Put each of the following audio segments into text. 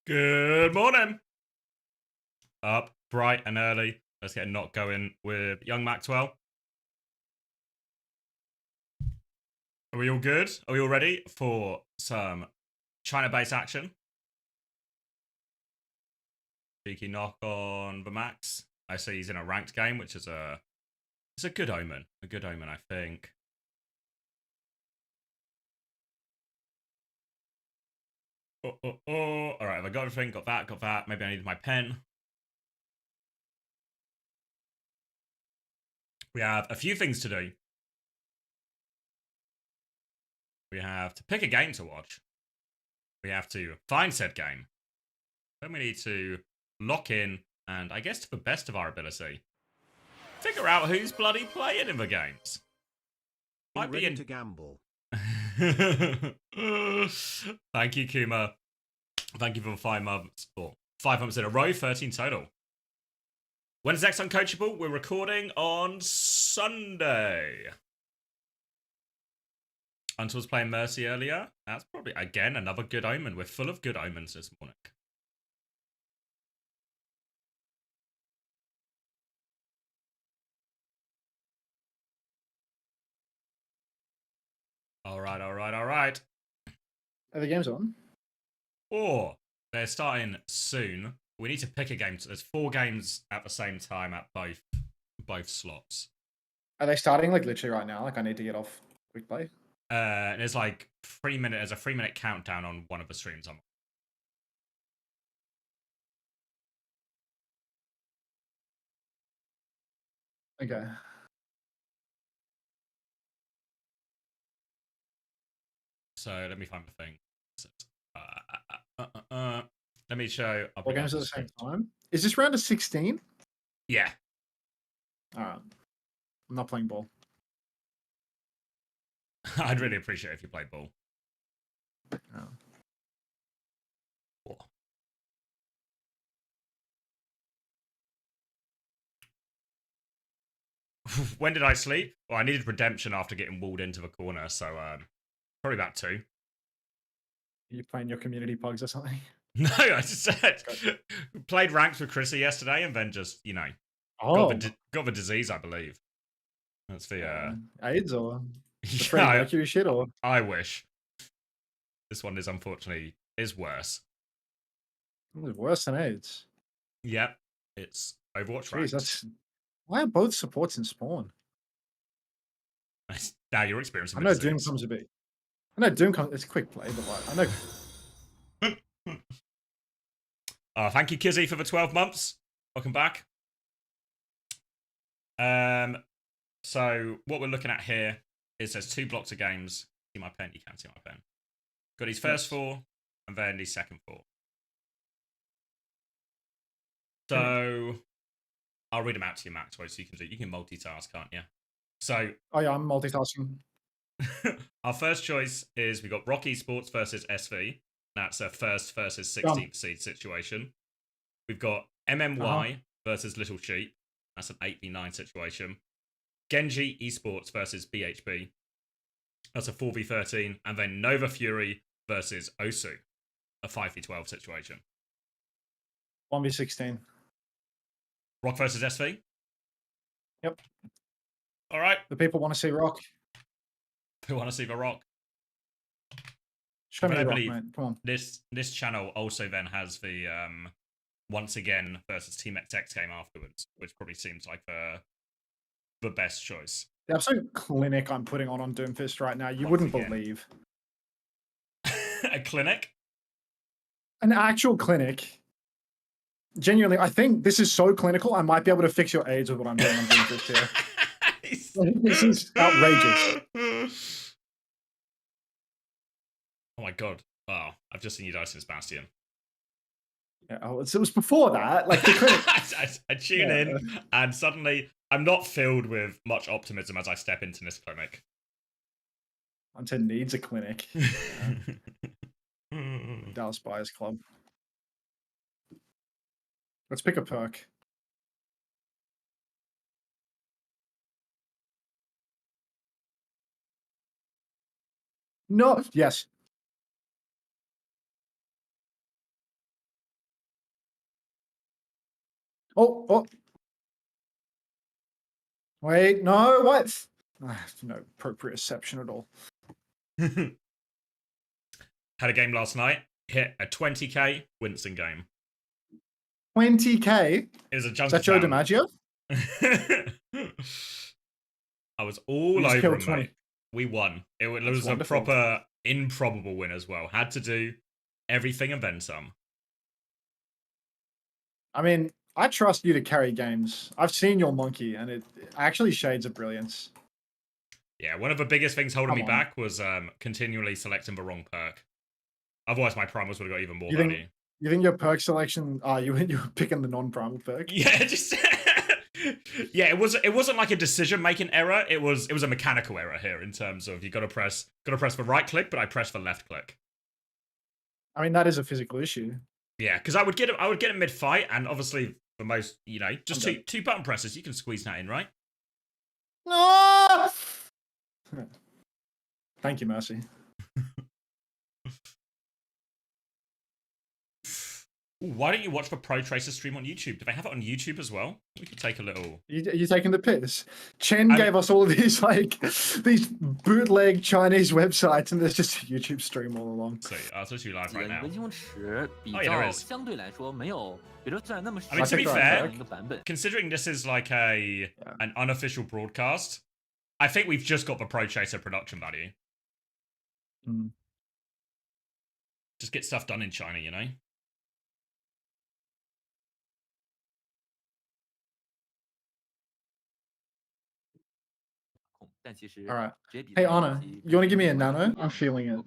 Good morning. Up bright and early. Let's get a knot going with young Maxwell. Are we all good? Are we all ready for some China-based action? Cheeky knock on the Max. I see he's in a ranked game, which is it's a good omen. A good omen, I think. All right, have I got everything? Got that, got that. Maybe I need my pen. We have a few things to do. We have to pick a game to watch. We have to find said game. Then we need to lock in, and I guess to the best of our ability, figure out who's bloody playing in the games. Might be ready to gamble. Thank you, Kuma. Thank you for 5 months. Or 5 months in a row, 13 total. When is next Uncoachable? We're recording on Sunday. Until was playing Mercy earlier. That's probably, again, another good omen. We're full of good omens this morning. All right. Are the games on? Or they're starting soon. We need to pick a game. So there's 4 games at the same time at both slots. Are they starting like literally right now? Like I need to get off quick play. There's like 3 minute. There's a 3-minute countdown on one of the streams. Okay. So let me find the thing. Let me show. What games at the same time? Is this round of 16? Yeah. All right. I'm not playing ball. I'd really appreciate it if you played ball. Oh. When did I sleep? Well, I needed redemption after getting walled into the corner, so probably about 2. Are you playing your community pugs or something? No, I just said played ranked with Chrissy yesterday, and then just got the disease, I believe. That's the AIDS or the Freddie Mercury shit, or I wish. This one is unfortunately worse. It's worse than AIDS. Yep, it's Overwatch. Jeez, that's why are both supports in spawn? Now you're experiencing. I know Doom comes a bit. I know Doom comes. It's a quick play, but like I know. Thank you, Kizzy, for the 12 months. Welcome back. So what we're looking at here is there's 2 blocks of games. See my pen? You can't see my pen. Got his first 4, and then his second 4. So I'll read them out to you, Max, so you can multitask, can't you? So oh yeah, I'm multitasking. Our first choice is we got Rocky Sports versus SV. That's a first versus 16th seed situation. We've got MMY versus Little Sheep. That's an 8v9 situation. Genji Esports versus BHB. That's a 4v13. And then Nova Fury versus Osu. A 5v12 situation. 1v16. Rock versus SV? Yep. All right. The people want to see Rock. Who want to see the Rock? Show me the Rock, mate. Come on. This channel also then has the once again versus Team XX game afterwards, which probably seems like the best choice. The absolute clinic I'm putting on Doomfist right now, you wouldn't believe. A clinic? An actual clinic. Genuinely, I think this is so clinical, I might be able to fix your AIDS with what I'm doing on Doomfist here. This is outrageous. Oh my god. Wow. I've just seen you die since Bastion. Yeah, it was before that. Like the clinic. I tune in, and suddenly I'm not filled with much optimism as I step into this clinic. Hunter needs a clinic. Dallas Buyers Club. Let's pick a perk. No. Yes. Oh. Wait, no, what? No proprioception at all. Had a game last night. Hit a 20k Winston game. 20k? It was a chunk Is that of Joe town. DiMaggio? I was all over him, mate. We won. It was a proper improbable win as well. Had to do everything and then some. I mean, I trust you to carry games. I've seen your monkey, and it actually shades of brilliance. Yeah, one of the biggest things holding me back was continually selecting the wrong perk. Otherwise, my primals would have got even more value. You think your perk selection? You were picking the non-primal perk. Yeah, just yeah. It wasn't like a decision-making error. It was a mechanical error here in terms of you got to press the right click, but I pressed the left click. I mean, that is a physical issue. Yeah, because I would get him mid-fight, and obviously for most, just two button presses, you can squeeze that in, right? No. Thank you, Mercy. Why don't you watch the Pro Tracer stream on YouTube? Do they have it on YouTube as well? We could take a little. You taking the piss? Chen gave us all of these these bootleg Chinese websites, and there's just a YouTube stream all along. So I'll switch you live right now. Oh yeah, there is. I mean, to be fair, considering this is like an unofficial broadcast, I think we've just got the Pro Tracer production value. Just get stuff done in China, you know? All right. Hey, Anna, you want to give me a nano? I'm feeling it.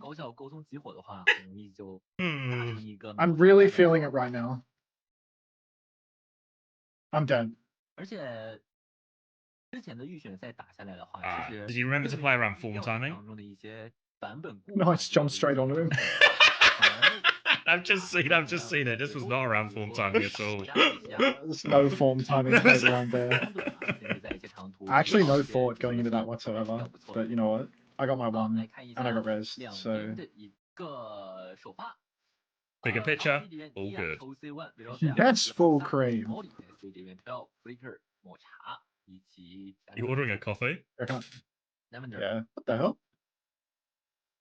I'm really feeling it right now. I'm dead. Did you remember to play around form timing? No, I just jumped straight onto him. I've just seen it. This was not around form timing at all. There's no form timing around there. Actually, no thought going into that whatsoever. But you know what? I got my one, and I got res. So bigger picture, all good. Yes, full cream. You ordering a coffee? Yeah. What the hell?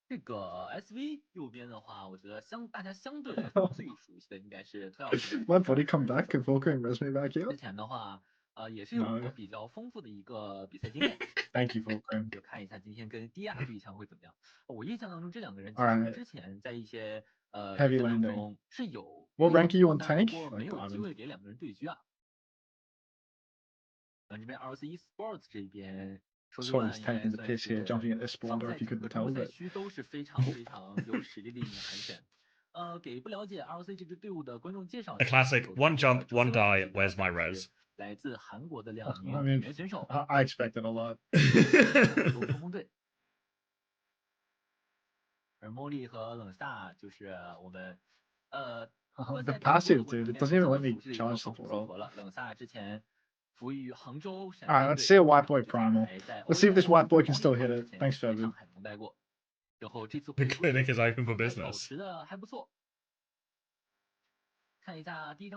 这个 SV 右边的话，我觉得大家相对来说最熟悉的应该是特老师。My body come back and Volker and res me back here. 之前的话，也是有过比较丰富的一个比赛经验。Thank you, Volker. 就看一下今天跟迪亚对一枪会怎么样。我印象当中这两个人其实之前在一些heavy landing 中是有 What rank are you on tank? 没有机会给两个人对狙啊。这边 OWCS Sports 这边。 Sort of taking the piss here, jumping at this spawner if you couldn't tell. But 都是非常非常有实力的一名韩选。给不了解 ROC 这支队伍的观众介绍。 A classic one jump, one die. Where's my res? 来自韩国的两名女员选手。I expected a lot. 冲锋队。而茉莉和冷萨就是我们The passive dude, it doesn't even let me charge the roll. 冷萨之前。 Alright, let's see a white boy primal. Let's see if this white boy can still hit it. Thanks, Fabu. The clinic is open for business.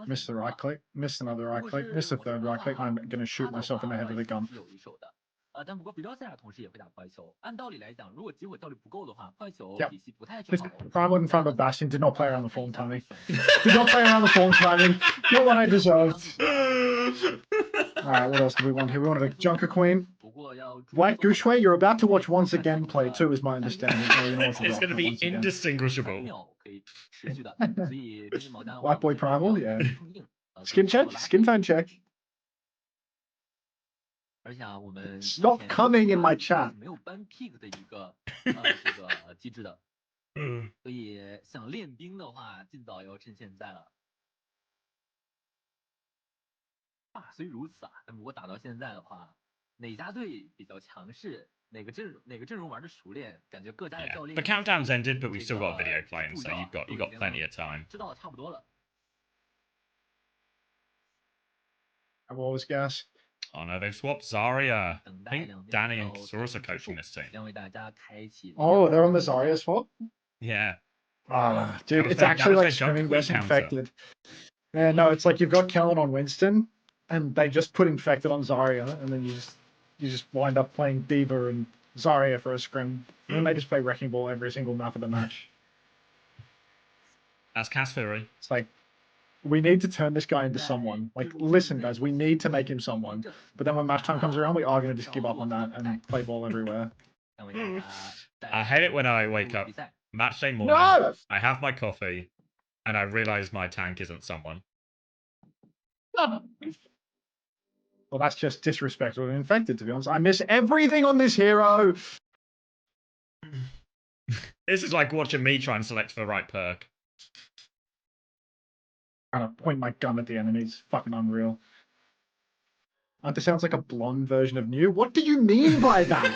Missed the right click. Missed another right click. Missed a third right click. I'm gonna shoot myself in the head with a gun. 但不过比较赛亚同时也会打破坏球。按道理来讲，如果机会效率不够的话，破坏球体系不太正好。Primal in front of Bastion did not play around the form timing. Did not play around the form timing. Not what I deserved. Alright, what else do we want here? We wanted a Junker Queen. White Gushway, you're about to watch once again play too, is my understanding. It's going to be indistinguishable. White Boy Primal, yeah. Skin check? Skin fan check. It's not coming in my chat. 没有ban pick 的一个这个机制的，所以想练兵的话，尽早要趁现在了。话虽如此啊，但如果打到现在的话，哪家队比较强势，哪个阵容玩的熟练，感觉各家的教练。The countdown's ended, but we've still got video playing, so you've got plenty of time. 知道的差不多了。What was gas? Oh no, they've swapped Zarya. I think Danny and Soros are coaching this team. Oh, they're on the Zarya swap? Yeah. Dude, it's actually like swimming West infected. Yeah, no, it's like you've got Kellen on Winston, and they just put Infected on Zarya, and then you just wind up playing D.Va and Zarya for a scrim, and then they just play Wrecking Ball every single map of the match. That's Cass Fury. It's like, we need to turn this guy into someone. Like, listen, guys, we need to make him someone. But then when match time comes around, we are going to just give up on that and play ball everywhere. I hate it when I wake up match day morning. No! I have my coffee, and I realize my tank isn't someone. Well, that's just disrespectful and Infected, to be honest. I miss everything on this hero. This is like watching me try and select the right perk. Trying to point my gun at the enemies. Fucking unreal. This sounds like a blonde version of New. What do you mean by that?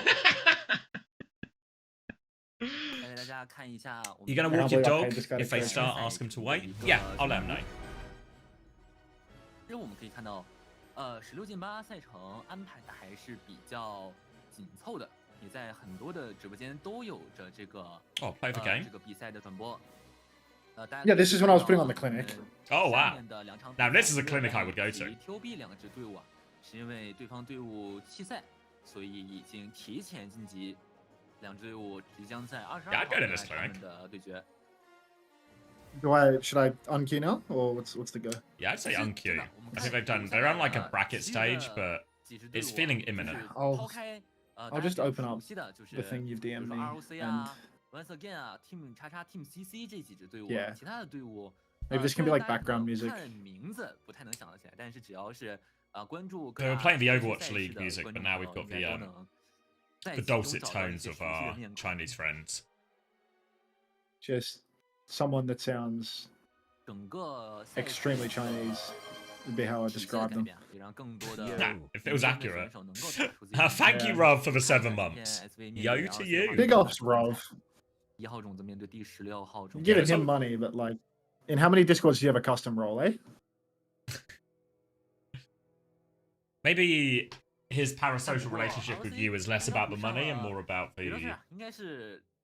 You're gonna walk your dog if they start asking him to wait? Yeah, I'll let him know. 其实我们可以看到，16进8赛程安排的还是比较紧凑的，也在很多的直播间都有着这个 play the game. 这个比赛的转播。Yeah, this is when I was putting on the clinic. Oh wow! Now this is a clinic I would go to. TOB 两支队伍啊，是因为对方队伍弃赛，所以已经提前晋级。两支队伍即将在22号他们的对决。Should I unqueue now, or what's the go? Yeah, I'd say unqueue. I think they're on like a bracket stage, but it's feeling imminent. I'll just open up the thing you've DM'd me. And... Once again 啊 ，Team Team CC 这几支队伍，其他的队伍 Maybe this can be like background music. 看名字不太能想得起来，但是只要是关注。They were playing the Overwatch League music, but now we've got the dulcet tones of our Chinese friends. Just someone that sounds extremely Chinese would be how I describe them. Nah, if it was accurate. Thank you, Rob, for the 7 months. Yo to you. Big ups, Rob. Giving him money, but like, in how many Discords do you have a custom role, eh? Maybe his parasocial relationship with you is less about the money and more about the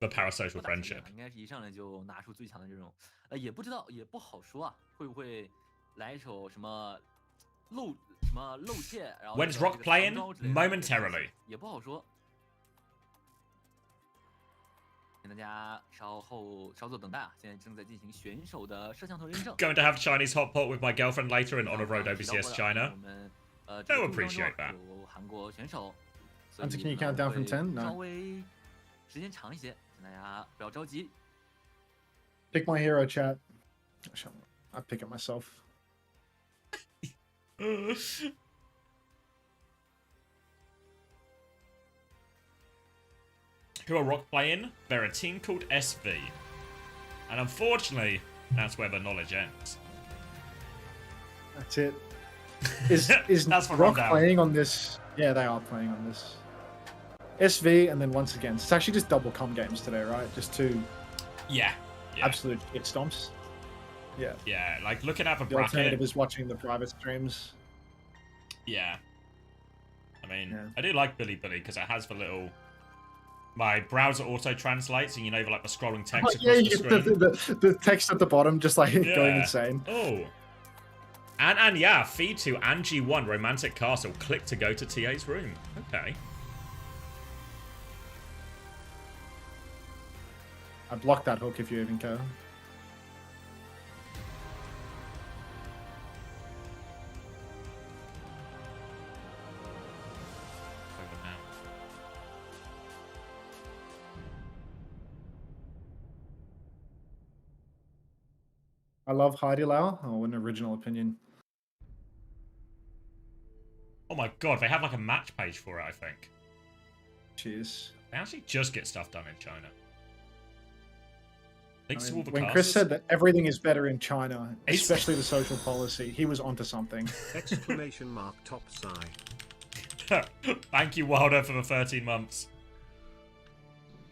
parasocial friendship. 应该是一上来就拿出最强的这种，也不知道，也不好说啊，会不会来一首什么露怯，然后 When's Rock playing? Momentarily. 也不好说。请大家稍作等待啊，现在正在进行选手的摄像头认证。Going to have Chinese hot pot with my girlfriend later and on a road OWCS China. They'll appreciate that. 韩国选手。Hunter, can you count down from 10? No. 稍微时间长一些，请大家不要着急。Pick my hero, chat. I pick it myself. Who are Rock playing? They're a team called SV. And unfortunately, that's where the knowledge ends. That's it. Is that's Rock playing on this? Yeah, they are playing on this. SV, and then once again, it's actually just double com games today, right? Just two absolute hit stomps. Yeah. Yeah, like looking at the bracket. The alternative is watching the private streams. Yeah. I mean, I do like Billy because it has the little... My browser auto-translates, and you know, like the scrolling text across the screen. The text at the bottom just like going insane. Oh. And yeah, feed to Angie1, Romantic Castle. Click to go to TA's room. Okay. I blocked that hook if you even care. I love Heidi Lau. Oh, an original opinion. Oh my god, they have like a match page for it, I think. Cheers. They actually just get stuff done in China. When Chris said that everything is better in China, especially the social policy, he was onto something. Exclamation mark top side. Thank you, Wilder, for the 13 months.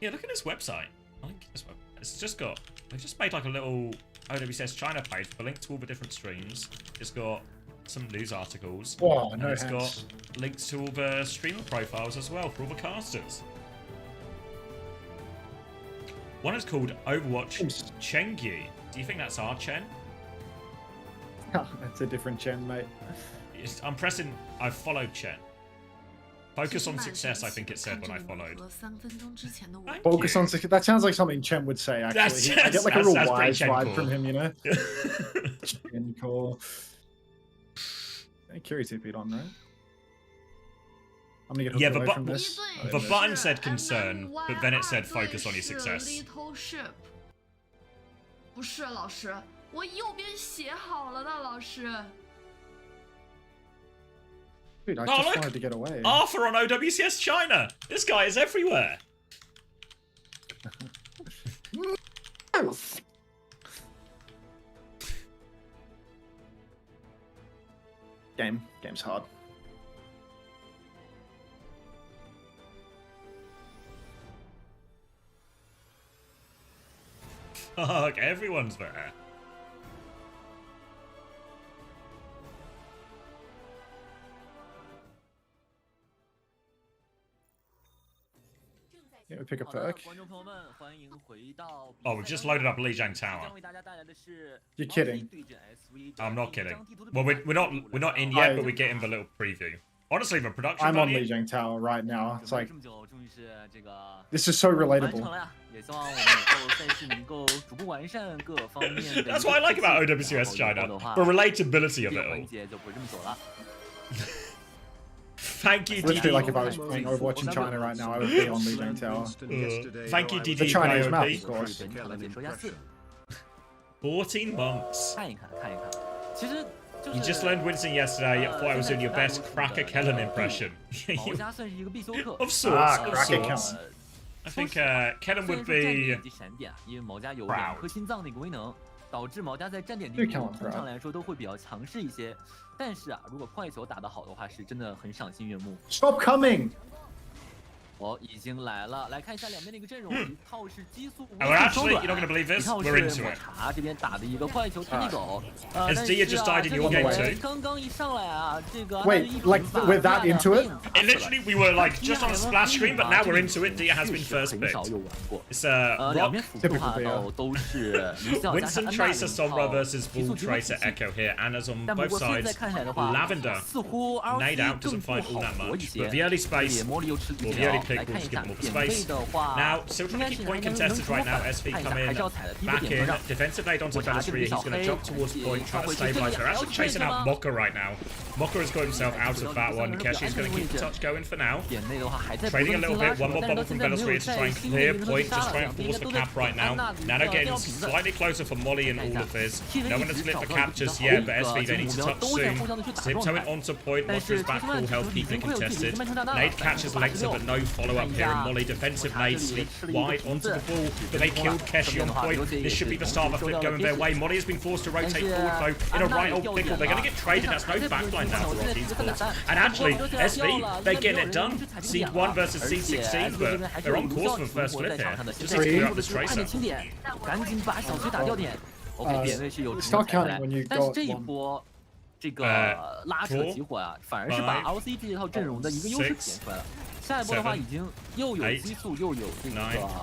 Yeah, look at this website. I like this website. It's just got... They've just made like a little OWCS China page for links to all the different streams. It's got some news articles. Whoa, and it's got links to all the streamer profiles as well for all the casters. One is called Overwatch Chengyi. Do you think that's our Chen? That's a different Chen, mate. I'm pressing. I've followed Chen. Focus on success, I think it said when I followed. Thank Focus you. on success. That sounds like something Chen would say, actually. I get like a real wise vibe from him, you know? Chen cool. Curious if he'd on, right? I'm gonna get hooked away from this. The button said concern, but then it said focus on your success. Dude, I just wanted to get away. Arthur on OWCS China! This guy is everywhere! Game's hard. Fuck, everyone's there. Yeah, we pick a perk. Oh, we've just loaded up Lijiang Tower. You're kidding. I'm not kidding. Well, we're not in yet, but we're getting the little preview. Honestly, the production I'm on value... Lijiang Tower right now. It's like, this is so relatable. That's what I like about OWCS China. The relatability of it all. Thank you, Literally, DD. like if I was playing Overwatch in China right now, I would be on Lijiang Tower. Thank you, The DD. Chinese map, POP. of course. 14 months. 看一看，看一看。其实就是 You just learned Winston yesterday. Thought I was doing your best Cracker Kellen impression. 毛家算是一个必修课。 Of sorts, of Cracker sorts. Kellen. I think Kellen 虽 would 然说站点 be... 以及闪点，因为毛家有2颗心脏的一个威能，导致毛家在站点地图通常来说都会比较强势一些。但是啊，如果破坏球打得好的话，是真的很赏心悦目。 Stop coming! 哦，已经来了，来看一下两边的一个阵容，一套是激速 Oh, actually, you're not going to believe 一 this. 套 We're 是 into 抹 it. 茶这边打的一个破坏球天地狗。 Has 但 Dia 是 just 啊， died in 这 your 个 game 我 too? 刚刚一上来啊，这个 Wait, like, we're that into it? It literally, we were like just on a splash screen, but now we're into it. Dia has been first 很 picked. 少有玩过。 It's 两 Rock, 边辅助的话都是离校加上 Winston 安娜 Tracer 的一套 Sombra versus 极 Bull 速狙击 Tracer 体系。 Echo here. Anna's on 但不 both 过现在 sides. 看起来的话， Lavender 似乎 nade out 更 doesn't 不 find 好 all that 活一 much, 些 but。the early 也 space 魔力又吃 or 几 the 条， early 来 pick 看 will 一 just 下 give them all the 点位 space. 的话， Now, still 应 trying 该 to 是 keep 还 point 能 contested right now. 看 SV 一下 come 还 in 是要踩的，第一个 back 点 in. 上。 Defensive nade onto 抹茶 Bellis 这 Ria. 边 He's 小 going to 黑 jump towards 也 point, 上 try to 回去 stabilize 这 her. 边 Actually chasing out Mocker right now. Mocker has got himself out of that one. Keshi's going to keep the touch going for now. 点内的话还在不 Trading a 断 little 进拉 bit, 扯， one more 但是 bubble 到 from 现在没 Bellis 有 Ria to 在 try and 新的 clear 一个 point, 杀 just 了， try 两 and 边 force the 都在 cap right 安 now. 娜的一 Nano 个 getting 吊瓶子。 slightly closer for Molly and 看一 all 下 of his. 替人 No 一 one has 直 split 找 the 到 cap 一个 just 好 yet, 的 but SV 这 they 个 need 目 to 标 touch 都在 soon. 互相的去打 Zip 状 towing 态。 onto point, 但 Mocker 是 is back 出现 full 在 health, 此 keeping 时 it 会有 contested. 慢冲炸弹， Nade catches 把 Lexa, 6 but no follow up here, and Molly defensive nade sleep wide onto the ball, but they killed Keshi on point. This should be the start of a flip going their way. Molly has been forced to rotate forward though in a right old pickle. They're going to get traded. That's no backline now for Rockies, of course. And actually, SV, they're getting it done. Seed 1 versus Seed 16, but they're on course for the first flip here. Just need to clear up this 快 Tracer. 点清点，赶紧把小崔打掉点。OK， 点位是有 start 踩回 counting 来 when you， 但是 got 这一 one. 波这个拉扯起火啊，反而是把 LC 这一套阵容的一个优势体现出来了。下一波的话，已经又有激速，又有这个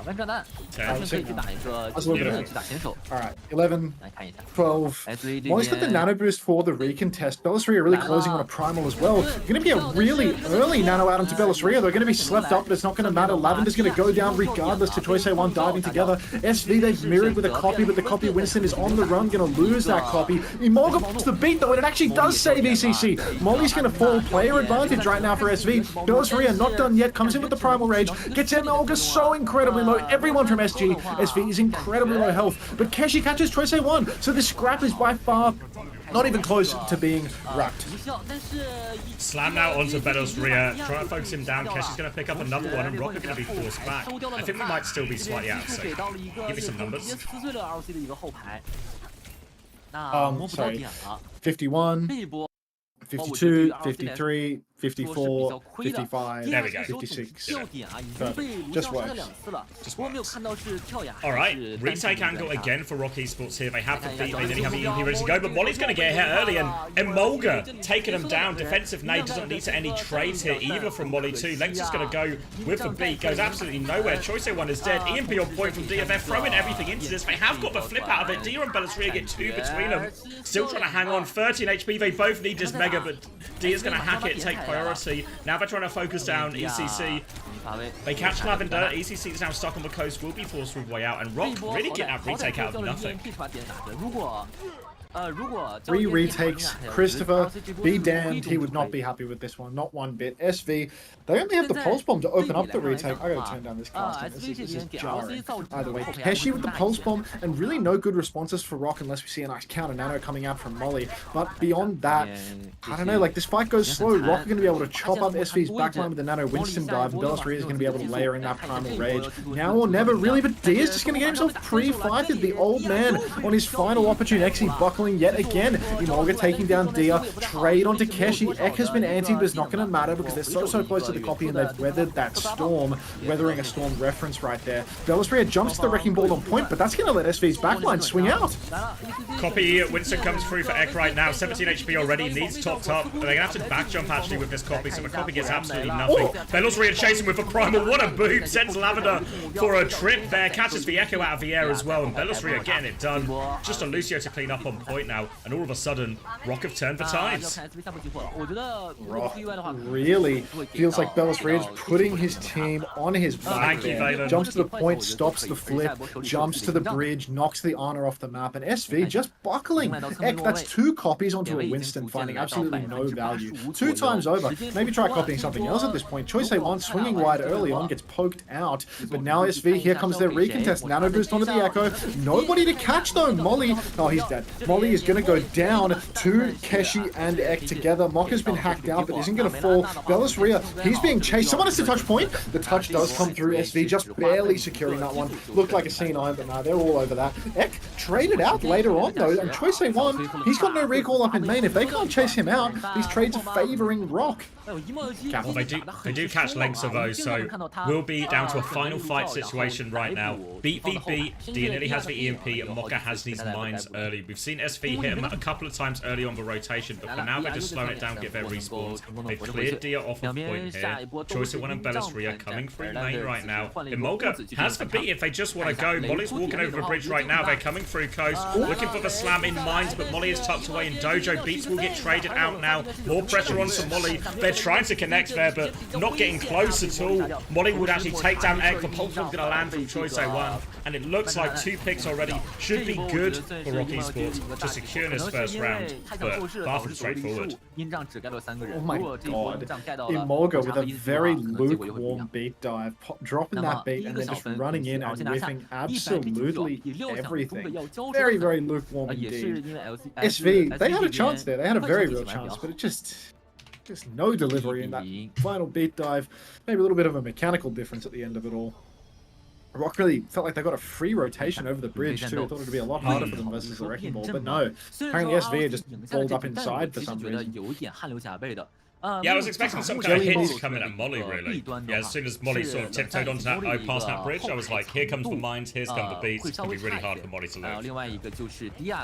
弯炸弹，完全可以去打一个去打选手。 Alright, 11, 来看一下 12. ，SV 这 Molly's got the 边 nano boost for the recontest. Bellisria really closing on a primal as well. You're going to be a really early nano out into Bellisria. They're going to be slept up, but it's not going to matter. Lavender's going to go down regardless to Toisei 1 diving together. SV, they've mirrored with a copy, but the copy Winston is on the run, going to lose that copy. Imolga puts the beat though, and it actually does save ECC. Molly's going to fall player advantage right now for SV. Bellisria not done yet, comes in with the primal rage, gets Imolga so incredibly low. Everyone from SG, SV is incredibly low health, but Keshi catches Toisei 1, so this scrap is by far not even close to being wrapped. Slam now onto Bellis Ria, trying to focus him down. Keshi's going to pick up another one, and Rocket going to be forced back. I think we might still be slightly out of sync. Give me some numbers. Sorry. 51, 52, 53, 54, 55, There we go. 56. 笑点啊，已经被卢翔杀了2次了。不过没有看到是跳崖。All right, retake angle again for Rock Esports here. They have the beat, they nearly have the EMP ready to go, but Molly's going to get hit early, and Emolga taking them down. Defensive nade doesn't lead to any trades here either from Molly too. Length's just going to go with the beat, goes absolutely nowhere. Choice A1 is dead. EMP on point from Dia. They're throwing everything into this. They have got the flip out of it. Dia and Bellasria get 2 between them. Still trying to hang on. 13 HP. They both need this mega, but Dia's going to hack it and take priority. Now they're trying to focus down ECC. They catch Lavender. ECC is now stuck on the coast. Will be forced through way out, and Rock really getting that retake out of nothing. 3 retakes. Christopher, be damned, he would not be happy with this one. Not one bit. SV, they only have the pulse bomb to open up the retake. I gotta turn down this casting. This is jarring. Either way, Keshi with the pulse bomb, and really no good responses for Rock unless we see a nice counter nano coming out from Molly. But beyond that, I don't know, like this fight goes slow. Rock are gonna be able to chop up SV's backline with the nano Winston dive, and Bellasria is gonna be able to layer in that primal rage. Now or never, really, but Dia's just gonna get himself pre-fighted. The old man on his final opportune Xe buckling yet again. Emolga taking down Dia. Trade onto Keshi. Ek has been anti, but it's not going to matter because they're so close to the copy and they've weathered that storm. Weathering a storm reference right there. Bellasria jumps to the wrecking ball on point, but that's going to let SV's backline swing out. Copy, Winston comes through for Ek right now. 17 HP already, needs topped up. But they're going to have to back jump actually with this copy, so the copy gets absolutely nothing. Bellasria chasing with a primal. What a boot. Sends Lavender for a trip there. Catches the Echo out of the air as well, and Bellasria getting it done. Just a Lucio to clean up on point now, and all of a sudden, Rock have turned the tides. Rock really feels like Bellasria is putting his team on his back. Jumps to the point, stops the flip, jumps to the bridge, knocks the honor off the map, and SV just buckling. Heck, that's 2 copies onto a Winston, finding absolutely no value. 2 times over. Maybe try copying something else at this point. Choice A1 swinging wide early on, gets poked out, but now SV, here comes their recontest. Nano boost onto the Echo. Nobody to catch though. Molly, oh, he's dead. Molly is going to go down to Keshi and Ek together. Mokka's been hacked out, but isn't going to fall. Bellasria, he's being chased. Someone has to touch point. The touch does come through. SV just barely securing that one. Looked like a C9, but no, they're all over that. Ek traded out later on, though, and Choice A1, he's got no recall up in main. If they can't chase him out, these trades are favoring Rock. Well, they do catch lengths of those, so we'll be down to a final fight situation right now. Beat, Dia nearly has the EMP, and Mokka has these mines early. We've seen SV hit him a couple of times early on the rotation, but for now they're just slowing it down, get their respawns. They've cleared Dia off of point here. Choice of 1 and Bellasria coming through main right now. Emolga has the beat if they just want to go. Molly's walking over the bridge right now. They're coming through coast, looking for the slam in mines, but Molly is tucked away in dojo. Beats will get traded out now. More pressure onto Molly. They're trying to connect there, but not getting close at all. Molly would actually take down Ek. The pulse bomb's going to land from Choice A1, and it looks like 2 picks already should be good for Rock Esports to secure this first round, but far from straightforward. Oh my god. Emolga with a very lukewarm beat dive, dropping that beat and then just running in and whiffing absolutely everything. Very, very lukewarm indeed. SV, they had a chance there. They had a very real chance, but it just no delivery in that final beat dive. Maybe a little bit of a mechanical difference at the end of it all. Rock really felt like they got a free rotation over the bridge too. I thought it would be a lot harder for them versus the Wrecking Ball, but no. Apparently SV just balled up inside for some reason. Yeah, I was expecting some kind of hit to come in at Molly, really. Yeah, as soon as Molly sort of tiptoed onto that, past that bridge, I was like, here comes the mines, here's come the beats. It's going to be really hard for Molly to live.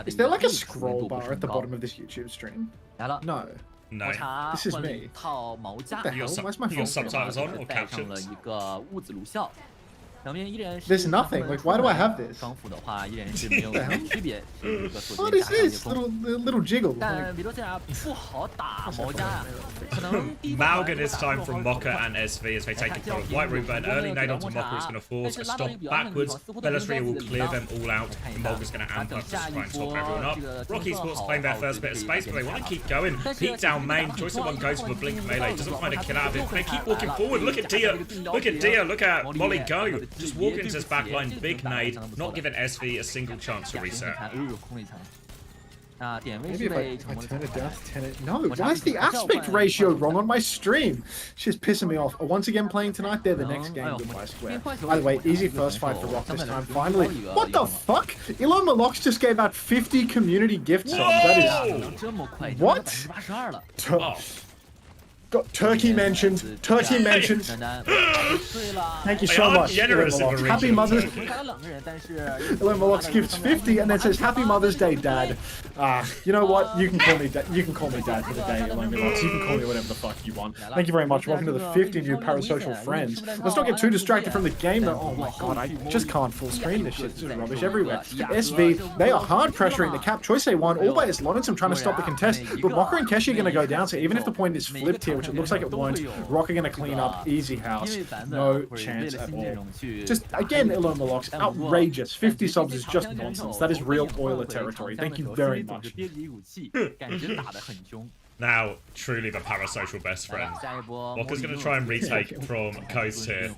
Is there like a scroll bar at the bottom of this YouTube stream? No. No. This is me. What the hell? Why's my phone? You got subtitles on or captions? There's nothing. Like, why do I have this? What is this? Little jiggle. Like... Malga this time from Mokka and SV as they take control of White Room, but an early nade onto Mokka is going to force a stop backwards. Bellasria will clear them all out. Malga's going to amp up to try and swap everyone up. Rock Esports claim their first bit of space, but they want to keep going. Peek down main. Choice of 1 goes for the blink melee. Doesn't find a kill out of it. They keep walking forward. Look at Dia. Look at Dia. Look at Molly go. Just walk into his backline, big nade, not giving SV a single chance to reset. Maybe if I turn it down to 10. No, why is the aspect ratio wrong on my stream? It's just pissing me off. Once again playing tonight, they're the next game, goodbye square. By the way, easy first fight for Rock this time, finally. What the fuck? Elon Malox just gave out 50 community gift subs. That is... What? Got Turkey mentioned. Turkey mentioned. Thank you so much. Happy Mother's Day. Molox gives 50 and then says Happy Mother's Day, Dad. You know what? You can call me Dad. You can call me Dad for the day, Molox. You can call me whatever the fuck you want. Thank you very much. Welcome to the 50 new parasocial friends. Let's not get too distracted from the game though. Oh my god, I just can't full screen this shit. It's just rubbish everywhere. SV, they are hard pressuring the cap. Choice A1 all by his Lorenzen trying to stop the contest. But Mocha and Keshi are going to go down. So even if the point is flipped here, which it looks like it won't, Rock are going to clean up. Easy house. No chance at all. Just, again, Ilomalox, outrageous. 50 subs is just nonsense. That is real Oiler territory. Thank you very much. Now, truly the parasocial best friend. Walker's going to try and retake from Coast here.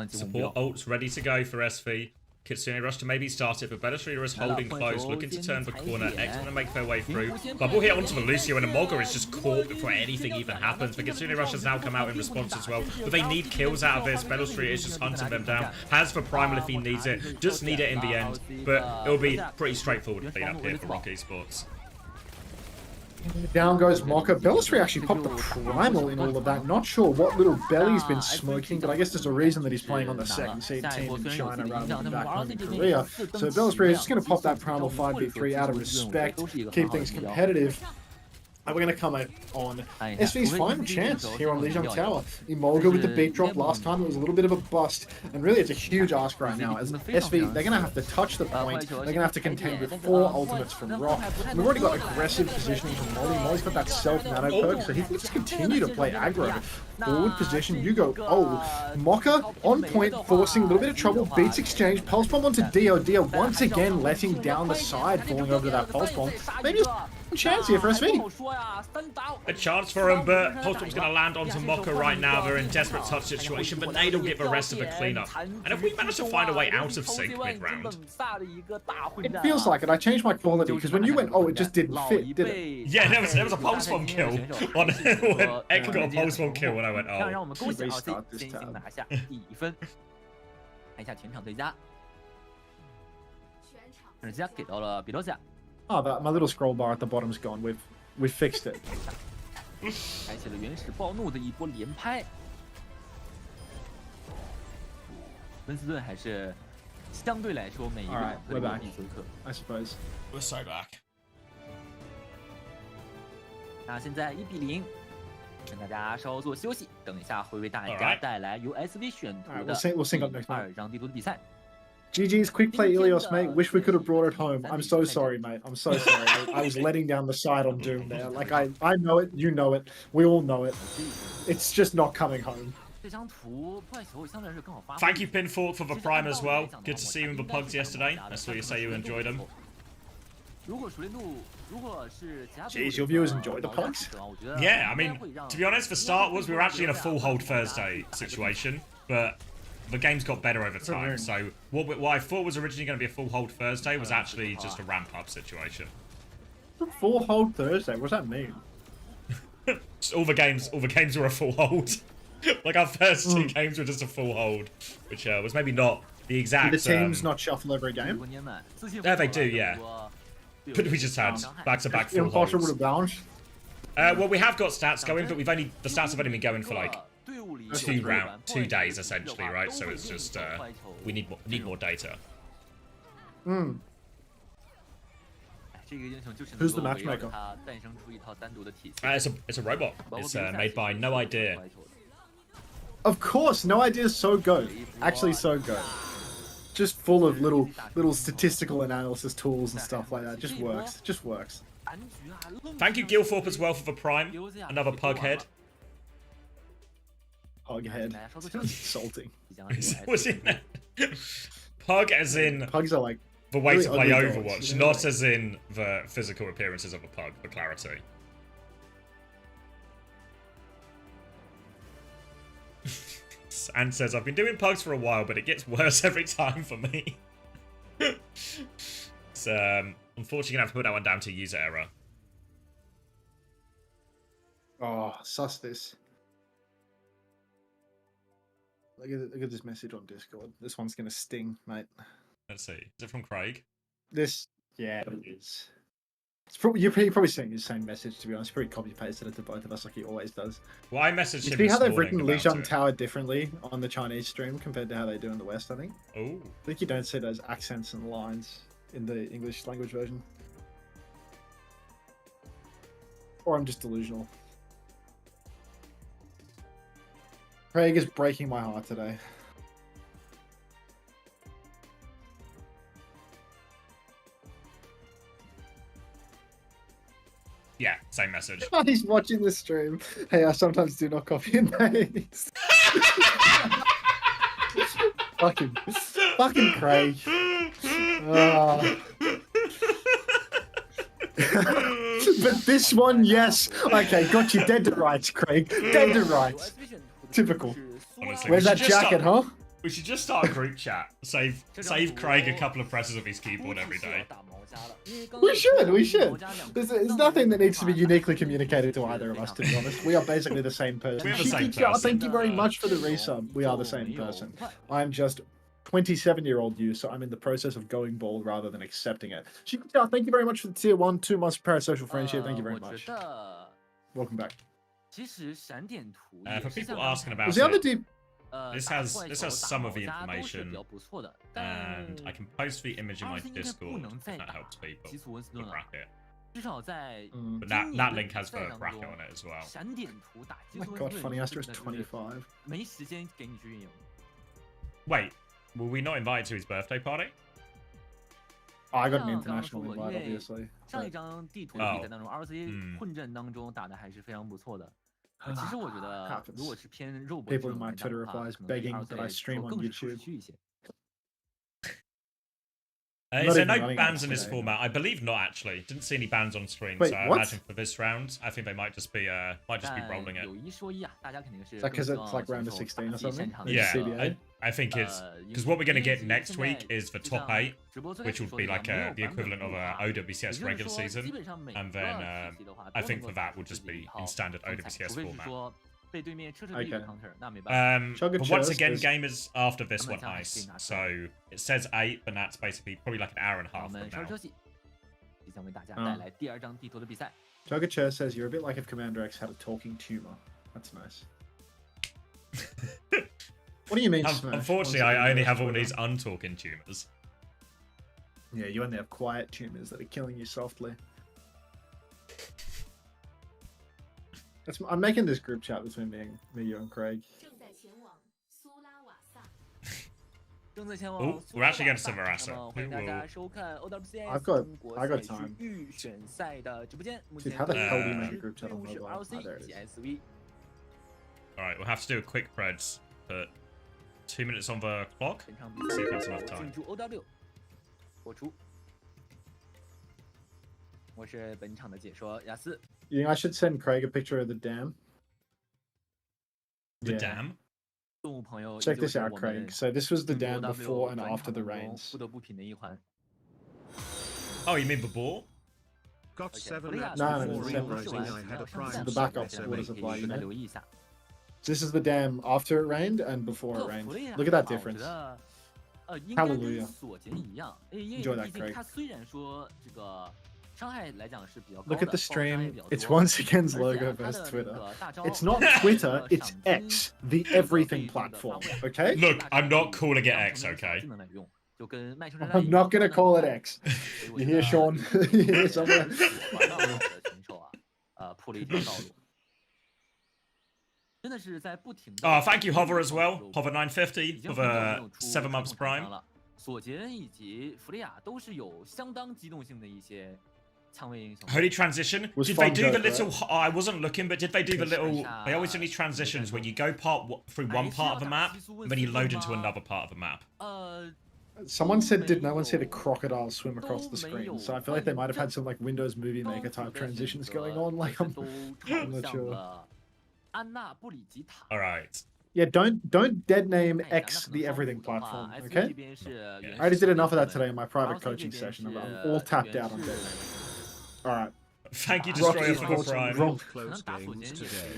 Support ults ready to go for SV. Kitsune rush to maybe start it, but Bellastreader is holding close, looking to turn the corner. X going to make their way through. Bubble hit onto the Lucio, and Amoga is just caught before anything even happens. But Kitsune rush has now come out in response as well. But they need kills out of this. Bellastreader is just hunting them down. Has for Primal if he needs it. Just need it in the end. But it'll be pretty straightforward clean up here for Rock Esports. Down goes Mocha. Bellastreader actually popped the Primal in all of that. Not sure what little belly's been smoking, but I guess there's a reason that he's playing on the second seed team in China rather than back home in Korea. So Bellastreader is just going to pop that Primal 5v3 out of respect, keep things competitive. And we're going to come on SV's final chance here on Lijiang Tower. Emolga with the beat drop last time. It was a little bit of a bust. And really, it's a huge ask right now. As SV, they're going to have to touch the point. They're going to have to contend with 4 ultimates from Rock. And we've already got aggressive positioning from Molly. Molly's got that self-nano perk, so he can just continue to play aggro. Forward position, you go. Oh, Mocha on point, forcing a little bit of trouble. Beats exchange. Pulse bomb onto Dio. Dio once again letting down the side, falling over to that pulse bomb. Maybe a chance here for SV. A chance for him, but Pulse bomb's going to land onto Mocha right now. They're in desperate touch situation, but Nade'll get the rest of the cleanup. And if we manage to find a way out of sync mid-round. It feels like it. I changed my quality because when you went, oh, it just didn't fit, did it? Yeah, there was a pulse bomb kill on when Ek got a pulse bomb kill when I went, oh. 让我们恭喜 RC 先行拿下第1分。看一下全场最佳，最佳给到了比罗加。Oh, my little scroll bar at the bottom's gone. We've fixed it. 开启了原始暴怒的一波连拍。温斯顿还是相对来说每一个都有必修课。I suppose. We're so back. 那现在1比0。 跟大家稍作休息，等一下会为大家带来由 SV 选图的2张地图的比赛。GG's quick play Ilios, mate. Wish we could have brought it home. I'm so sorry, mate. I'm so sorry. I was letting down the side on Doom there. Like I know it, you know it, we all know it. It's just not coming home. Thank you, Pinfork, for the prime as well. Good to see you in the pugs yesterday. I saw you say you enjoyed them. Jeez, your viewers enjoy the pugs? Yeah, I mean, to be honest, for Star Wars, we were actually in a full hold Thursday situation, but the game's got better over time. So what I thought was originally going to be a full hold Thursday was actually just a ramp up situation. Full hold Thursday? What does that mean? all the games were a full hold. Like our first 2 games were just a full hold, which was maybe not the exact. Did the teams not shuffle every game? Yeah, they do. Yeah. But we just had back-to-back full holds. Impossible to balance. Well, we have got stats going, but the stats have only been going for like 2 days essentially, right? So it's just we need more data. Who's the matchmaker? It's a robot. It's made by No Idea. Of course, No Idea is so good. Actually, so good. Just full of little statistical analysis tools and stuff like that. Just works. Just works. Thank you, Gilthorpe, as well for the prime. Another pug head. Pug head. Insulting. What's in that? Pug as in pugs are like the way really to play Overwatch, dogs, not as in the physical appearances of a pug, for clarity. And says, I've been doing pugs for a while, but it gets worse every time for me. So, unfortunately, gonna have to put that one down to user error. Oh, sus this. Look at this message on Discord. This one's gonna sting, mate. Let's see. Is it from Craig? Yeah, it is. You're probably saying the same message, to be honest. Probably copy pasted it to both of us like he always does. Well, I messaged You him see how this they've written morning about Lijiang it. Tower differently on the Chinese stream compared to how they do in the West, I think. Oh. I think you don't see those accents and lines in the English language version. Or I'm just delusional. Craig is breaking my heart today. Yeah, same message. He's watching the stream. Hey, I sometimes do not copy and paste. fucking Craig. But this one, yes. Okay, got you dead to rights, Craig. Dead to rights. Typical. Honestly, Where's that jacket, huh? We should just start a group chat. Save Craig a couple of presses of his keyboard every day. We should. There's nothing that needs to be uniquely communicated to either of us, to be honest. We are basically the same person. We're the same person. Thank you very much for the resub. We are the same person. I'm just 27-year-old you, so I'm in the process of going bald rather than accepting it. Thank you very much for the tier 1, 2 months parasocial friendship. Thank you very much. Welcome back. For people asking about Was the other deep? this has some of the information, and I can post the image in my Discord if that helps people. The bracket. But that link has the bracket on it as well. Oh my god, Funny Astra is 25. Wait, were we not invited to his birthday party? Oh, I got an international invite, obviously. People in my Twitter replies begging that I stream on YouTube. Is there no bans in this format? I believe not, actually. Didn't see any bans on screen, Wait, so I what? imagine for this round, I think they might just be rolling it. Is that because it's like round of 16 or something? Yeah, I think it's because what we're going to get next week is the top 8, which would be like the equivalent of a OWCS regular season, and then I think for that will just be in standard OWCS format. Okay. But once again, gamers after this one ice. So it says 8, but that's basically probably like an hour and a half from now. Chugga Chair says you're a bit like if Commander X had a talking tumor. That's nice. What do you mean, Smash? Unfortunately, I only have all these untalking tumors. Yeah, you only have quiet tumors that are killing you softly. I'm making this group chat between me, you, and Craig. Oh, we're actually going to Samarasa. I got time. Dude, how the hell do you make a group chat on mobile? Oh, there it is. Alright, we'll have to do a quick Preds. Put 2 minutes on the clock. See if that's enough time. You think I should send Craig a picture of the dam? The dam? Check this out, Craig. So this was the dam before and after the rains. Oh, you mean before? Got 7 at No, the backup water supply, you know? This is the dam after it rained and before it rained. Look at that difference. Hallelujah. Enjoy that, Craig. Look at the stream. It's once again's logo versus Twitter. It's not Twitter, it's X, the everything platform, okay? Look, I'm not calling it X, okay? I'm not going to call it X. You hear, Sean? You hear somewhere? Oh, thank you, Hover, as well. Hover 950 for the 7 months prime. Holy transition. Did they do the little? Oh, I wasn't looking, but did they do the little? They always do these transitions where you go through one part of the map, and then you load into another part of the map. Someone said, did no one see the crocodile swim across the screen? So I feel like they might have had some like Windows Movie Maker type transitions going on. Like I'm not sure. All right. Yeah, don't dead name X the everything platform, okay? I already did enough of that today in my private coaching session. I'm all tapped out on dead naming. All right. Thank you, Destroyer, for the prime.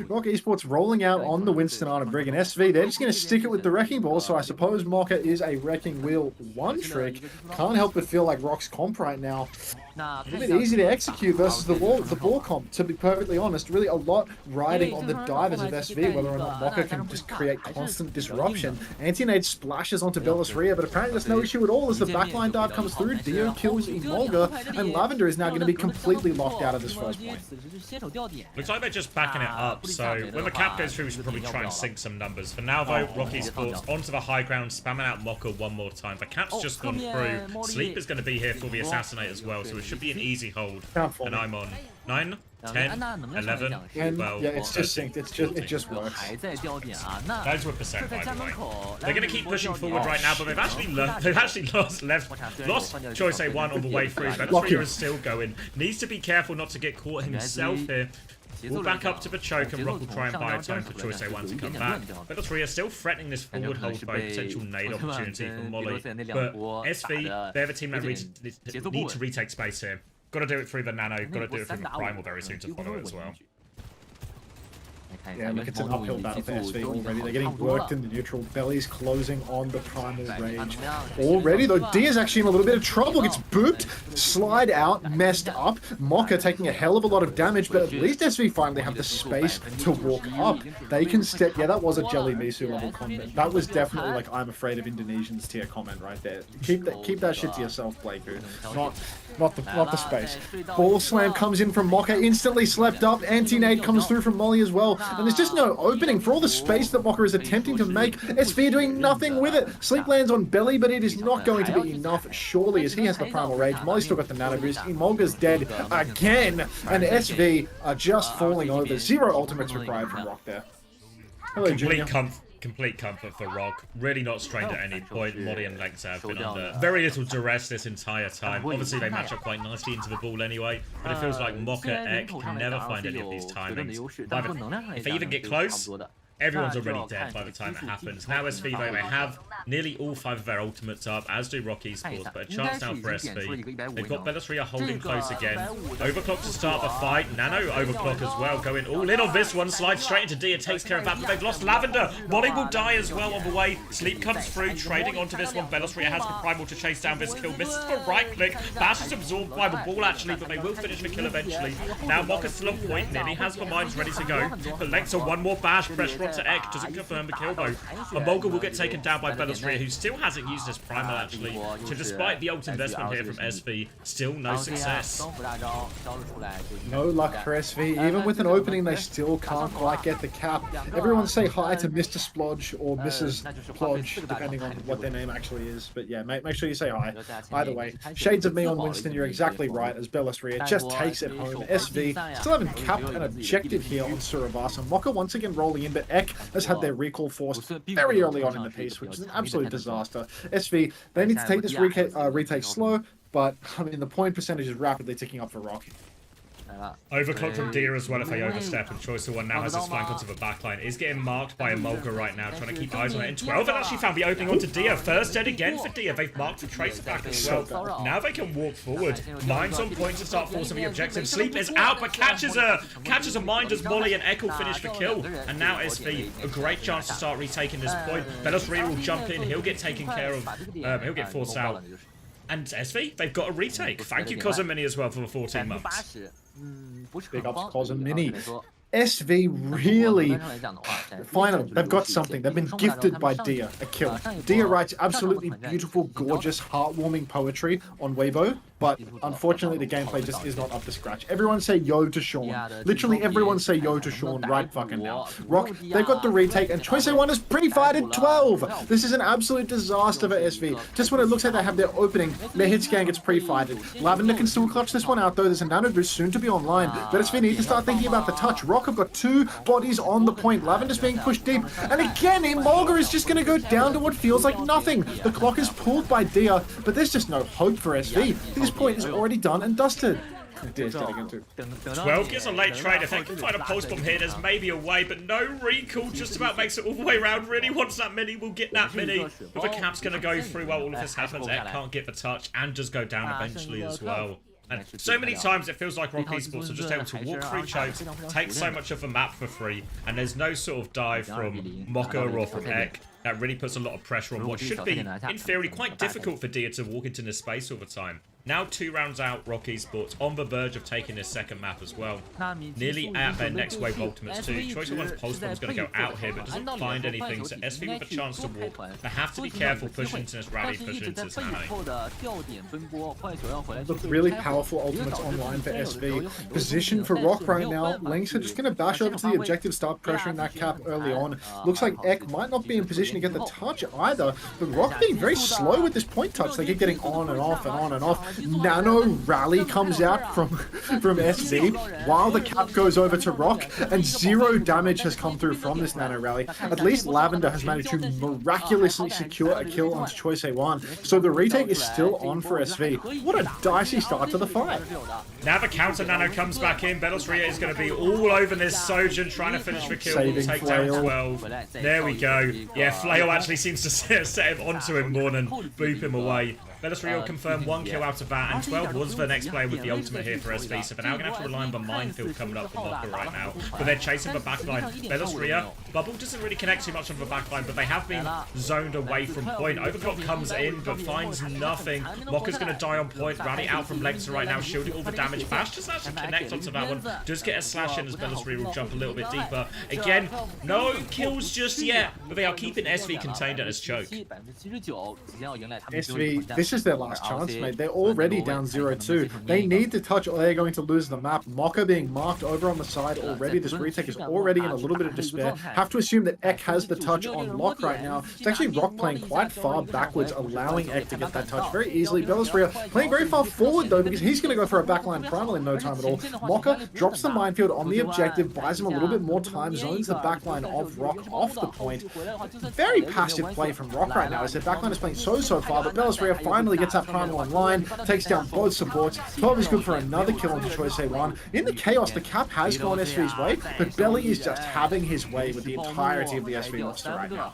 Rock Esports rolling out on the Winston Arna Brig and SV. They're just going to stick it with the Wrecking Ball, so I suppose Mocha is a Wrecking Wheel one trick. Can't help but feel like Rock's comp right now A bit easy to execute versus the ball comp, to be perfectly honest. Really a lot riding on the divers of SV, whether or not Mocha can just create constant disruption. Anti-nade splashes onto Bellisria, but apparently there's no issue at all as the backline dive comes through. Dio kills Emolga, and Lavender is now going to be completely locked out of this first point. Looks like they're just backing it up, so when the cap goes through, we should probably try and sync some numbers. For now, though, Rocky Sports onto the high ground, spamming out Mocha one more time. The cap's just gone through. Sleep is going to be here for the assassinate as well, so it should be an easy hold. And I'm on 9, 10, 11, 12. Yeah, it's just synced. It just works. Those were percent, by the way. They're going to keep pushing forward right now, but they've actually lost choice A1 on the way through. Bellisria is still going. Needs to be careful not to get caught himself here. We'll back up to the choke, and Rock will try and buy time for choice A1 to come back. Bellisria still threatening this forward hold by a potential nade opportunity for Molly. But SV, they're the team that need to retake space here. Got to do it through the Nano, got to do it through the Primal very soon to follow it as well. Yeah, look, it's an uphill battle for SV already. They're getting worked in the neutral. Belly's closing on the Primal Rage. Already, though, Dia's actually in a little bit of trouble. Gets booped, slide out, messed up. Mocha taking a hell of a lot of damage, but at least SV finally have the space to walk up. They can step... Yeah, that was a Jelly Misu level comment. That was definitely like, I'm afraid of Indonesians tier comment right there. Keep that shit to yourself, Blakeu. Not the space. Ball slam comes in from Mocha, instantly slept up. Anti-nade comes through from Molly as well. And there's just no opening for all the space that Mocha is attempting to make. SV doing nothing with it. Sleep lands on Belly, but it is not going to be enough, surely, as he has the Primal Rage. Molly's still got the Nano Boost. Emolga's dead again. And SV are just falling over. 0 ultimates required from Rock there. Hello, Complete comfort for Rock. Really not strained at any point. Molly and Lex have been under very little duress this entire time. Obviously, they match up quite nicely into the ball anyway, but it feels like Mocha Ek can never find any of these timings. If they even get close, everyone's already dead by the time it happens. Now SV, though, they have nearly all 5 of their ultimates up, as do Rocky Sports, but a chance now for SV. They've got Bellisria holding close again. Overclock to start the fight. Nano overclock as well, going all in on this one. Slides straight into Dia, takes care of that, but they've lost Lavender. Molly will die as well on the way. Sleep comes through, trading onto this one. Bellisria has the Primal to chase down this kill. Misses the right click. Bash is absorbed by the ball, actually, but they will finish the kill eventually. Now Mocha's still on point, nearly has the mines ready to go. But Lex on one more bash, pressure onto Ek, doesn't confirm the kill though. Emolga will get taken down by Bellisria, who still hasn't used his Primal actually. So despite the ult investment here from SV, still no success. No luck for SV. Even with an opening, they still can't quite get the cap. Everyone say hi to Mr. Splodge or Mrs. Plodge, depending on what their name actually is. But yeah, make sure you say hi. Either way, shades of me on Winston, you're exactly right, as Bellisria just takes it home. SV still haven't capped an objective here on Surabasa. Mocha once again rolling in, but Ek has had their recall forced very early on in the piece, which is an absolute disaster. SV, they need to take this retake slow, but I mean, the point percentage is rapidly ticking up for Rock. Overclock from Dia as well if they overstep, and Choice one now has his flank onto the backline. Is getting marked by Emolga right now, trying to keep eyes on it. In 12, and actually found the opening onto Dia. First dead again for Dia. They've marked the trace back as well. Now they can walk forward. Mind's on point to start forcing the objective. Sleep is out, but catches a mind as Molly and Echo finish the kill. And now SV, a great chance to start retaking this point. Bellisria will jump in. He'll get taken care of. He'll get forced out. And SV, they've got a retake. Thank you, Cosm Mini, as well, for the 14 months. Big ups, Cosm Mini. SV really, finally, they've got something. They've been gifted by Dia, a kill. Dia writes absolutely beautiful, gorgeous, heartwarming poetry on Weibo, but unfortunately the gameplay just is not up to scratch. Everyone say yo to Sean. Literally everyone say yo to Sean right fucking now. Rock, they've got the retake, and Choice A1 is pre-fighted 12. This is an absolute disaster for SV. Just when it looks like they have their opening, their hit scan gets pre-fighted. Lavender can still clutch this one out though. There's a Nano Boost soon to be online, but SV need to start thinking about the touch. Rock have got 2 bodies on the point. Lavender's being pushed deep, and again Emolga is just going to go down to what feels like nothing. The clock is pulled by Dia, but there's just no hope for SV. This point is already done and dusted. 12 gets a late trade. If they can find a pulse bomb here, there's maybe a way, but no recall. Just about makes it all the way around. Really wants that mini, will get that mini. But the cap's going to go through while all of this happens. Ek can't get the touch and just go down eventually as well. And so many times it feels like Rocky Sports are just able to walk through chokes, take so much of the map for free, and there's no sort of dive from Mocha or from Ek. That really puts a lot of pressure on what should be, in theory, quite difficult for Dia to walk into this space all the time. Now 2 rounds out, Rocky Sports on the verge of taking this second map as well. Nearly at their next wave ultimates too. Choice of One's pulse bomb's going to go out here, but doesn't find anything, so SV with a chance to walk. They have to be careful pushing into this rally, pushing into this nano. Look, really powerful ultimates online for SV. Position for Rock right now. Lynx are just going to bash over to the objective, start pressuring that cap early on. Looks like Ek might not be in position to get the touch either, but Rock being very slow with this point touch. They keep getting on and off and on and off. Nano rally comes out from SV while the cap goes over to Rock, and 0 damage has come through from this nano rally. At least Lavender has managed to miraculously secure a kill onto Choice A1, so the retake is still on for SV. What a dicey start to the fight. Now the counter nano comes back in. Belosria is going to be all over this Sojourn, trying to finish the kill. Will take down 12. There we go. Yeah, Flail actually seems to set him onto him more than boop him away. Belosria confirmed 1 kill out of that, and 12 was the next player with the ultimate here for SV, so they're now going to have to rely on the minefield coming up for Mocha right now. But they're chasing the backline. Belosria, Bubble doesn't really connect too much on the backline, but they have been zoned away from point. Overclock comes in, but finds nothing. Mocha's going to die on point. Rally out from Lexer right now, shielding all the damage. Bash doesn't actually connect onto that one. Does get a slash in as Belosria will jump a little bit deeper. Again, no kills just yet, but they are keeping SV contained at his choke. SV, this is their last chance, mate. They're already down 0-2. They need to touch or they're going to lose the map. Mocha being marked over on the side already. This retake is already in a little bit of despair. Have to assume that Ek has the touch on lock right now. It's actually Rock playing quite far backwards, allowing Ek to get that touch very easily. Belosria playing very far forward though, because he's going to go for a backline primal in no time at all. Mocha drops the minefield on the objective, buys him a little bit more time, zones the backline of Rock off the point. Very passive play from Rock right now, as their backline is playing so far, but Belosria finally gets that primal online, takes down both supports. 12 is good for another kill onto Choice A1. In the chaos, the cap has gone SV's way, but Belly is just having his way with the entirety of the SV roster right now.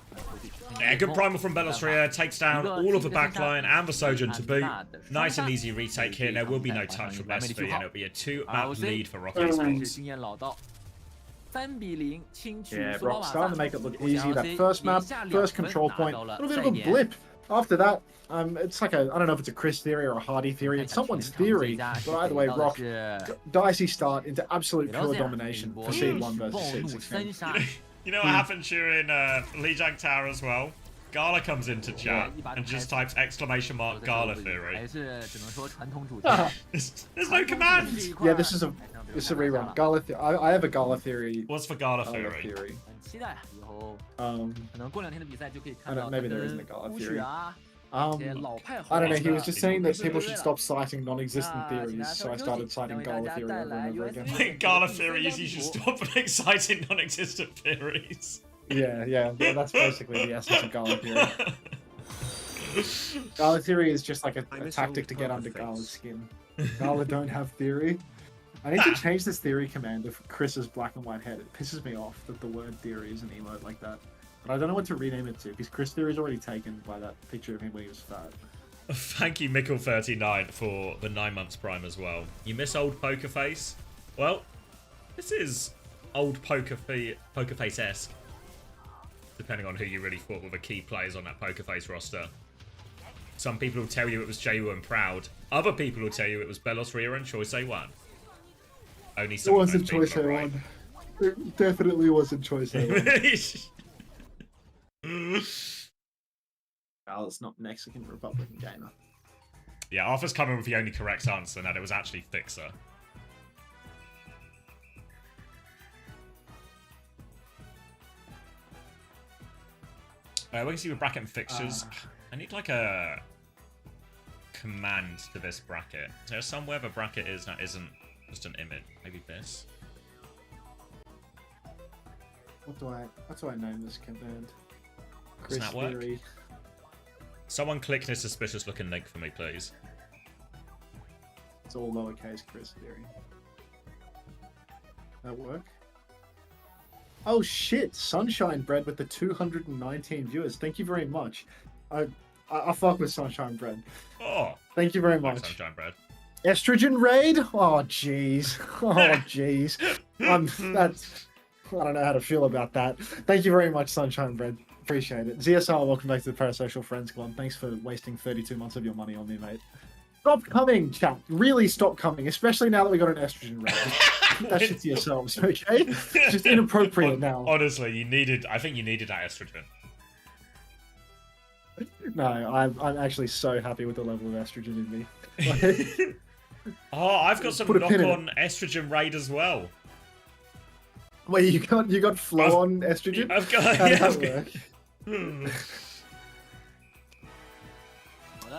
Yeah, good primal from Belosria, takes down all of the backline and the Sojourn to boot. Nice and easy retake here. There will be no touch from SV, and it'll be a 2-map lead for Rocky Sports. Yeah, Rock starting to make it look easy. That first map, first control point, a little bit of a blip. After that, it's like I don't know if it's a Chris theory or a Hardy theory. It's someone's theory, but either way, Rock, dicey start into absolute pure domination for Seed 1 versus Seed 16. You know what happened during Lijiang Tower as well? Gala comes into chat and just types exclamation mark Gala theory. There's no command! Yeah, this is a rerun. Gala I have a Gala theory. What's for Gala theory? Maybe there isn't a Gala theory. I don't know, he was just saying that people should stop citing non-existent theories, so I started citing Gala theory over and over again. Gala theory is you should stop citing non-existent theories. Yeah, that's basically the essence of Gala theory. Gala theory is just like a tactic to get under Gala's skin. Gala don't have theory. I need to change this theory command of Chris's black and white head. It pisses me off that the word theory is an emote like that. But I don't know what to rename it to, because Chris theory is already taken by that picture of him when he was fat. Thank you, Mickle39, for the 9 months prime as well. You miss old Poker Face? Well, this is old Poker Face-esque. Depending on who you really thought were the key players on that Poker Face roster. Some people will tell you it was Jayu and Proud. Other people will tell you it was Belosria and Choice A1. Only some it wasn't Choice A1. Right. It definitely wasn't Choice A1. It's not Mexican Republican gamer. Yeah, Arthur's coming with the only correct answer, and that it was actually Fixer. We can see with bracket and fixtures. I need like a command to this bracket. Is there somewhere the bracket is that isn't just an image? Maybe this. What do I name this command? Does that work? Someone click this suspicious looking link for me, please. It's all lowercase Chris theory. That work? Oh shit! Sunshine Bread with the 219 viewers. Thank you very much. I fuck with Sunshine Bread. Oh, thank you very much. Sunshine Bread. Estrogen raid? Oh jeez. Oh jeez. I don't know how to feel about that. Thank you very much, Sunshine Bread. Appreciate it. ZSR, welcome back to the Parasocial Friends Club. Thanks for wasting 32 months of your money on me, mate. Stop coming, chat. Really stop coming, especially now that we got an estrogen rate. Just keep that shit to yourselves, okay? It's just inappropriate now. Honestly, I think you needed that estrogen. No, I'm actually so happy with the level of estrogen in me. Like, oh, I've got some knock-on estrogen raid as well. Wait, you got flow-on estrogen? I've got. How Yeah, does that work?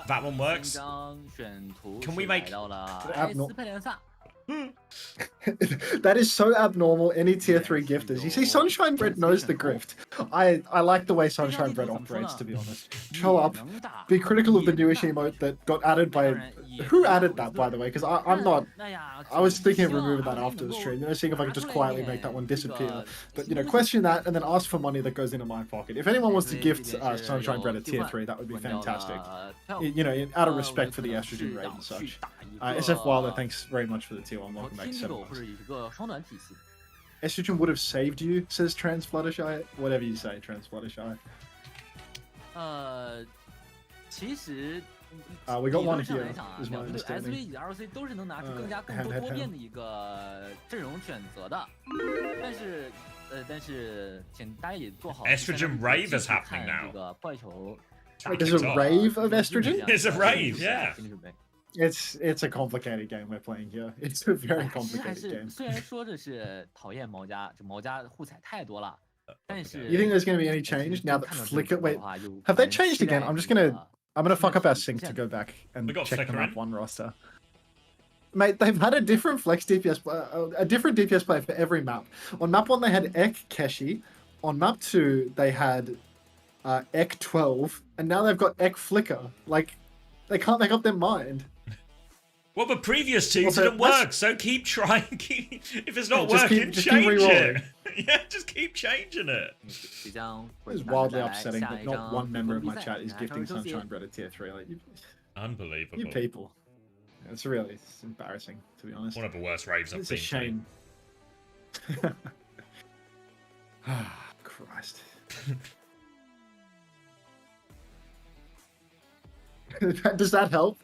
That one works. Can we make that is so abnormal. Any tier 3 gifters. You see, Sunshine Bread knows the grift. I like the way Sunshine Bread operates, to be honest. Show up, be critical of the newish emote that got added by... Who added that, by the way? Because I'm not... I was thinking of removing that after the stream, seeing if I could just quietly make that one disappear. But, question that and then ask for money that goes into my pocket. If anyone wants to gift Sunshine Bread a tier 3, that would be fantastic. Out of respect for the estrogen rate and such. SF Wilder, thanks very much for the tier 1. Welcome back to 7 months. Estrogen would have saved you, says Trans Fluttershy. Whatever you say, Trans Fluttershy. We got one here, is my understanding. Estrogen rave is happening now. There's a rave of estrogen? It's a rave, yeah. It's a complicated game we're playing here. It's a very complicated game. You think there's going to be any change now that Flicker... Wait, have they changed again? I'm gonna fuck up our sync to go back and check the map 1 roster. Mate, they've had a different flex DPS, a different DPS player for every map. On map 1 they had Ek Keshi. On map 2 they had Ek 12, and now they've got Ek Flicker. Like, they can't make up their mind. Well, the previous 2 didn't work, so keep trying. If it's not working, change it. Yeah, just keep changing it. It's wildly upsetting that not one member of my chat is gifting Sunshine Bread a tier 3. Like, unbelievable. You people. It's embarrassing, to be honest. One of the worst raves I've seen. It's a shame. Christ. Does that help?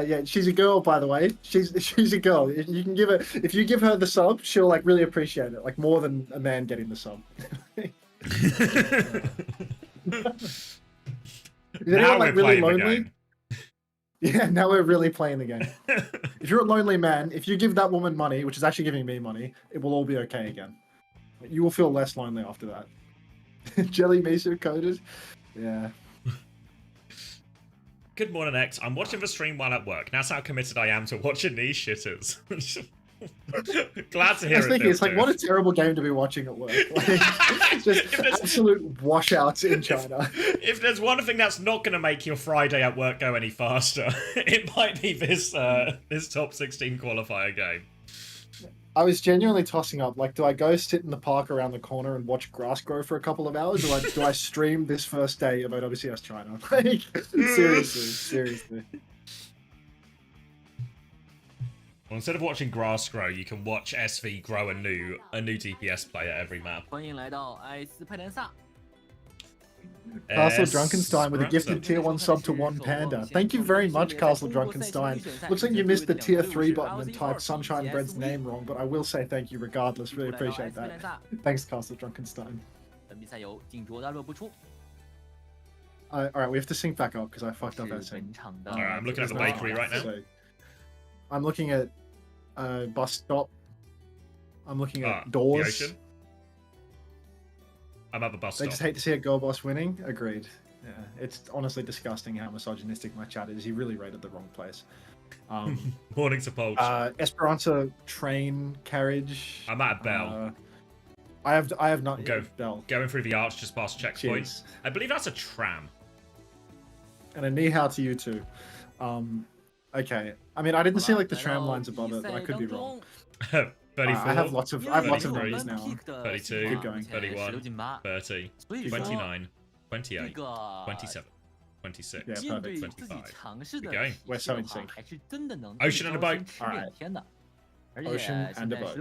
Yeah, she's a girl, by the way. She's a girl. You can if you give her the sub, she'll really appreciate it, more than a man getting the sub. Is anyone really lonely? Yeah, now we're really playing the game. If you're a lonely man, if you give that woman money, which is actually giving me money, it will all be okay again. You will feel less lonely after that. Jelly miso coded? Yeah. Good morning, X. I'm watching the stream while at work. That's how committed I am to watching these shitters. Glad to hear it. I was thinking, it's what a terrible game to be watching at work. Just absolute washouts in China. If there's one thing that's not going to make your Friday at work go any faster, it might be this top 16 qualifier game. I was genuinely tossing up, do I go sit in the park around the corner and watch grass grow for a couple of hours, or do I stream this first day of OWCS China? Seriously. Well, instead of watching grass grow, you can watch SV grow a new DPS player every map. Castle Drunkenstein with a gifted tier 1 sub to One Panda. Thank you very much, Castle Drunkenstein. Looks like you missed the tier 3 button and typed Sunshine Bread's name wrong, but I will say thank you regardless. Really appreciate that. Thanks, Castle Drunkenstein. Alright, we have to sync back up because I fucked up our sync. Alright, I'm looking at the bakery right now. So, I'm looking at bus stop. I'm looking at doors. The ocean. I'm at the bus They stop. just hate to see a girl boss winning. Agreed. Yeah, it's honestly disgusting how misogynistic my chat is. He really rated the wrong place. Morning to Polch. Esperanza train carriage. I'm at a Bell. I have not Bell. Going through the arch just past checkpoints. I believe that's a tram. And a knee how to you too. Okay. I mean, I didn't see the tram lines above it, but I could be wrong. 34. I have lots of numbers now. 32. Keep going. 31. 30. 29. 28. 27. 26. Yeah, perfect. 25. Keep going. We're so in sync. Ocean and a boat. Alright. Ocean and a boat.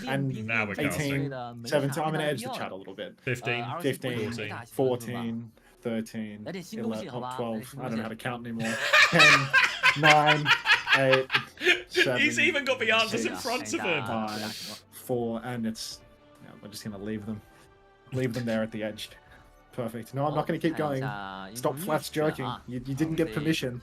And now we're 18, 17. I'm going to edge the chat a little bit. 15. 15. 14. 13. 11. 12. I don't know how to count anymore. 10. 9, 8, 7. He's even got the answers in 6, front of him. 5, 4, and it's. Yeah, we're just gonna leave them there at the edge. Perfect. No, I'm not gonna keep going. Stop flats jerking. You didn't get permission.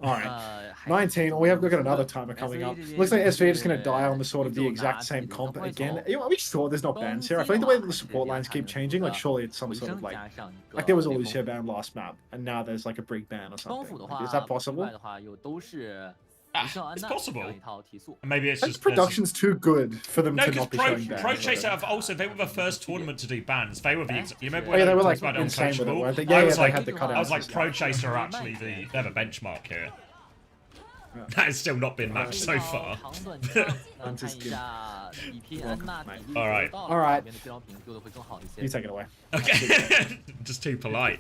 All right, 19. We've got another timer coming up. Looks like SV is just going to die on the sort of the exact same comp again. You know, are we sure there's not bans here? I feel like the way that the support lines keep changing, like surely it's some sort of like there was a Lucio ban last map, and now there's like a Brig ban or something. Like, is that possible? It's possible. Maybe it's just production's too good for them to not be showing bans. Pro Chase also they were the first tournament to do bans. They were the you remember when they were like about uncoachable? I was like Pro Chase are actually they're the benchmark here. Yeah. That has still not been matched so far. All right. You take it away. Okay. Just too polite.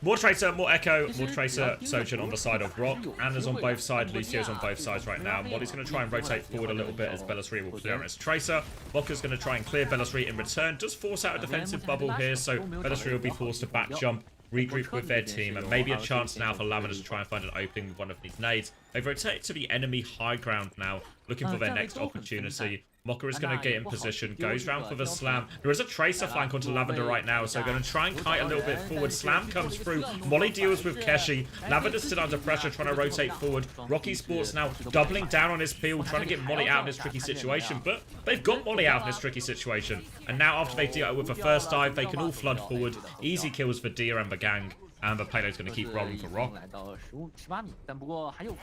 More Tracer, more Echo, more Tracer, Sojin on the side of Rock. Anna's on both sides, Lucio's on both sides right now. Molly's going to try and rotate forward a little bit as Bellasri will clear on his Tracer. Mokka's going to try and clear Bellasri in return. Does force out a defensive bubble here, so Bellasri will be forced to back jump, regroup with their team, and maybe a chance now for Lavender to try and find an opening with one of these nades. They've rotated to the enemy high ground now, looking for their next opportunity. Mokka is going to get in position, goes round for the slam. There is a Tracer flank onto Lavender right now, so going to try and kite a little bit forward. Slam comes through. Molly deals with Keshi. Lavender's still under pressure, trying to rotate forward. Rocky Sports now doubling down on his peel, trying to get Molly out of this tricky situation, but they've got Molly out of this tricky situation. And now after they deal with the first dive, they can all flood forward. Easy kills for Dia and the gang. And the payload's going to keep rolling for Rock.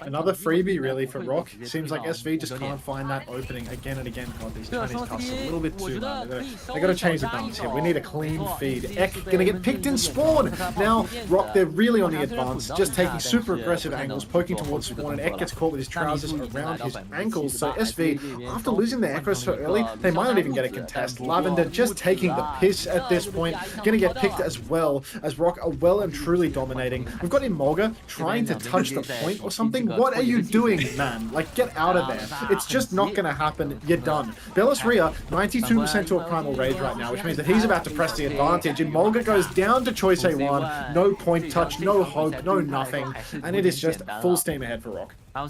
Another freebie, really, for Rock. Seems like SV just can't find that opening again and again. God, these Chinese costs a little bit too much. They got to change the balance here. We need a clean feed. Ek going to get picked in spawn. Now, Rock, they're really on the advance, just taking super aggressive angles, poking towards spawn, and Ek gets caught with his trousers around his ankles. So SV, after losing their Echo so early, they might not even get a contest. Lavender just taking the piss at this point. Going to get picked as well, as Rock are well and truly dominating. We've got Imolga trying to touch the point or something. What are you doing, man? Like, get out of there. It's just not going to happen. You're done. Bellasria, 92% to a Primal Rage right now, which means that he's about to press the advantage. Imolga goes down to Choice A1. No point touch, no hope, no nothing. And it is just full steam ahead for Rock. Full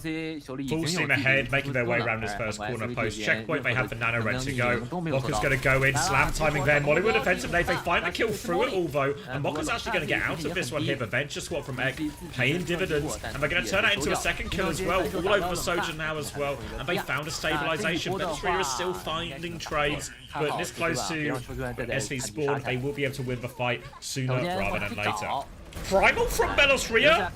steam ahead, making their way around this first corner post. Checkpoint, they have the Nano ready to go. Mokka's going to go in, slam timing there. Molly with defensive nade. They find the kill through it all though. And Mokka's actually going to get out of this one here. The Venture Squad from Egg paying dividends. And they're going to turn that into a second kill as well. All over the Sojin now as well. And they found a stabilization. Bellasria is still finding trades. But this close to SV spawn, they will be able to win the fight sooner rather than later. Primal from Bellasria?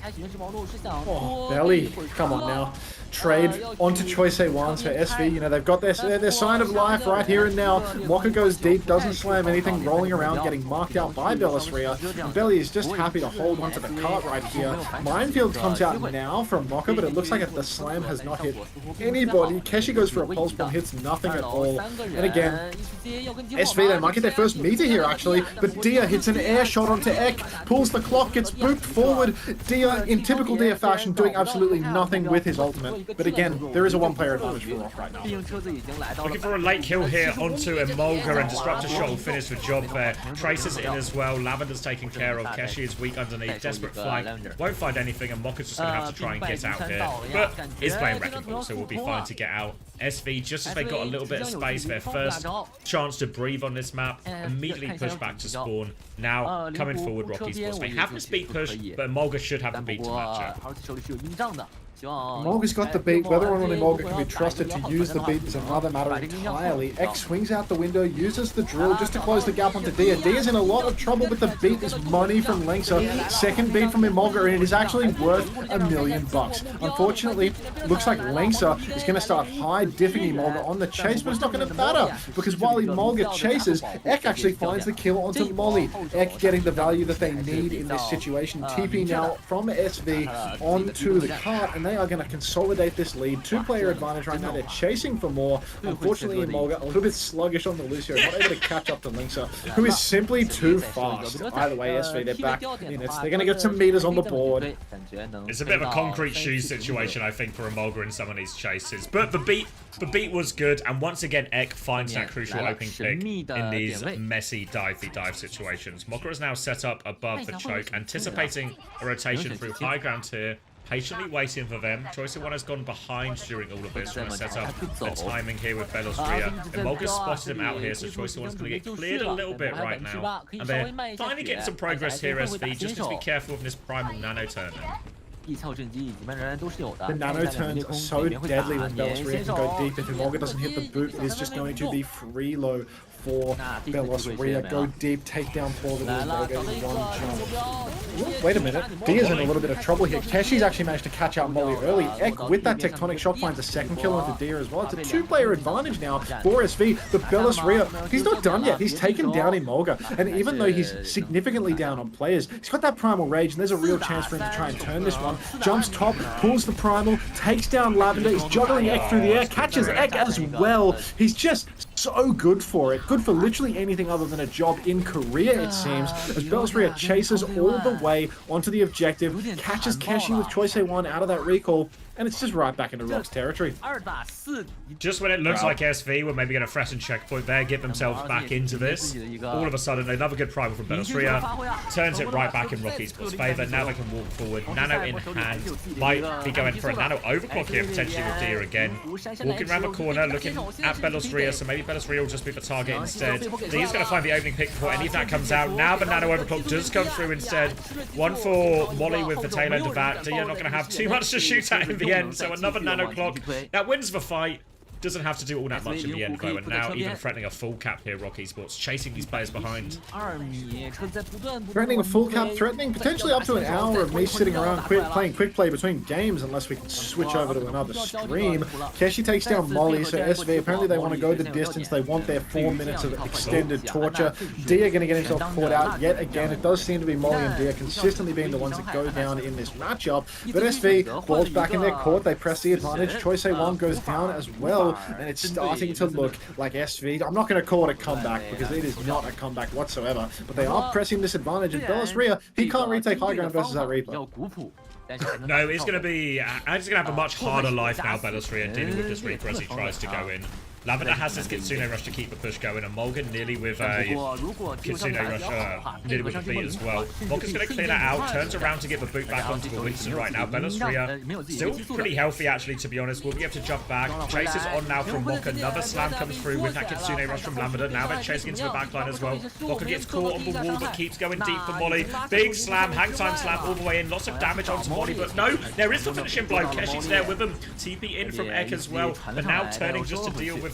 Oh, Belly, come on now. Trade onto Choice A1, so SV, you know, they've got their sign of life right here and now. Mokka goes deep, doesn't slam anything, rolling around, getting marked out by Bellasria. Belly is just happy to hold onto the cart right here. Minefield comes out now from Mokka, but it looks like the slam has not hit anybody. Keshi goes for a pulse bomb, hits nothing at all. And again, SV, they might get their first meter here actually, but Dia hits an air shot onto Ek, pulls the clock, gets booped forward. Dia, in typical Dia fashion, doing absolutely nothing with his ultimate. But again, there is a one-player advantage for Rock right now. Looking for a late kill here onto Imolga, and Disruptor Shot will finish the job there. Tracer's in as well. Lavender's taken care of. Keshi is weak underneath. Desperate flank. Won't find anything, and Mokka's just going to have to try and get out here. But is playing Wrecking Ball, so we'll be fine to get out. SV, just as they got a little bit of space, their first chance to breathe on this map, immediately push back to spawn. Now, coming forward, Rocky Sports. They have the speed push, but Imolga should have the beat to match it. Imolga's got the beat. Whether or not Imolga can be trusted to use the beat is another matter entirely. X swings out the window, uses the drill just to close the gap onto Dia. Dia's in a lot of trouble, but the beat is money from Linksa. Second beat from Imolga, and it is actually worth $1 million. Unfortunately, looks like Linksa is going to start high diffing Imolga on the chase, but it's not going to matter, because while Imolga chases, Ek actually finds the kill onto Molly. Ek getting the value that they need in this situation. TP now from SV onto the cart, and and they are going to consolidate this lead. 2-player advantage right now. They're chasing for more. Unfortunately, Emolga a little bit sluggish on the Lucio, not able to catch up to Linksa, who is simply too fast. Either way, SV, they're back in it. They're going to get some meters on the board. It's a bit of a concrete shoe situation, I think, for Emolga in some of these chases. But the beat was good, and once again, Ek finds that crucial opening pick in these messy dive-v-dive situations. Mocha is now set up above the choke, anticipating a rotation through high ground here, patiently waiting for them. Choice1 has gone behind during all of this, trying to set up the timing here with Belos Ria. Emolga spotted him out here, so Choice1's going to get cleared a little bit right now. And they're finally getting some progress here, SV. Just need to be careful of this primal nano turn. The nano turns are so deadly when Belos Ria can go deep. If Emolga doesn't hit the boot, it is just going to be free low for Belos Ria. Go deep, take down plausible, Emolga in one jump. Wait a minute, Dia's in a little bit of trouble here. Keshi's actually managed to catch out Molly early. Ek, with that tectonic shock, finds a second kill onto Dia as well. It's a 2-player advantage now for SV, but Belos Ria, he's not done yet. He's taken down Emolga, and even though he's significantly down on players, he's got that primal rage, and there's a real chance for him to try and turn this one. Jumps top, pulls the primal, takes down Lavender, he's juggling Ek through the air, catches Ek as well. He's just so good for it. Good for literally anything other than a job in Korea, it seems, as Belos Ria chases all the way onto the objective, catches Keshi with Choice1 out of that recall, and it's just right back into Rock's territory. Just when it looks like SV were maybe going to threaten checkpoint there, get themselves back into this, all of a sudden another good primal from Belos Ria turns it right back in Rock Esports' favour. Now they can walk forward, nano in hand, might be going for a nano overclock here potentially with Dia again. Walking around the corner, looking at Belos Ria, so maybe Belos Ria will just be the target instead. Dia's going to find the opening pick before any of that comes out. Now the nano overclock does come through instead. One for Molly with the tail end of that. Dia not going to have too much to shoot at in the end, so another nano clock that wins the fight. Doesn't have to do all that much in the end though, and now even threatening a full cap here, Rock Esports, chasing these players behind. Threatening a full cap, threatening potentially up to an hour of me sitting around playing quick play between games unless we can switch over to another stream. Keshi takes down Molly, so SV, apparently they want to go the distance, they want their 4 minutes of extended torture. Dia going to get himself caught out yet again. It does seem to be Molly and Dia consistently being the ones that go down in this matchup, but SV balls back in their court, they press the advantage, Choice1 goes down as well. And it's starting to look like SV. I'm not going to call it a comeback because it is not a comeback whatsoever, but they are pressing this advantage, and Belos Ria, he can't retake high ground versus that Reaper. No, he's going to have a much harder life now, Belos Ria, dealing with this Reaper as he tries to go in. Lavender has this Kitsune Rush to keep the push going, and Molgan nearly with a Kitsune Rush, nearly with a beat as well. Molgan's going to clear that out, turns around to get the boot back onto the Winston right now. Belos Ria still pretty healthy, actually, to be honest. Will be able to jump back. Chase is on now from Mocha. Another slam comes through with that Kitsune Rush from Lavender. Now they're chasing into the backline as well. Mocha gets caught on the wall, but keeps going deep for Molly. Big slam, hang time slam all the way in. Lots of damage onto Molly, but no, there is the finishing blow. Keshi's there with him. TP in from Ek as well. And now turning just to deal with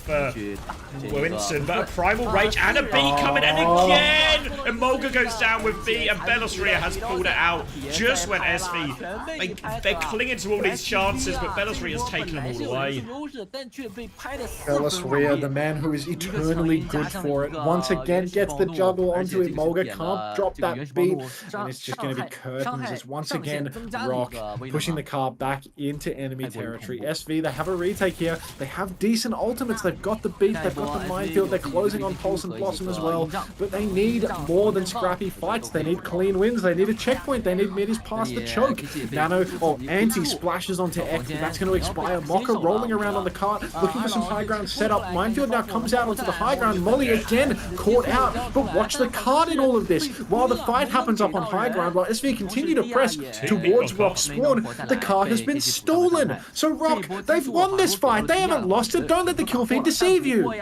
Winston, but a primal rage and a B coming in again! Emolga goes down with B, and Belos Ria has pulled it out just when SV, they're clinging to all these chances, but Belos Ria has taken them all away. Belos Ria, the man who is eternally good for it, once again gets the juggle onto Emolga, can't drop that beat, and it's just going to be curtains as once again Rock pushing the car back into enemy territory. SV, they have a retake here, they have decent ultimates, they've got the beat, they've got the minefield, they're closing on Pulse and Blossom as well, but they need more than scrappy fights. They need clean wins, they need a checkpoint, they need middies past the choke. Nano, anti splashes onto Ek, that's going to expire. Mocha rolling around on the cart, looking for some high ground setup. Minefield now comes out onto the high ground. Molly again caught out, but watch the cart in all of this. While the fight happens up on high ground, while SV continue to press towards Rock's spawn, the cart has been stolen. So Rock, they've won this fight, they haven't lost it, don't let the kill feed deceive you.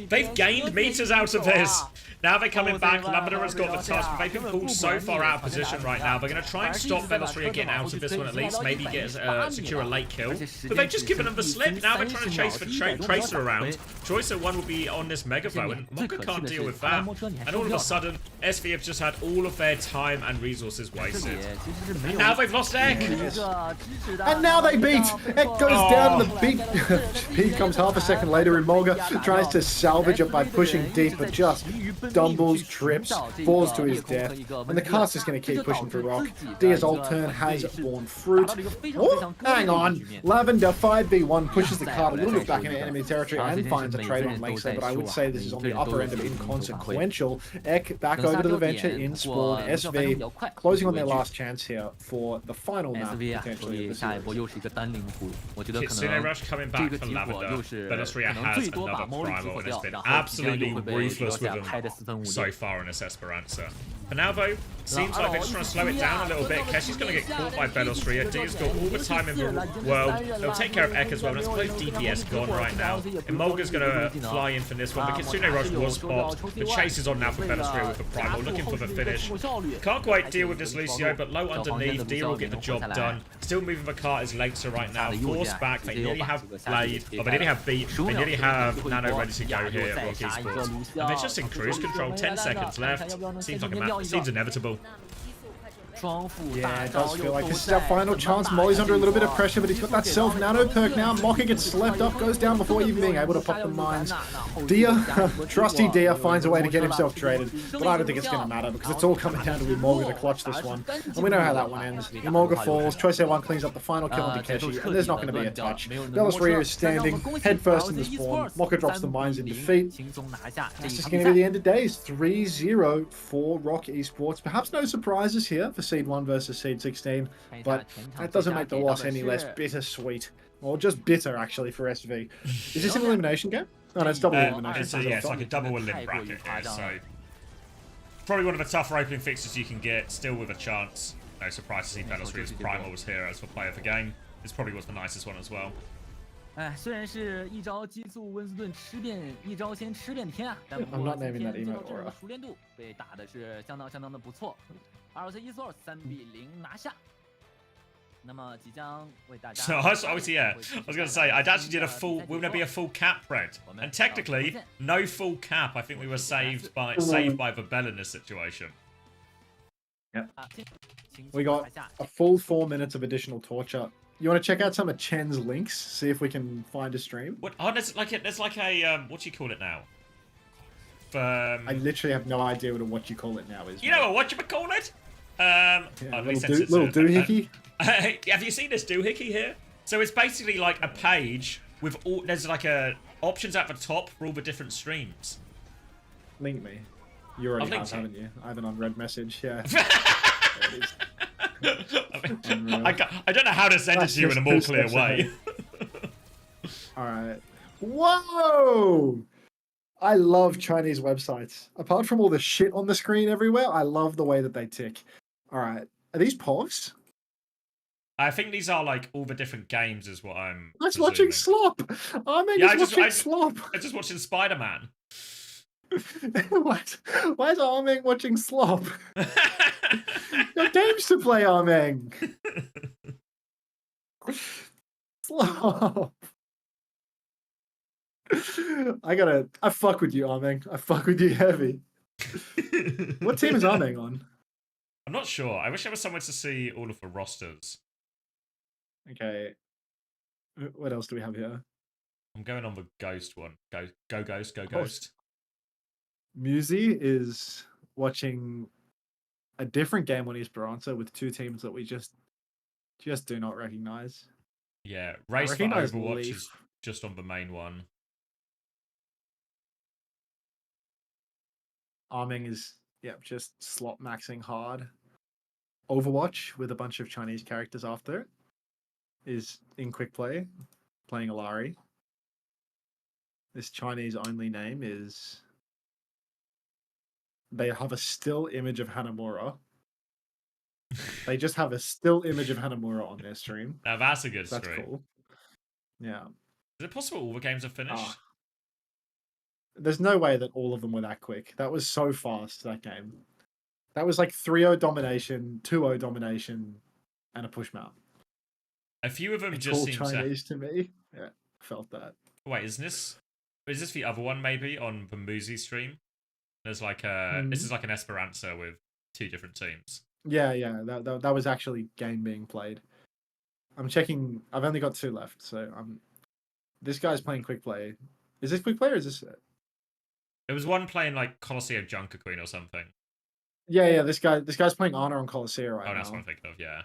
They've gained meters out of this. Now they're coming back. Lavender has got the task, but they've been pulled so far out of position right now. They're going to try and stop Belos Ria getting out of this one at least. Maybe get secure a late kill. But they've just given them the slip. Now they're trying to chase for Tracer around. Choice1 will be on this Megaphone, and Mocha can't deal with that. And all of a sudden, SV have just had all of their time and resources wasted. And now they've lost Ek. And now they beat. Ek goes down, the beat. He comes half a second later. through. Mulga tries to salvage it by pushing deep, but just stumbles, trips, falls to his death. And the cast is going to keep pushing through Rock. Dia's ult turn has borne fruit. Oh, hang on. Lavender 5v1 pushes the card a little bit back into enemy territory and finds a trade on lane side, but I would say this is on the upper end of inconsequential. Ek back over to the Venture in Spawn. SV closing on their last chance here for the final map, potentially. Kitsune Rush coming back for Lavender. Veloceria has another primal and has been absolutely ruthless with them so far in this Esperanza. For now, though, seems like they're just trying to slow it down a little bit. Keshi's going to get caught by Veloceria. Dia's got all the time in the world. They'll take care of Ek as well. That's both DPS gone right now. And Mulga's going to fly in for this one. The Kitsune Rush was popped. The chase is on now for Veloceria with the primal, looking for the finish. Can't quite deal with this Lucio, but low underneath. Dia will get the job done. Still moving the cart as later right now. Forced back. They nearly have Blade. Oh, they nearly have Beat. They nearly have Nano ready to go here at Rocky Sports. And they're just in cruise control. 10 seconds left. Seems like seems inevitable. Yeah, it does feel like this is our final chance. Molly's under a little bit of pressure, but he's got that self-nano perk now. Mocker gets slept up, goes down before even being able to pop the mines. Dia, trusty Dia, finds a way to get himself traded, but I don't think it's going to matter because it's all coming down to Emolga to clutch this one. And we know how that one ends. Emolga falls, Choice A1 cleans up the final kill on Takeshi, and there's not going to be a touch. Veloceria is standing, head first in the spawn. Mocker drops the mines in defeat. This is going to be the end of days. 3-0 for Rock Esports. Perhaps no surprises here for Seed 1 versus Seed 16, but that doesn't make the loss any less bittersweet. Or just bitter, actually, for SV. Is this an elimination game? No, it's double elimination. Yeah, it's like a double elim bracket here, so... Probably one of the tougher opening fixtures you can get, still with a chance. No surprise to see Veloceria Primals here as for player of the game. This probably was the nicest one as well. 虽然是一招激素温斯顿吃遍一招先吃遍天啊，但不过今天这个阵容的熟练度被打的是相当的不错。OWCS 3-0拿下。那么即将为大家。So obviously, yeah, I was going to say I'd actually did a full. Will there be a full cap, Fred? And technically, no full cap. I think we were saved by the Bell in this situation. Yep. We got a full 4 minutes of additional torture. You want to check out some of Chen's links? See if we can find a stream. What? Oh, there's like a what do you call it now? I literally have no idea what you call it now is. You know what you call it? Little doohickey. Have you seen this doohickey here? So it's basically like a page with all. There's like options at the top for all the different streams. Link me. You already have, haven't you? I have an unread message. Yeah. There it is. I don't know how to send it to you in a more clear way. Alright. Whoa! I love Chinese websites. Apart from all the shit on the screen everywhere, I love the way that they tick. Alright. Are these POVs? I think these are like all the different games is what I'm I was watching Slop! Watching Slop! I was just watching Spider-Man. What? Why is Armeng watching Slop? Got games to play, Armeng. Slop. I fuck with you, Armeng. I fuck with you heavy. What team is Armeng on? I'm not sure. I wish there was somewhere to see all of the rosters. Okay. What else do we have here? I'm going on the Ghost one. Go Ghost, go Ghost. Musi is watching a different game on Esperanza with two teams that we just do not recognize. Yeah, Race for Overwatch is just on the main one. Arming is just slot maxing hard. Overwatch with a bunch of Chinese characters after it is in quick play, playing Alari. This Chinese only name is. They have a still image of Hanamura. They just have a still image of Hanamura on their stream. Now that's a good stream. That's cool. Yeah. Is it possible all the games are finished? There's no way that all of them were that quick. That was so fast, that game. That was like 3-0 domination, 2-0 domination, and a push map. A few of them it's just all seem Chinese to me. Yeah, felt that. Wait, is this the other one maybe on the Musi stream? There's like this is like an Esperanza with two different teams. Yeah, that was actually game being played. I'm checking. I've only got 2 left, so this guy's playing quick play. Is this quick play or is this? It was one playing like Colosseum Junker Queen or something. Yeah. This guy's playing Honor on Colosseum right now. Oh, that's what I'm thinking of. Yeah.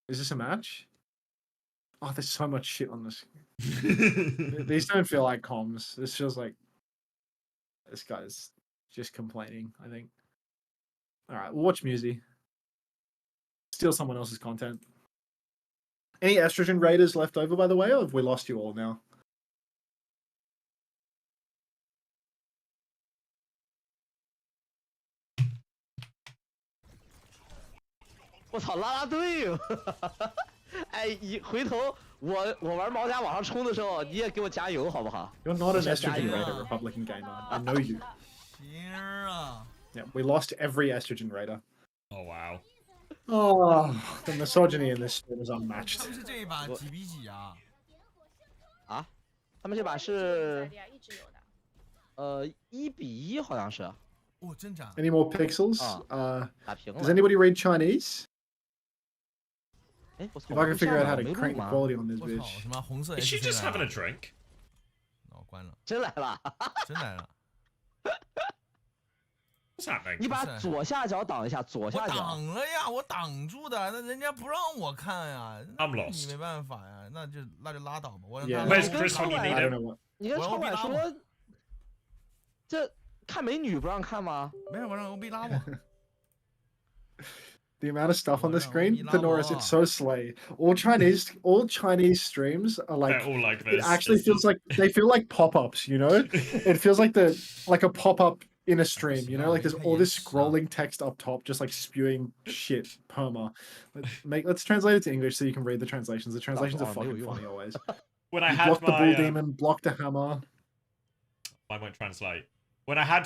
Is this a match? Oh, there's so much shit on this. These don't feel like comms. This feels like this guy's just complaining, I think. All right, we'll watch Musi. Steal someone else's content. Any estrogen raiders left over, by the way, or have we lost you all now? 我操，啦啦队哟！哎，回头我玩毛家往上冲的时候，你也给我加油好不好 You're not an estrogen raider, Republican gamer. I know you. 行啊。Yeah, we lost every estrogen raider. Oh wow. Oh, the misogyny in this stream is unmatched. 他们是这一把几比几啊？啊？他们这把是1-1好像是。哦，真假 Any more pixels? 打平了。 Does anybody read Chinese? 哎，我操！ If I can figure out how to 没 crank 录 the 吗？ quality on this 我操， bitch. 什么红色 Is she HC just 来 having a 了 drink? 那我关了，真来了！真来了。 What's happening? 你把左下角挡一下，左我下角。挡了呀，我挡住的，那人家不让我看呀。 I'm 你 lost. 没办法呀，那就拉倒吧。我让 Yeah. 他 Where's Chris when you I need don't him? know what. 你跟超管我说，这看美女不让看吗？没事，我让 OB 拉我。 The amount of stuff on the Well, screen, we love Thenoris, it's so slay. All Chinese streams are like, They're all like it this. actually It's feels just- like they feel like pop-ups, you know? It feels like a pop-up in a stream, you know? Like there's all this scrolling text up top, just like spewing shit perma. Let's translate it to English so you can read the translations. The translations are fucking funny always. When I You had block the bull my demon, block the hammer. I won't translate. When I had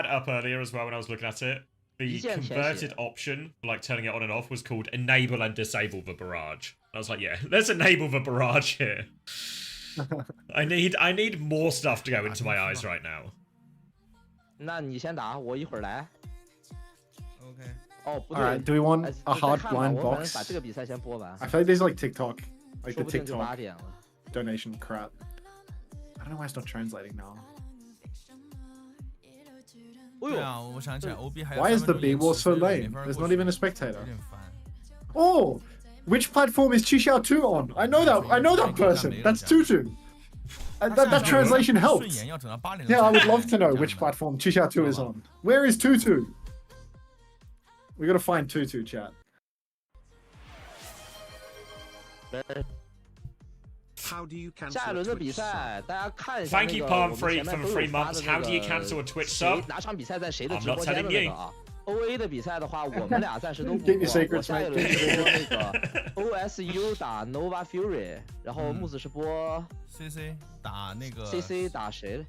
up earlier as well, when I was looking at it, the converted option, like turning it on and off, was called enable and disable the barrage. I was like, yeah, let's enable the barrage here. I need more stuff to go into my eyes right now. 那你先打，我一会儿来。 OK。哦，不 All 对 right,。do we want 哎 a 再 hard 看吧 blind 我反正 box? 把这个比赛先播完， I feel like there's like TikTok, like 说 the 不定就 TikTok 8点了。 donation crap. I don't know why it's not translating now. 对啊，我想起来 OB 还有 Why is the 3分钟 B 延 wall 迟 so 所以没 lame? 法 There's 过 not 去 even a 有 spectator. 点烦。 Oh, which platform is Chixiao 2 on? I know that person. That's Tutu. That translation 顺 helps. 延要等到8点。 Yeah, I would love to know which platform Chixiao 2 is on. Where is Tutu? We gotta find Tutu, chat. How do you 下 cancel 一 a 轮的比 Twitch sub? 赛，大家看一下 Thank 那 you, 个 Palm 我们 Free 前面 for 都 the 有 3发 months. 的 How 那 do you 个 cancel a Twitch 谁 sub? 哪场比赛在谁的 I'm 直 not 播间的 telling 那 you. 个啊？OA 的比赛的话，我们俩暂时都不 Keep your 播。 secrets, 我下一 mate. 轮 Keep 是 your 播那个 OSU 打 Nova Fury，然后木子是播 CC 打那个 CC 打谁嘞？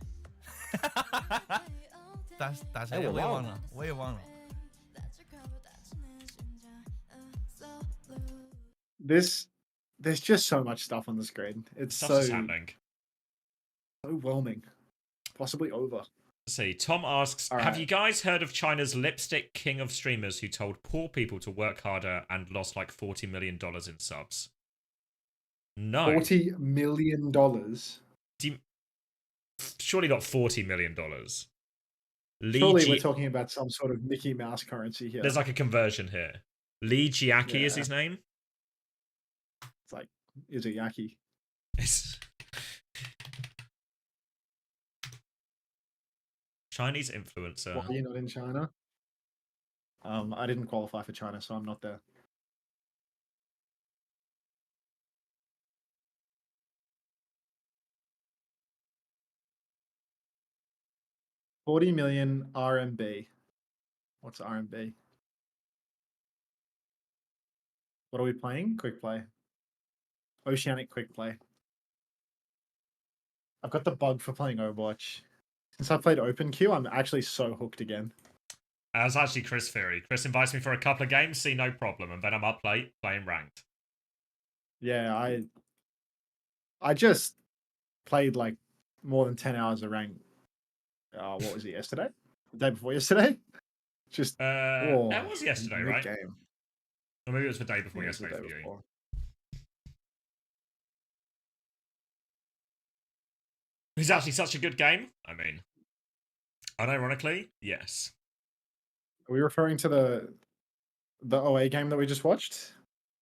打谁？哎我忘了我也忘了，我也忘了。 There's just so much stuff on the screen. It's Stuff so is happening. overwhelming. Possibly over. Let's see, Tom asks, All have right. you guys heard of China's lipstick king of streamers who told poor people to work harder and lost like $40 million in subs? No. $40 million. Surely not $40 million. Surely we're talking about some sort of Mickey Mouse currency here. There's like a conversion here. Lee Jiaki is Yeah. his name. It's like, is it Yaki? It's... Chinese influencer. Why are you not in China? I didn't qualify for China, so I'm not there. $40 million RMB. What's RMB? What are we playing? Quick play. Oceanic quick play. I've got the bug for playing Overwatch. Since I played Open Queue, I'm actually so hooked again. That's actually Chris Fury. Chris invites me for a couple of games, see no problem, and then I'm up late playing ranked. Yeah, I just played like more than 10 hours of rank. What was it, yesterday? The day before yesterday? Just That was yesterday, right? Game. Or maybe it was the day before Yeah, it was the yesterday day for you. before. It's actually such a good game. I mean, unironically, yes. Are we referring to the OA game that we just watched?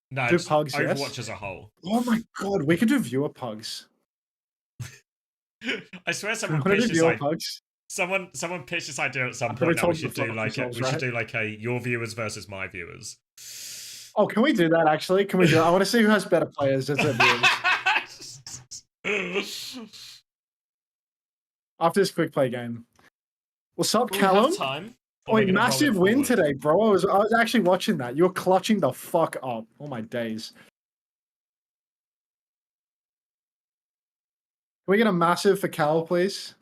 No, Do just pugs, Overwatch yes? as a whole. Oh my god, we could do viewer pugs. I swear Do someone we want to pitched do this viewer idea. pugs? Someone pitched this idea at some I'm pretty point. Now we told should to do fuck like ourselves, we should right? do like a your viewers versus my viewers. Oh, can we do that actually? Can we do it? I want to see who has better players as their viewers. After this quick play game. What's up, Callum? Time. Oh, massive win today, bro. I was actually watching that. You're clutching the fuck up. Oh my days. Can we get a massive for Cal, please?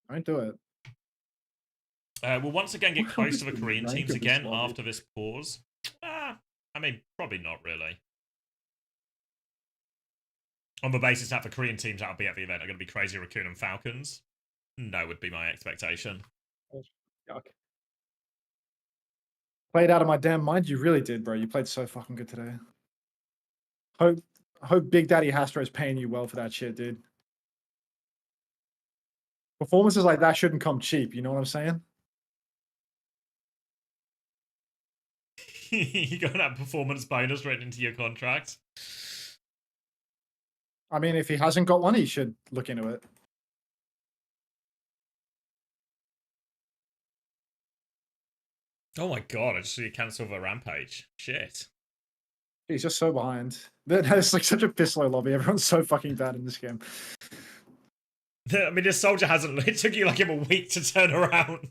Don't do it. We'll once again get close to the the Korean rank teams of this again lobby? after this pause. I mean, probably not really. On the basis that the Korean teams that'll be at the event are going to be Crazy Raccoon and Falcons. No would be my expectation. Yuck. Played out of my damn mind. You really did, bro. You played so fucking good today. Hope Big Daddy Hastro is paying you well for that shit, dude. Performances like that shouldn't come cheap. You know what I'm saying? You got that performance bonus written into your contract. I mean, if he hasn't got one, he should look into it. Oh my god, I just see you cancel the rampage. Shit. He's just so behind. That's like such a piss low lobby. Everyone's so fucking bad in this game. I mean, this soldier hasn't. It took you like him a week to turn around.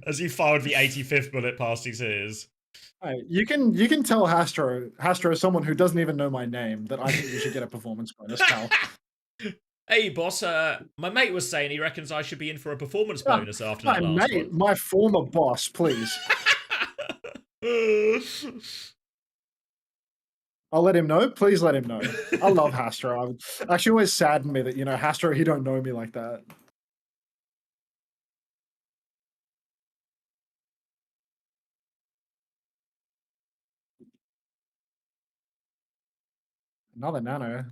As you fired the 85th bullet past his ears. Right, you can tell Hastro, someone who doesn't even know my name, that I think you should get a performance bonus, Cal. Hey, boss. My mate was saying he reckons I should be in for a performance bonus after that My last mate, one. my former boss, please. I'll let him know. Please let him know. I love Hastro. Actually always saddened me that, you know, Hastro, he don't know me like that. Another nano.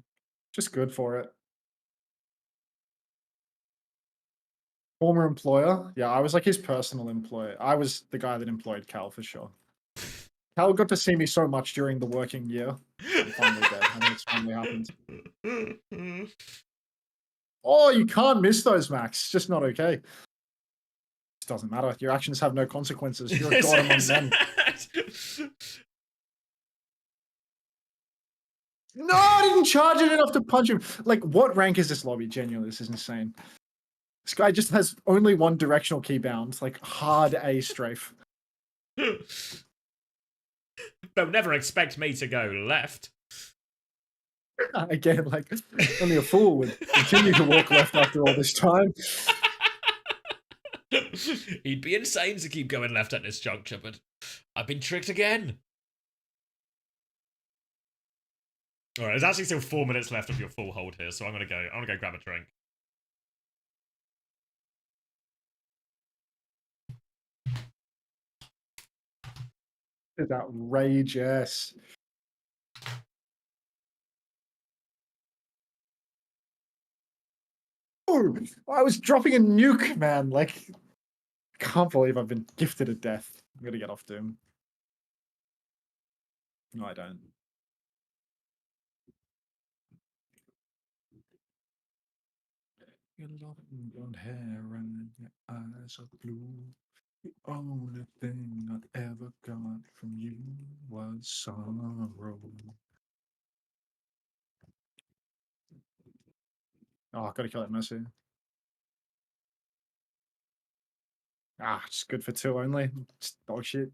Just good for it. Former employer? Yeah, I was like his personal employee. I was the guy that employed Cal for sure. Cal got to see me so much during the working year. I'm finally dead. I think it's finally happened. Oh, you can't miss those, Max. It's just not okay. It doesn't matter. Your actions have no consequences. You're a god among men. No, I didn't charge it enough to punch him. Like, what rank is this lobby? Genuinely, this is insane. This guy just has only one directional key bound, like hard A strafe. They'll never expect me to go left. Again, like, only a fool would continue to walk left after all this time. He'd be insane to keep going left at this juncture, but I've been tricked again. All right, there's actually still 4 minutes left of your full hold here, so I'm gonna go grab a drink. It's outrageous. Oh, I was dropping a nuke, man. Like, can't believe I've been gifted a death. I'm gonna get off Doom. No, I don't. Your long blonde hair and your eyes are blue. The only thing I ever got from you was sorrow. Oh, I gotta kill that Mercy. Ah, it's good for 2 only. It's dog shit.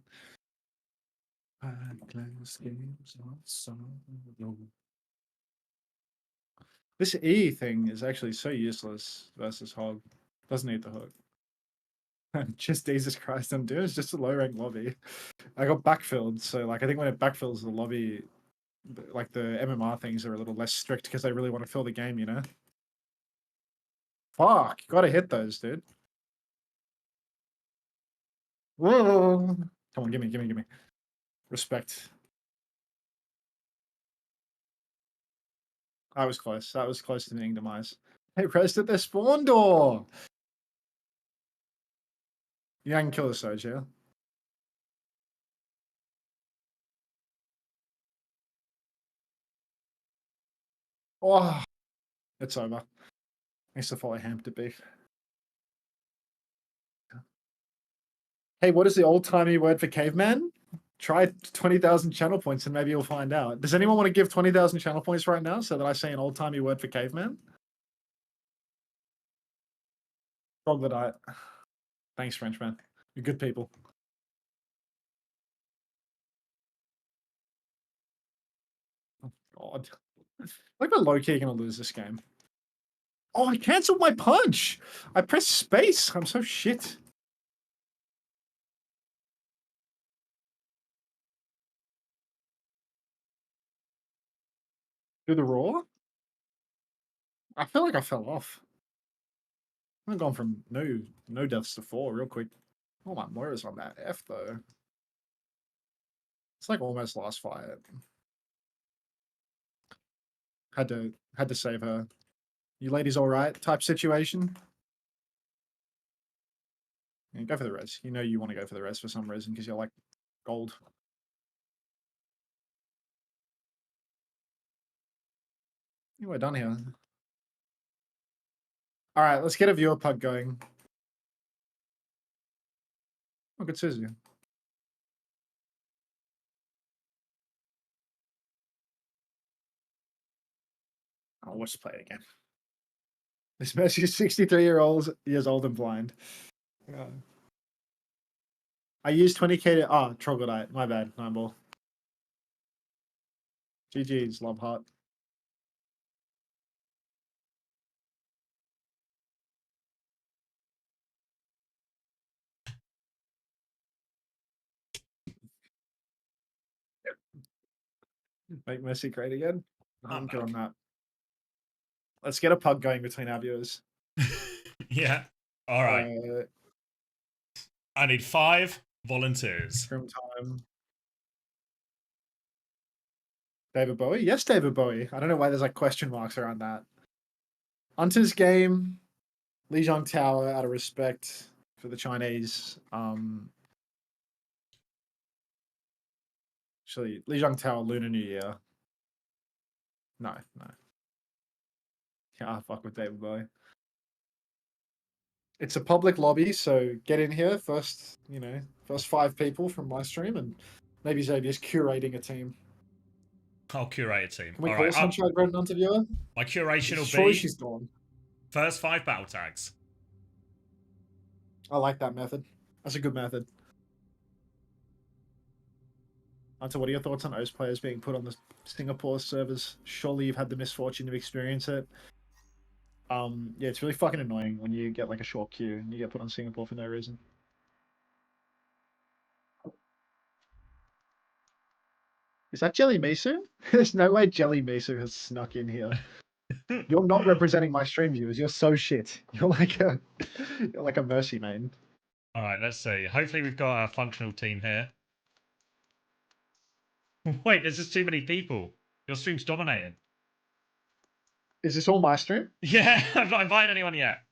This E thing is actually so useless versus Hog. Doesn't need the hook. Just Jesus Christ, I'm doing it's just a low rank lobby. I got backfilled, so like I think when it backfills the lobby, like the MMR things are a little less strict because they really want to fill the game, you know? Fuck, gotta hit those, dude. Whoa. Come on, gimme. Respect. I was close. That was close to being demise. Hey, rest at the spawn door. Yeah, I can kill the Surge here. Oh, it's over. Thanks to follow Hampton Beef. Hey, what is the old-timey word for caveman? Try 20,000 channel points and maybe you'll find out. Does anyone want to give 20,000 channel points right now so that I say an old-timey word for caveman? Troglodyte. Thanks, Frenchman. You're good people. Oh, God. Like we're low-key going to lose this game. Oh, I cancelled my punch! I pressed space! I'm so shit. Do the raw? I feel like I fell off. I've gone from no deaths to 4 real quick. Oh, my Moira's on that F, though. It's like almost last fight. Had to save her. You ladies all right? Type situation. Yeah, go for the res. You know you want to go for the res for some reason because you're like gold. Yeah, we're done here. All right, let's get a viewer pug going. Oh, good Susie. Oh, let's play it again. This Messi is 63 years old and blind. I used 20k to... Oh, Troglodyte. My bad. 9 ball. GG's, love heart. Make Messi great again. I'm good on that. Let's get a pug going between our viewers. Yeah. All right. I need 5 volunteers. Scrim time. David Bowie? Yes, David Bowie. I don't know why there's like question marks around that. Hunter's game. Lijiang Tower, out of respect for the Chinese. Actually, Lijiang Tower, Lunar New Year. No. Yeah, fuck with David Bowie. It's a public lobby, so get in here first. First 5 people from my stream, and maybe Xavier's curating a team. I'll curate a team. Can we call Sunshine Red an interviewer? My curation will Surely be she's gone. First 5 battle tags. I like that method. That's a good method. Hunter, what are your thoughts on OWCS players being put on the Singapore servers? Surely you've had the misfortune to experience it. Yeah, it's really fucking annoying when you get like a short queue and you get put on Singapore for no reason. Is that Jelly Misu? There's no way Jelly Misu has snuck in here. You're not representing my stream viewers. You're so shit. You're like a mercy main. All right, let's see. Hopefully we've got a functional team here. Wait, there's just too many people. Your stream's dominating. Is this all my stream? Yeah, I've not invited anyone yet.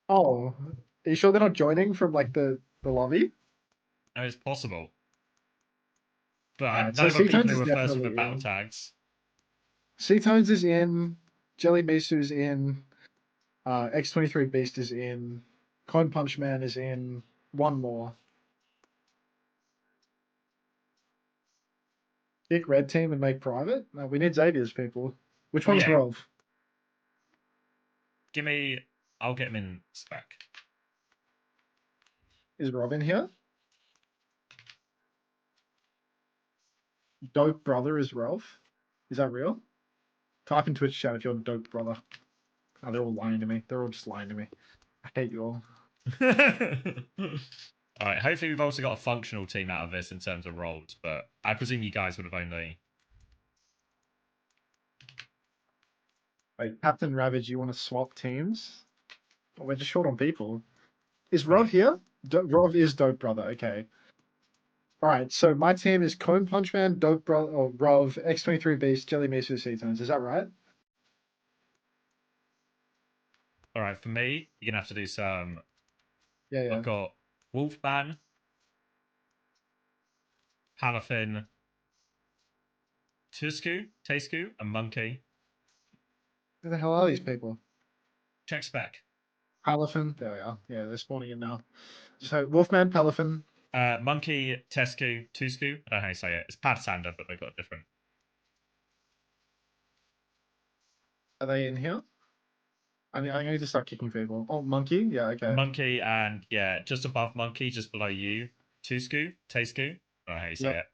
Oh, are you sure they're not joining from like the lobby? No, it's possible. But I know So people who were first with the battle tags. C-Tones is in. Jelly Misu's in. X23 Beast is in. Cone Punch Man is in. One more. Pick red team and make private? No, we need Xavier's people. Which one's Rolf? I'll get him in spec. Is Rob in here? Dope Brother is Rolf? Is that real? Type in Twitch chat if you're Dope Brother. Oh, they're all lying to me. They're all just lying to me. I hate you all. Alright, hopefully we've also got a functional team out of this in terms of roles, but I presume you guys would have only... Wait, Captain Ravage, you want to swap teams? Oh, we're just short on people. Is Rov here? Rov is Dope Brother, okay. Alright, so my team is Cone Punchman, Dope Brother, or Rov, X23 Beast, Jelly Misu, C-Tones. Is that right? All right, for me, you're gonna have to do some. Yeah. I've got Wolfman, Palafin, Tesku, and Monkey. Who the hell are these people? Check spec. Palafin. There we are. Yeah, they're spawning in now. So Wolfman, Palafin. Monkey, Tusku. I don't know how you say it. It's Patasander, but they've got different. Are they in here? I need to start kicking people. Oh, Monkey? Yeah, okay. Monkey and, yeah, just above Monkey, just below you. Tesku. I don't know how you say it.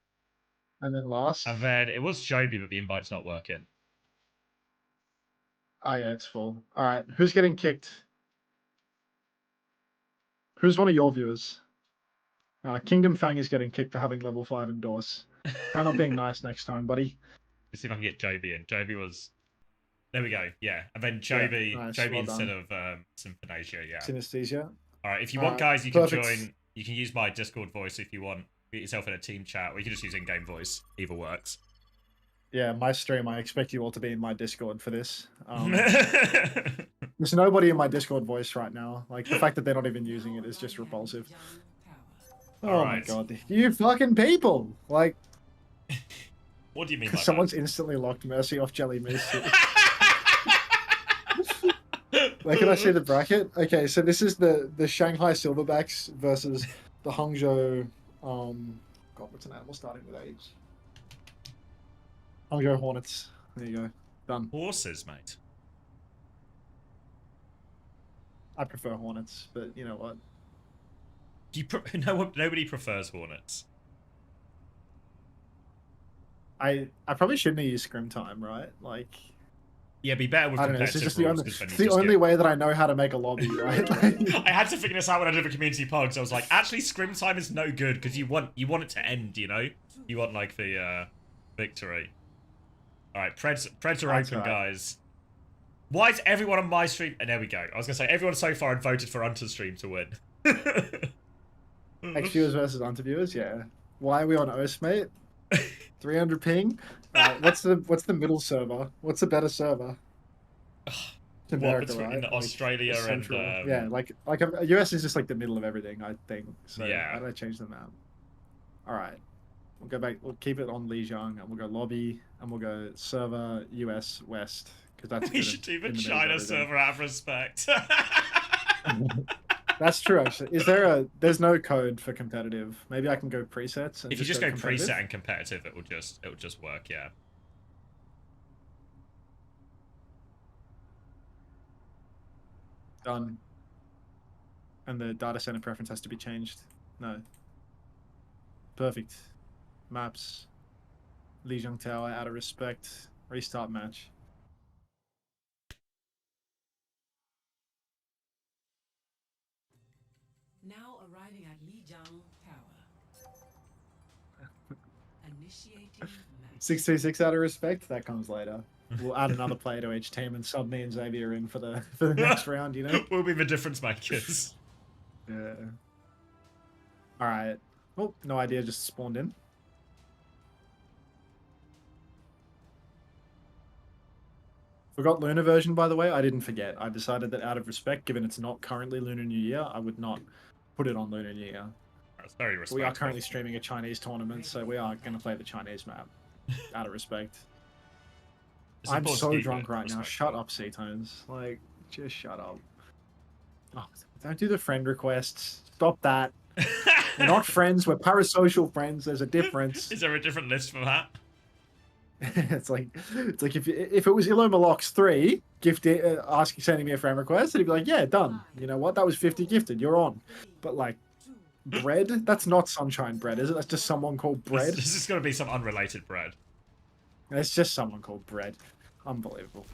And then last? And then it was Joby, but the invite's not working. Oh, yeah, it's full. All right, who's getting kicked? Who's one of your viewers? Kingdom Fang is getting kicked for having level 5 endorse. Try not being nice next time, buddy. Let's see if I can get Joby in. Joby was... There we go, yeah. And then Joby, yeah, nice. Joby Well instead done. of Synesthesia, yeah. Synesthesia. All right, if you want, guys, you can perfect. join. You can use my Discord voice if you want. Get yourself in a team chat, or you can just use in-game voice. Either works. Yeah, my stream, I expect you all to be in my Discord for this. There's nobody in my Discord voice right now. Like, the fact that they're not even using it is just repulsive. Oh my god. You fucking people! Like... What do you mean by someone's instantly locked Mercy off Jelly Moose. Where can I see the bracket? Okay, so this is the Shanghai Silverbacks versus the Hangzhou... God, what's an animal starting with H? Hangzhou Hornets. There you go. Done. Horses, mate. I prefer Hornets, but you know what? Nobody prefers Hornets. I probably shouldn't have used Scrim Time, right? Like... Yeah, be better with I don't know, it's competitive just rules. the only way that I know how to make a lobby, right? I had to figure this out when I did the community pogs. I was like, actually, Scrim Time is no good because you want it to end, you know? You want, like, the victory. Alright, Preds are open, guys. Why is everyone on my stream... And there we go. I was going to say, everyone so far had voted for Hunter's stream to win. X-Viewers versus Unter-Viewers, yeah. Why are we on OS, mate? 300 ping? What's the middle server? What's the better server? America, between right? Australia and... yeah, like US is just like the middle of everything, I think. So yeah. How do I change the map? Alright. We'll go back, we'll keep it on Lijiang, and we'll go lobby, and we'll go server US West. Because that's we should do the China server out of respect. That's true, actually. There's no code for competitive. Maybe I can go presets. And if you just go preset and competitive, it will just work. Yeah. Done. And the data center preference has to be changed. No. Perfect. Maps. Lijiang Tower out of respect. Restart match. Now arriving at Lijiang Tower. Initiating match. 636 out of respect. That comes later. We'll add another player to each team and sub me and Xavier in for the next round. You know, we'll be the difference makers. Yeah. All right. Oh, no idea. Just spawned in. Forgot Lunar version, by the way. I didn't forget. I decided that out of respect, given it's not currently Lunar New Year, I would not put it on Lunar New Year. That's very respectful. We are currently streaming a Chinese tournament, so we are going to play the Chinese map. Out of respect. I'm so drunk right now. Shut up, C-Tones. Like, just shut up. Oh, don't do the friend requests. Stop that. We're not friends. We're parasocial friends. There's a difference. Is there a different list for that? it's like if it was Ilo Malox 3 sending me a friend request, he'd be like, yeah, done. You know what? That was 50 gifted. You're on. But like, bread? That's not sunshine bread, is it? That's just someone called bread. This is going to be some unrelated bread. It's just someone called bread. Unbelievable.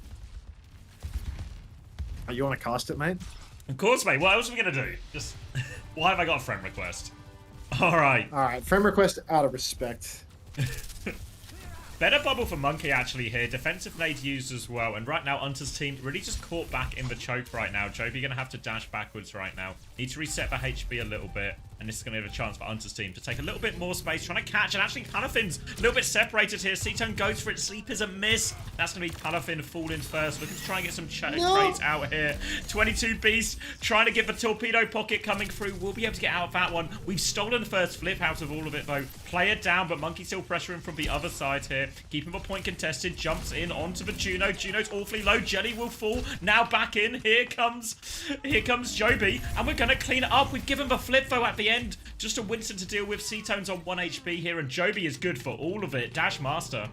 Oh, you want to cast it, mate? Of course, mate. What else are we going to do? Just why have I got a friend request? All right. All right. Friend request out of respect. Better bubble for Monkey actually here. Defensive nade used as well. And right now, Hunter's team really just caught back in the choke right now. Joby going to have to dash backwards right now. Need to reset the HP a little bit. And this is going to give a chance for Hunter's team to take a little bit more space, trying to catch. And actually, Palafin's a little bit separated here. C-Tone goes for it. Sleep is a miss. That's going to be Palafin falling first. Looking to try and get some trades out here. 22 Beast trying to get the torpedo pocket coming through. We'll be able to get out of that one. We've stolen the first flip out of all of it, though. Player down, but Monkey still pressuring from the other side here. Keeping the point contested. Jumps in onto the Juno. Juno's awfully low. Jelly will fall. Now back in. Here comes Joby. And we're going to clean it up. We've given the flip, though, at the end. Just a Winston to deal with. C-Tone's on 1 HP here, and Joby is good for all of it. Dash Master.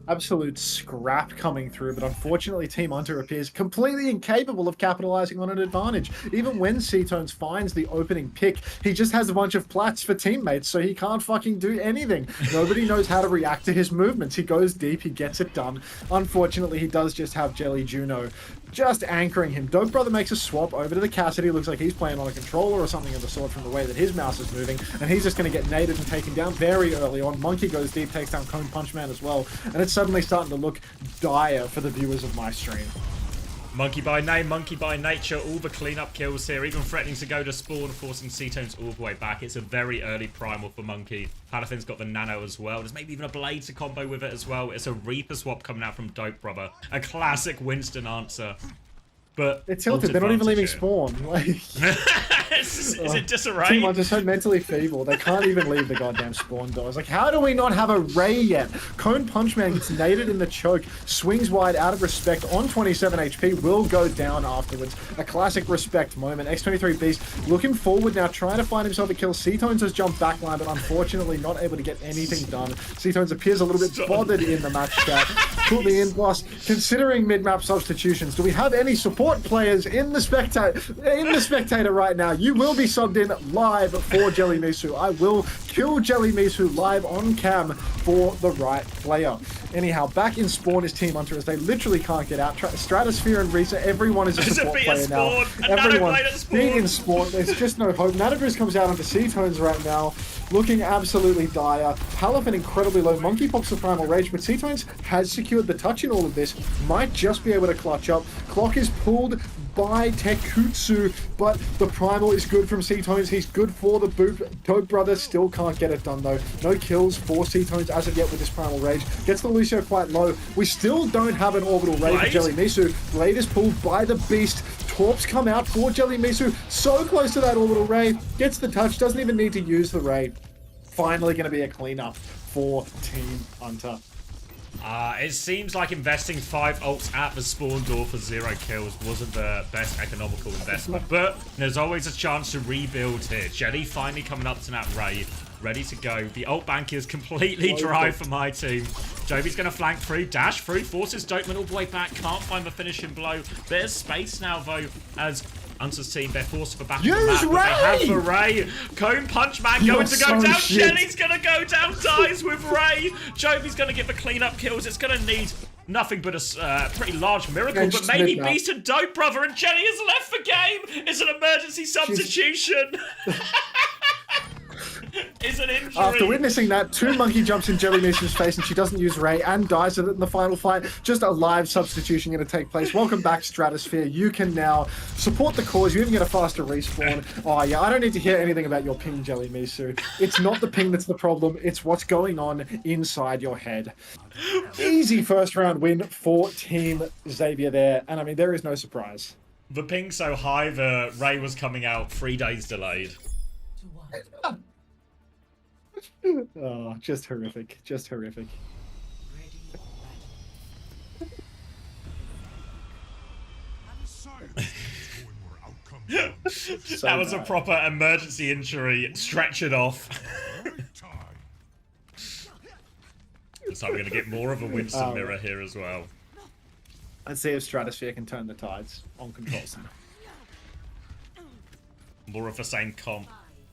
Absolute scrap coming through, but unfortunately Team Hunter appears completely incapable of capitalizing on an advantage. Even when C-Tones finds the opening pick, he just has a bunch of plats for teammates, so he can't fucking do anything. Nobody knows how to react to his movements. He goes deep, he gets it done. Unfortunately, he does just have Jelly Juno just anchoring him. Dope Brother makes a swap over to the Cassidy. Looks like he's playing on a controller or something of the sort from the way that his mouse is moving, and he's just going to get naded and taken down very early on. Monkey goes deep, takes down Cone Punch Man as well, and it's suddenly starting to look dire for the viewers of my stream. Monkey by name, Monkey by nature, all the cleanup kills here, even threatening to go to spawn, forcing C-Tones all the way back. It's a very early primal for Monkey. Palafin's got the nano as well. There's maybe even a blade to combo with it as well. It's a Reaper swap coming out from Dope Brother. A classic Winston answer. But it's tilted. They're not even leaving spawn. Like, is it disarray? Team Hunter's so mentally feeble. They can't even leave the goddamn spawn doors. Like, how do we not have a Ray yet? Cone Punch Man gets naded in the choke, swings wide out of respect on 27 HP, will go down afterwards. A classic respect moment. X23 Beast looking forward now, trying to find himself a kill. C-Tones has jumped backline, but unfortunately not able to get anything done. C-Tones appears a little bit bothered in the match chat. Put me in, boss. Considering mid-map substitutions, do we have any support players in the spectator right now? You will be subbed in live for Jelly Misu. I will kill Jelly Misu live on cam for the right player. Anyhow, back in spawn is Team Hunter as they literally can't get out. Stratosphere and Risa, everyone is a support player now. Everyone being in spawn, there's just no hope. Nanobrews comes out onto C-Tones right now, looking absolutely dire. Palafin incredibly low. Monkey pops the primal rage, but C-Tones has secured the touch in all of this. Might just be able to clutch up. Clock is pulled by Tekutsu, but the primal is good from C-Tones. He's good for the boot. Dope Brother still can't get it done though. No kills for C-Tones as of yet with this primal rage. Gets the Lucio quite low. We still don't have an orbital rage for Jelly Misu. Blade is pulled by the beast. Torps come out for Jelly Misu. So close to that orbital ray. Gets the touch. Doesn't even need to use the ray. Finally going to be a cleanup for Team Hunter. It seems like investing 5 ults at the spawn door for 0 kills wasn't the best economical investment, but there's always a chance to rebuild here. Jelly finally coming up to that Ray, ready to go. The ult bank is completely dry for my team. Joby's going to flank through, dash through, forces Dopeman all the way back, can't find the finishing blow. There's space now, though, as Hunter's team, they're forced for back of the map, but they have the Ray. Cone Punch Man going to go down. Jelly's going to go down, dies with Ray. Joby's going to get the cleanup kills. It's going to need nothing but a pretty large miracle, but maybe Beast and Dope Brother, and Jelly has left the game. It's an emergency substitution. Is an injury. After witnessing that, 2 monkey jumps in Jelly Misu's face and she doesn't use Ray and dies in the final fight. Just a live substitution going to take place. Welcome back, Stratosphere. You can now support the cause. You even get a faster respawn. Oh yeah, I don't need to hear anything about your ping, Jelly Misu. It's not the ping that's the problem. It's what's going on inside your head. Easy first round win for Team Xavier there. And I mean, there is no surprise. The ping so high, the Ray was coming out 3 days delayed. Oh, just horrific. Just horrific. That was a proper emergency injury. Stretch it off. So we're going to get more of a Winston mirror here as well. Let's see if Stratosphere can turn the tides on Control Center. More of the same comp.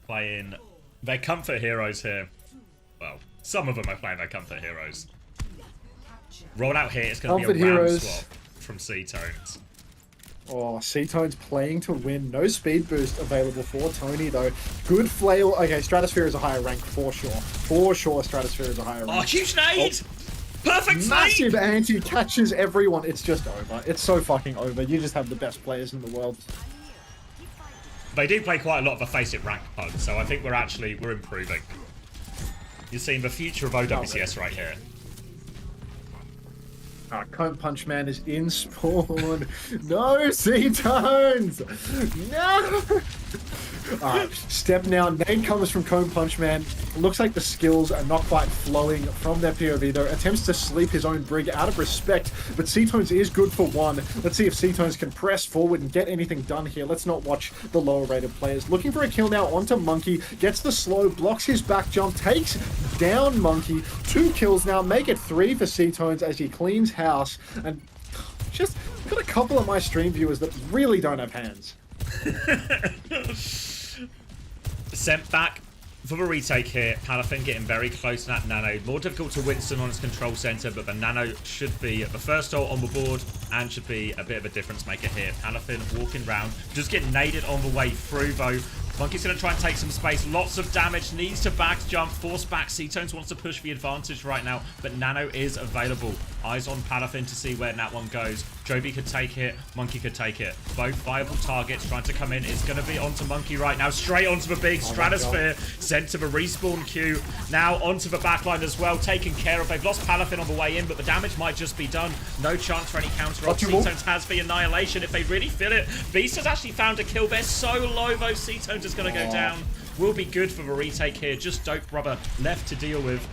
Playing their comfort heroes here. Well, some of them are playing their comfort heroes. Rolled out here, it's going to be a round swap from C-Tones. Oh, C-Tones playing to win. No speed boost available for Tony, though. Good flail. Okay, Stratosphere is a higher rank for sure. For sure, Stratosphere is a higher rank. Oh, huge nade! Perfect nade! Massive anti catches everyone. It's just over. It's so fucking over. You just have the best players in the world. They do play quite a lot of a face it rank pug, so I think we're improving. You're seeing the future of OWCS right here. Cone Punch Man is in spawn. No, C-Tones! No! Alright, step now. Nade comes from Cone Punch Man. Looks like the skills are not quite flowing from their POV though. Attempts to sleep his own Brig out of respect, but C-Tones is good for one. Let's see if C-Tones can press forward and get anything done here. Let's not watch the lower rated players. Looking for a kill now onto Monkey. Gets the slow, blocks his back jump, takes down Monkey. 2 kills now, make it 3 for C-Tones as he cleans house. And just got a couple of my stream viewers that really don't have hands. Sent back for the retake here. Palafin getting very close to that Nano. More difficult to Winston on his control center, but the Nano should be the first ult on the board and should be a bit of a difference maker here. Palafin walking round, just getting naded on the way through though. Monkey's going to try and take some space. Lots of damage. Needs to back jump. Force back. C-Tones wants to push the advantage right now, but Nano is available. Eyes on Palafin to see where that one goes. Joby could take it. Monkey could take it. Both viable targets trying to come in. It's going to be onto Monkey right now. Straight onto the big Stratosphere. Sent to the respawn queue. Now onto the backline as well. Taken care of. They've lost Palafin on the way in, but the damage might just be done. No chance for any counter ult. C-Tones has the annihilation if they really feel it. Beast has actually found a kill. They're so low though. C-Tones is going to go down. Will be good for the retake here. Just Dope Brother left to deal with.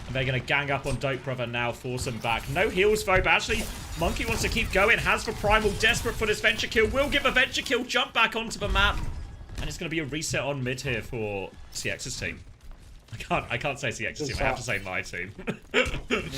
And they're going to gang up on Dope Brother now, force him back. No heals though, but actually Monkey wants to keep going. Has the Primal, desperate for this venture kill. Will give a venture kill, jump back onto the map. And it's going to be a reset on mid here for CX's team. I can't say CX's team, I have to say my team.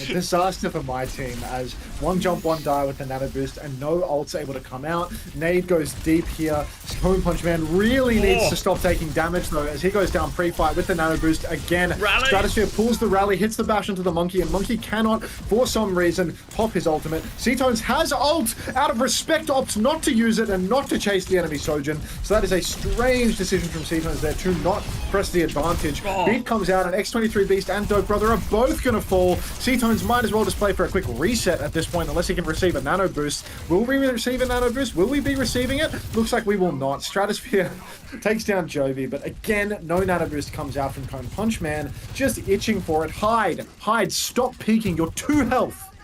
Disaster for my team as one jump, one die with the nano boost and no ults able to come out. Nade goes deep here. Cone Punch Man really needs to stop taking damage though as he goes down pre-fight with the nano boost again. Rally. Stratosphere pulls the rally, hits the bash into the Monkey, and Monkey cannot, for some reason, pop his ultimate. C-Tones has ult, out of respect opts not to use it and not to chase the enemy Sojin. So that is a strange decision from C-Tones there to not press the advantage. Beat comes out and X23 Beast and Dope Brother are both going to fall. C-Tones might as well just play for a quick reset at this point unless he can receive a nano boost. Will we receive a nano boost? Will we be receiving it? Looks like we will not. Stratosphere takes down Jovi, but again, no nano boost comes out from Cone Punch Man. Just itching for it. Hide. Hide. Stop peeking. You're 2 health.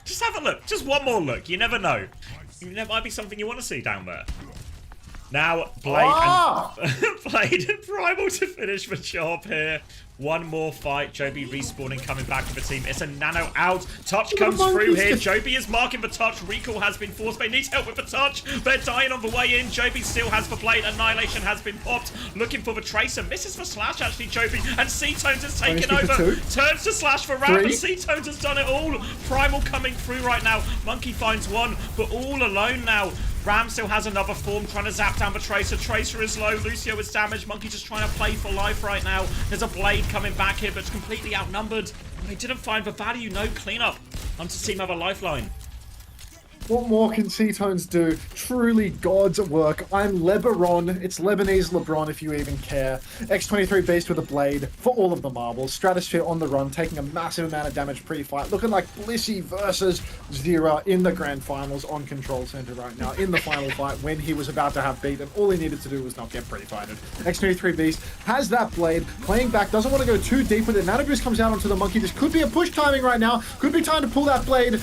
Just have a look. Just one more look. You never know. There might be something you want to see down there. Now, Blade Blade and Primal to finish the job here. One more fight. Joby respawning, coming back to the team. It's a nano out. Touch comes through here. Joby is marking the touch. Recall has been forced. They need help with the touch. They're dying on the way in. Joby still has the blade. Annihilation has been popped. Looking for the Tracer. Misses the slash, actually, Joby. And C-Tones has taken over. Turns to slash for round, but C-Tones has done it all. Primal coming through right now. Monkey finds one, but all alone now. Ram still has another form, trying to zap down the Tracer. Tracer is low. Lucio is damaged. Monkey just trying to play for life right now. There's a blade coming back here, but it's completely outnumbered. They didn't find the value. No cleanup. Hunter team have a lifeline. What more can C-Tones do? Truly God's work. I'm LeBron. It's Lebanese LeBron if you even care. X23 Beast with a blade for all of the marbles. Stratosphere on the run, taking a massive amount of damage pre-fight. Looking like Blissey versus Zira in the grand finals on Control Center right now. In the final fight when he was about to have beat and all he needed to do was not get pre-fighted. X23 Beast has that blade, playing back, doesn't want to go too deep with it. Nano Boost comes out onto the Monkey. This could be a push timing right now. Could be time to pull that blade.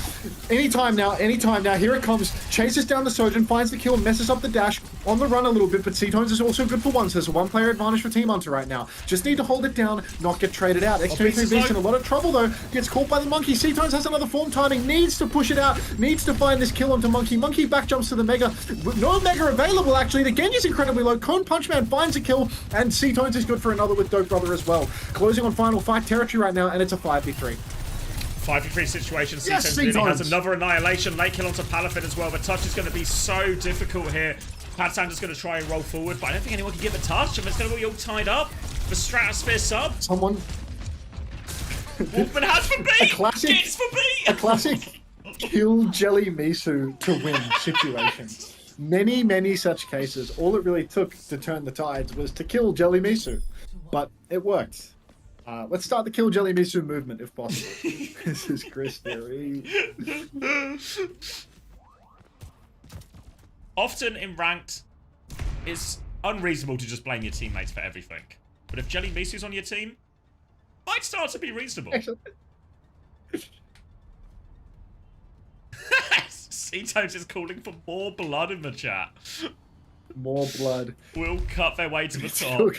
Anytime now, anytime now. Here it comes, chases down the Sojin, finds the kill, messes up the dash, on the run a little bit, but C-Tones is also good for one, so there's a one-player advantage for Team Hunter right now. Just need to hold it down, not get traded out. X23 Beast in a lot of trouble though, gets caught by the Monkey. C-Tones has another form timing, needs to push it out, needs to find this kill onto Monkey. Monkey back jumps to the Mega. No Mega available actually, the Genji's incredibly low. Cone Punch Man finds a kill, and C-Tones is good for another with Dope Brother as well. Closing on final fight territory right now, and it's a 5v3. 5v3 situation. C-Tones really has another annihilation. Late kill onto Palafin as well. The touch is going to be so difficult here. Padsander's going to try and roll forward, but I don't think anyone can give a touch, and it's going to be all tied up. The Stratosphere sub. Someone. Wolfman has for B. A classic. Gets for B. A classic kill Jelly Misu to win situation. Many, many such cases. All it really took to turn the tides was to kill Jelly Misu, but it worked. Let's start the Kill Jelly Misu movement, if possible. This is Chris Theory. Often in ranked, it's unreasonable to just blame your teammates for everything. But if Jelly Misu's on your team, might start to be reasonable. C-Tones is calling for more blood in the chat. More blood. Will cut their way to the top.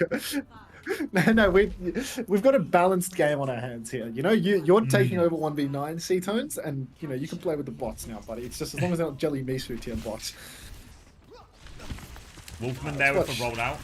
No, we've got a balanced game on our hands here. You know, you're taking over 1v9 C-Tones, and you know you can play with the bots now, buddy. It's just as long as they're not Jelly Misu tier bots. Wolfman there with the rollout.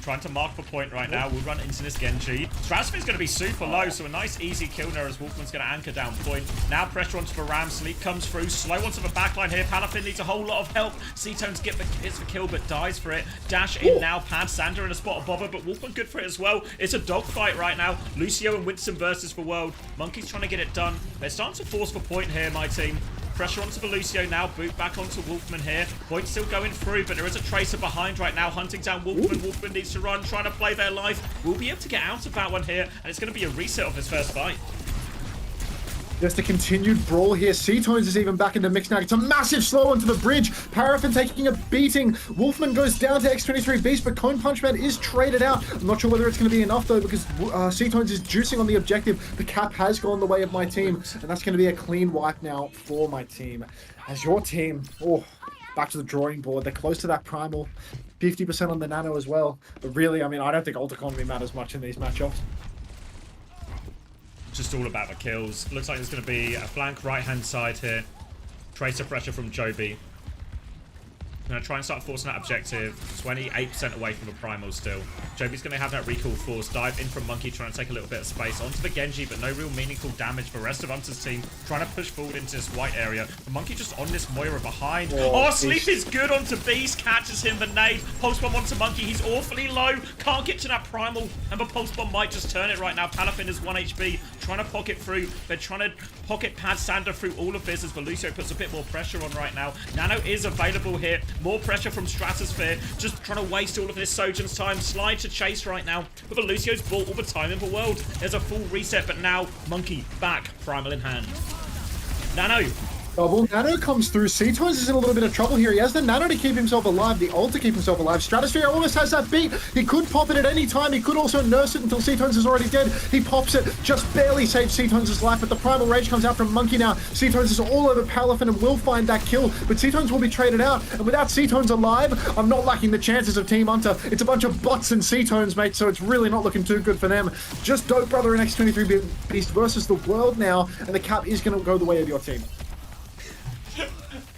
Trying to mark the point right now. We'll run into this Genji. Stratosphere's going to be super low, so a nice easy kill there as Wolfman's going to anchor down point. Now pressure onto the Ram. Sleep comes through. Slow onto the backline here. Palafin needs a whole lot of help. C-Tones gets the kill, but dies for it. Dash in now. Pad Sander in a spot of bother, but Wolfman good for it as well. It's a dogfight right now. Lucio and Winston versus the world. Monkey's trying to get it done. They're starting to force the point here, my team. Pressure onto the Lucio now. Boot back onto Wolfman here. Point still going through, but there is a Tracer behind right now, hunting down Wolfman. Wolfman needs to run, trying to play their life. We'll be able to get out of that one here, and it's going to be a reset of his first fight. Just a continued brawl here. C-Tones is even back in the mix now. It's a massive slow onto the bridge. Paraffin taking a beating. Wolfman goes down to X23 Beast, but Cone Punchman is traded out. I'm not sure whether it's going to be enough, though, because C-Tones is juicing on the objective. The cap has gone the way of my team, and that's going to be a clean wipe now for my team. As your team, back to the drawing board. They're close to that primal. 50% on the nano as well. But really, I mean, I don't think ult economy matters much in these matchups. Just all about the kills. Looks like there's going to be a flank right-hand side here. Tracer pressure from Joby. Going to try and start forcing that objective. 28% away from the primal still. Joby's going to have that recall force. Dive in from Monkey, trying to take a little bit of space. Onto the Genji, but no real meaningful damage for the rest of Hunter's team. Trying to push forward into this white area. The Monkey just on this Moira behind. Oh, Sleep is good onto Beast. Catches him the nade. Pulse Bomb onto Monkey. He's awfully low. Can't get to that primal. And the Pulse Bomb might just turn it right now. Palafin is 1 HP. Trying to pocket through. They're trying to pocket Pad Sander through all of this as Lucio puts a bit more pressure on right now. Nano is available here. More pressure from Stratosphere. Just trying to waste all of this Sojourn's time. Slide to chase right now. But Lucio's bought all the time in the world. There's a full reset, but now Monkey back, primal in hand. Nano. Double Nano comes through. C-Tones is in a little bit of trouble here. He has the Nano to keep himself alive, the ult to keep himself alive. Stratosphere almost has that beat. He could pop it at any time. He could also nurse it until C-Tones is already dead. He pops it, just barely saves C-Tones' life, but the Primal Rage comes out from Monkey now. C-Tones is all over Palafin and will find that kill, but C-Tones will be traded out. And without C-Tones alive, I'm not liking the chances of Team Hunter. It's a bunch of bots and C-Tones, mate, so it's really not looking too good for them. Just Dope Brother and X23 Beast versus the world now, and the cap is going to go the way of your team.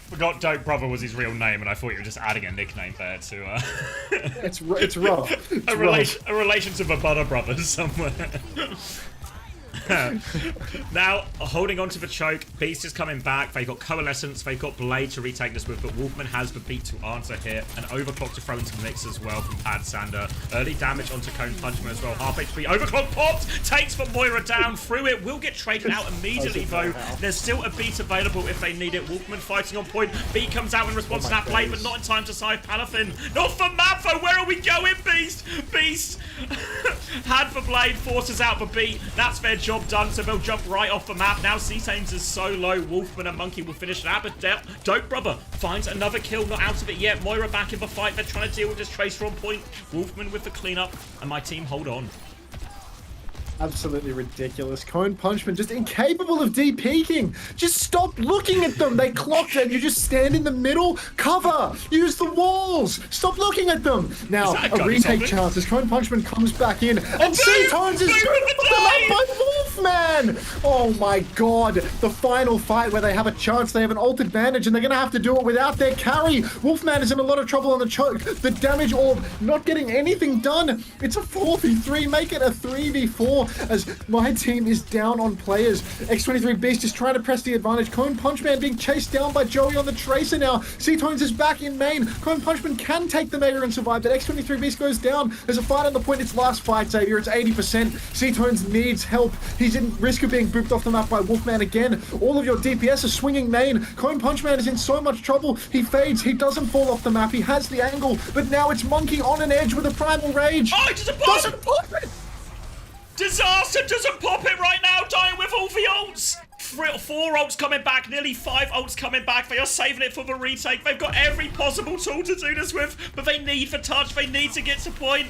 Forgot Dope Brother was his real name, and I thought you were just adding a nickname there to It's rough. A relation to the Butter Brothers somewhere. Now, holding on to the choke. Beast is coming back. They've got Coalescence. They've got Blade to retake this with, but Wolfman has the beat to answer here. An Overclock to throw into the mix as well from Pad Sander. Early damage onto Cone Punchman as well. Half HP. Overclock popped. Takes the Moira down through it. Will get traded out immediately, though. There's still a beat available if they need it. Wolfman fighting on point. Beat comes out in response to that Blade, but not in time to save Palafin. Not for map, though. Where are we going, Beast? Beast had the Blade. Forces out the beat. That's their job done, so they'll jump right off the map. Now C-Tones is so low. Wolfman and Monkey will finish that, but Dope Brother finds another kill. Not out of it yet. Moira back in the fight. They're trying to deal with this Tracer on point. Wolfman with the cleanup, and my team hold on. Absolutely ridiculous. Cone Punchman just incapable of de-peeking. Just stop looking at them. They clocked it. You just stand in the middle. Cover. Use the walls. Stop looking at them. Now, a retake chance as Cone Punchman comes back in. And C-Tones is by Wolfman. Oh my god. The final fight where they have a chance. They have an ult advantage and they're going to have to do it without their carry. Wolfman is in a lot of trouble on the choke. The damage orb not getting anything done. It's a 4v3. Make it a 3v4. As my team is down on players. X23 Beast is trying to press the advantage. Cone Punchman being chased down by Joey on the Tracer now. C-Tones is back in main. Cone Punchman can take the Mega and survive, but X23 Beast goes down. There's a fight on the point. It's last fight, Xavier. It's 80%. C-Tones needs help. He's in risk of being booped off the map by Wolfman again. All of your DPS are swinging main. Cone Punchman is in so much trouble. He fades. He doesn't fall off the map. He has the angle, but now it's Monkey on an edge with a Primal Rage. Oh, it doesn't pop it! Disaster doesn't pop it right now, dying with all the ults! 4 ults coming back, nearly 5 ults coming back. They are saving it for the retake. They've got every possible tool to do this with, but they need the touch. They need to get to point.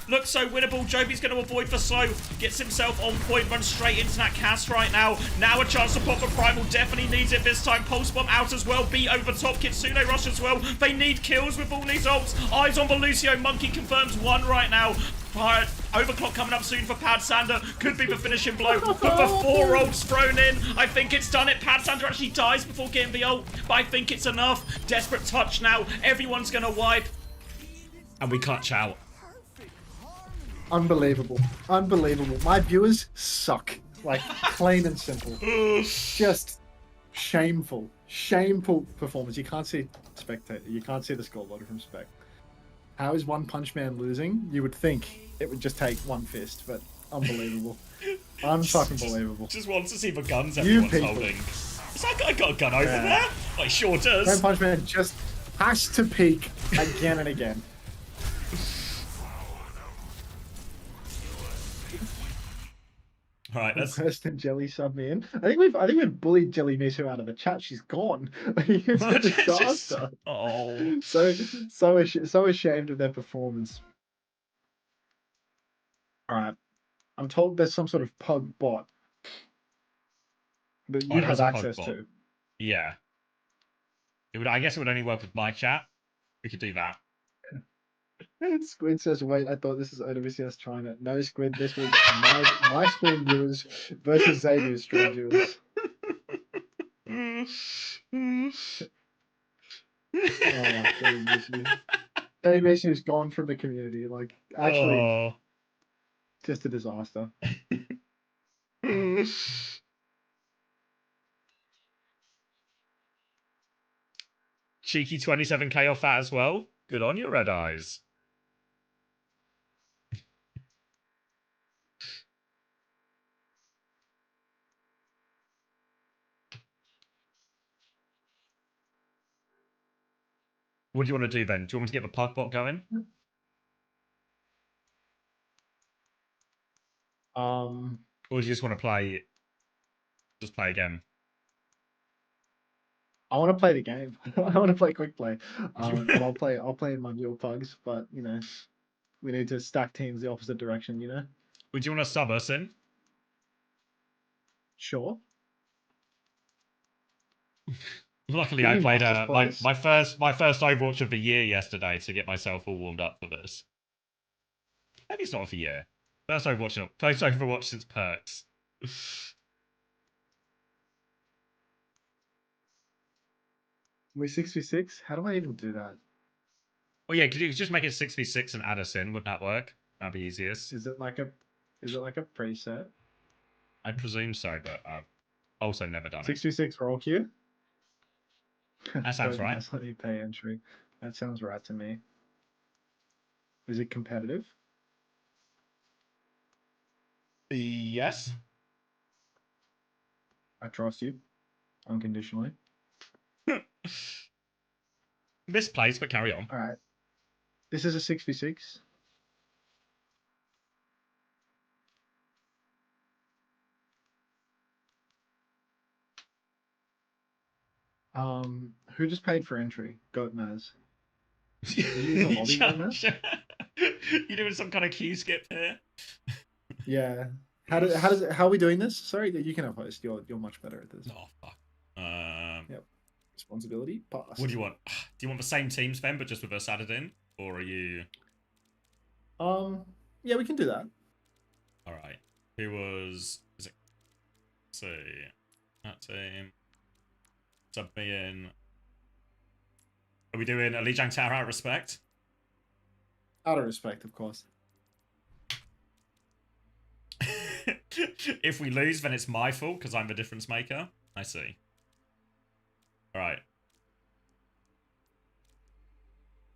Looks so winnable. Joby's going to avoid the slow. Gets himself on point. Runs straight into that cast right now. Now a chance to pop the Primal. Definitely needs it this time. Pulse Bomb out as well. B over top. Kitsune rush as well. They need kills with all these ults. Eyes on the Lucio. Monkey confirms 1 right now. Overclock coming up soon for Pad Sander. Could be the finishing blow. But the 4 ults thrown in. I think it's done it. Pad Sander actually dies before getting the ult. But I think it's enough. Desperate touch now. Everyone's going to wipe. And we clutch out. Unbelievable. Unbelievable. My viewers suck. Like, plain and simple. Just shameful. Shameful performance. You can't see spectator. You can't see the scoreboard from spec. How is One Punch Man losing? You would think it would just take one fist, but unbelievable. Unfucking believable. Just wants to see the guns everyone's holding. Is that guy got a gun over there? Like, sure does. One Punch Man just has to peek again and again. All right, that's Kirsten Jelly sub me in. I think we've bullied Jelly Miso out of the chat. She's gone. It's a disaster. Oh, So ashamed of their performance. All right, I'm told there's some sort of pug bot that you have access to. Yeah. It would. I guess it would only work with my chat. We could do that. Squid says, wait, I thought this is OWCS China. No, Squid, this was my stream viewers versus Xavier's stream viewers. Dave Mason is gone from the community. Like, actually, just a disaster. Cheeky 27k off that as well. Good on you, Red Eyes. What do you want to do then? Do you want me to get the pug bot going? Or do you just want to play? Just play again. I want to play the game. I want to play quick play. And I'll play in my dual pugs, but you know, we need to stack teams the opposite direction. You know. Would you want to sub us in? Sure. Luckily, I played my first Overwatch of the year yesterday to get myself all warmed up for this. Maybe it's not of the year. First Overwatch since Perks. We're 6v6. How do I even do that? Well, yeah, could you just make it 6v6 and add us in? Would that work? That'd be easiest. Is it like a preset? I presume so, but I've also never done it. 6v6 roll queue. That sounds right. Let me pay entry. That sounds right to me. Is it competitive? Yes. I trust you. Unconditionally. Misplaced, but carry on. Alright. This is a 6v6. Who just paid for entry? Goat Maz. You're doing some kind of queue skip here. Yeah. How are we doing this? Sorry, you can host. You're much better at this. Oh fuck. Yep. Responsibility passed. What do you want? Do you want the same teams then, but just with us added in, or are you? Yeah, we can do that. All right. Who was? Is it? Let's see. That team. Sub me in. Are we doing a Lijiang Tower out of respect? Out of respect, of course. If we lose, then it's my fault because I'm the difference maker. I see. All right.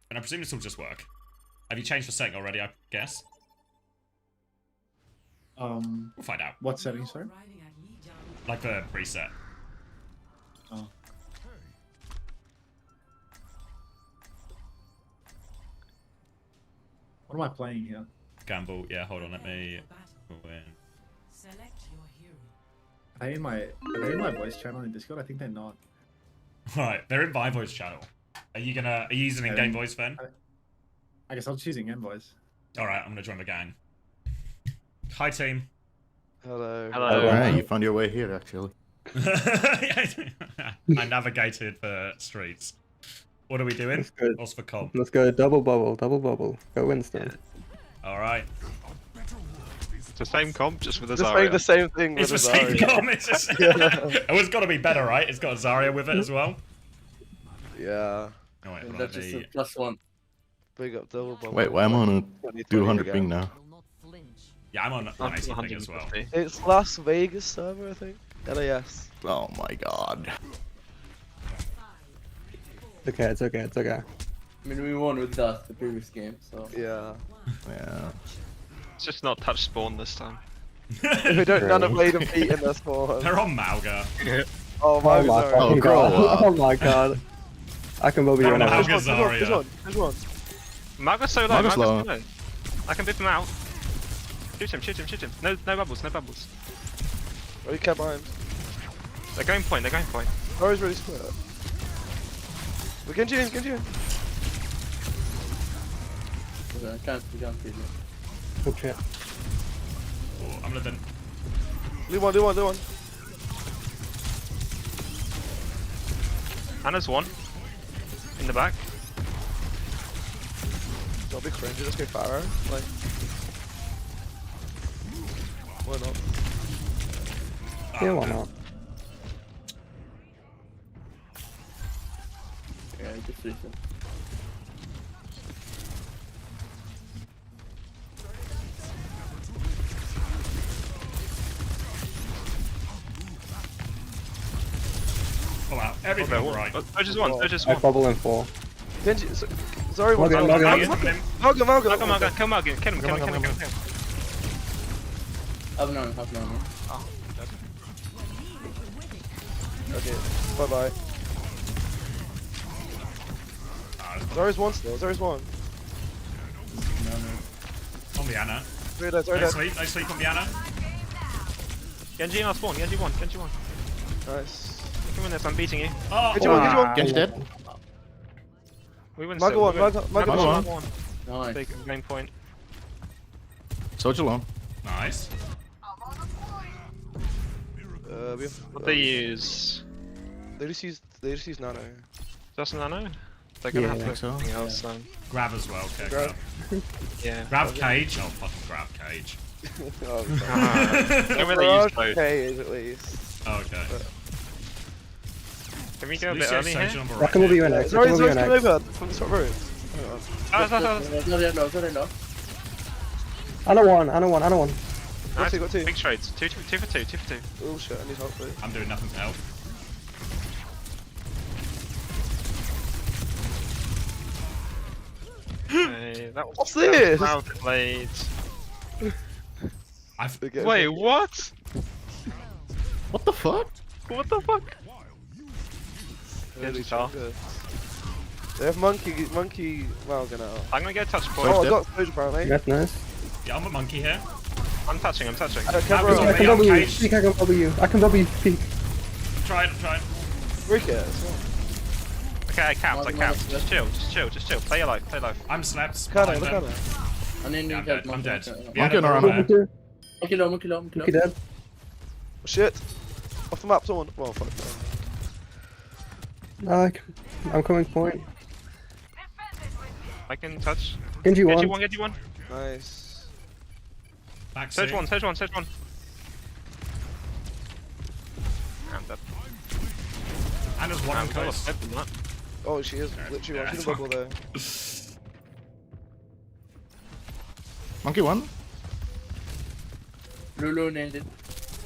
And I presume this will just work. Have you changed the setting already, I guess? We'll find out. What setting, sorry? Like the preset. Oh. What am I playing here? Gamble. Yeah, hold on. Let me win. Select your hero. I Are they in my voice channel in Discord? I think they're not. Right, they're in my voice channel. Are you using in-game voice, Ben? I guess I'll choose in-game voice. All right, I'm gonna join the gang. Hi, team. Hello. Alright, you found your way here, actually. I navigated the streets. What are we doing? That's good. What's for comp? Let's go double bubble, double bubble. Go Winston. All right. It's the same comp, just with a Just Zarya. saying the same thing It's the with same Zarya. comp. It's just... Oh, it's got to be better, right? It's got Zarya with it as well. Yeah. Oh, wait, That's just a +1. Big up double bubble. Wait, why am I on a 200 ping now? Yeah, I'm on 180 ping as well. It's Las Vegas server, I think. LAS. Oh my god. Okay, it's okay, it's okay. I mean, we won with Dust the previous game, so. Yeah. Yeah. It's just not touch spawn this time. We don't none have played and beat in their spawn. They're on Malga. Oh my Oh my god. Oh, grow up. Oh my god. I can bubble you They're on right now. Malga Zarya. There's one. Margaret's so low, Margaret's Margaret's low. so low. I can bip him out. Shoot him, shoot him, shoot him. No bubbles, no bubbles. Oh, you kept behind. They're going point, they're going point. Rory's really split. We're Genji in. We can't beat it. Good shit. Oh, I'm gonna... Do one. Anna's one. In the back. Don't be cringy, just go Pharaoh. Like. Why not? Yeah, why not? Yeah, just listen. Oh, wow. Everything Okay, right. I just one, I just I one. bubble in 4. Genji. Sorry, one. Morgan. Malga, Malga. kill Malga, kill him. Half an hour. Okay. Bye bye. Zarya's one still. Zarya's one. On the Anna. Zarya No dead. sleep on the Anna. Genji in our spawn, Genji one. Nice. You can win this, I'm beating you. Oh, Genji one. Genji dead? We win Marga still. one. We win. Marga one. one. Nice. Big game point. Soldier long. nice. We have. What they use? They just use Nano. Just Nano? They're gonna Yeah, have I to think so. something else then. Grab as well. Okay, Grab. grab. Yeah. Grab Cage. Oh, fucking grab Cage. Oh, Can we use both? okay, at least. Oh, okay. Can we go a bit Lucio early Sage here? on the I right can bubble you here. in X. I Zarya's can bubble you in coming X. over from the top road. Sorry, no. Anna one. Nice. Got two. Big trades. Two for two. Oh shit, I need help please. I'm doing nothing to help. Hey, that was What's this? well played. Okay. Wait, what? What the fuck? What the fuck? Really Genji top. good. They have monkey Malga now. I'm gonna get touch point. Oh, I dead. got Sage apparently. That's nice. Yeah, I'm a monkey here. I'm touching. I don't That care was bro. on I me. can bubble you. Cage. Peek, I can bubble you. I can bubble you. Peek. I'm trying. Break it as well. Okay, I capped. Just chill. Play your life. I'm slept. Look at behind it, look them. at it. And then Yeah, you I'm get dead. I'm dead. Monkey Yeah, on our no, armor. Monkey dead. Oh, shit. Off the map, someone. Well, fuck. I'm coming point. I can touch. Genji Genji one. one. Nice. Back Surge C. one. I'm dead. Anna's one on I'm close. that. Oh, she is literally Yeah, one. She's a bubble there. Monkey one? Lulu nailed it.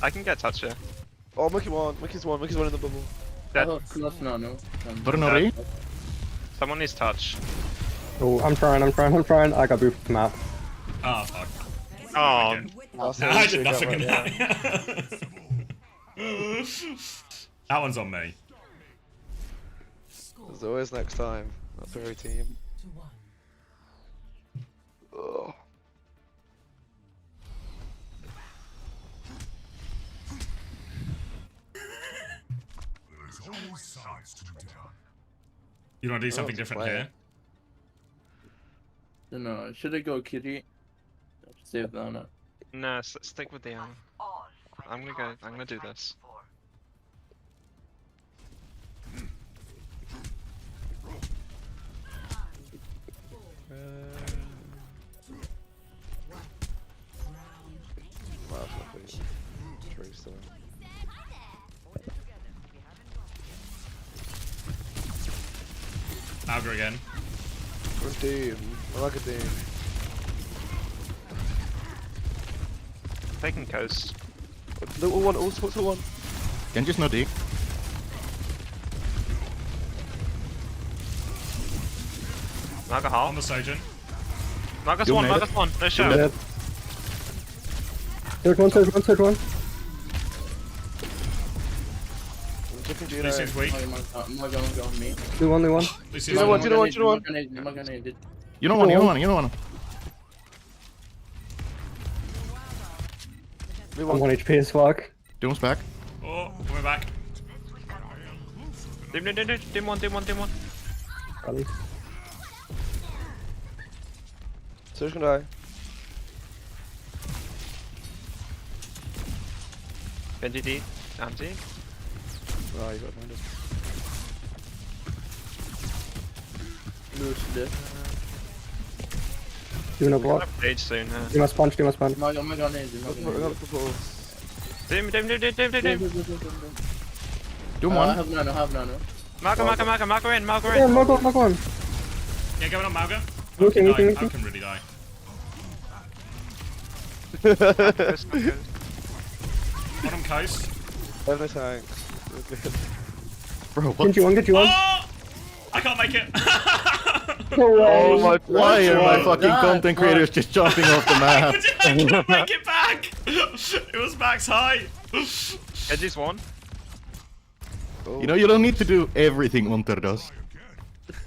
I can get touch here. Oh, Monkey's one in the bubble. Dead. Oh, close now, no. Bernori? Someone needs touch. Oh, I'm trying. I got booped from map. Oh, fuck. Oh, That's No, the I shit did got nothing right in there. that. That one's on me. There's always next time. That's very team. to 1. Ugh. You want to do something different here? No, should I go Kitty? Save that. No, stick with the I'm gonna do this. Alga again. Where's Dave? I like a Dave. Taking coast. Little one, also what's the one? Genji's no D. Naga On half. the Sojourn. Naga's You one, made Naga's one. No shot. Dead. Third one. Different Gino. Lucian's weak. Do only one. Lucian's You know what? You know what? You know what? You don't want. We I'm want 1 HP as fuck. Doom's back. Oh, coming back. Dim one. At least. Surge can die. Benji D. Anti. Oh, you got blinded. Do no block. Stage soon. Do my sponge. I got a couple. Dim. Doom one. Margo in. Yeah, Mark one. Yeah, going on Malga. Looking. I can really die. Bottom coast. Have no tanks. We're good. Bro, what? Get you on. Oh! I can't make it. No way. Oh my! Why are my fucking content creators just jumping off the map? I can't make it back. It was max high. Edgy's one. You know, you don't need to do everything Munter does.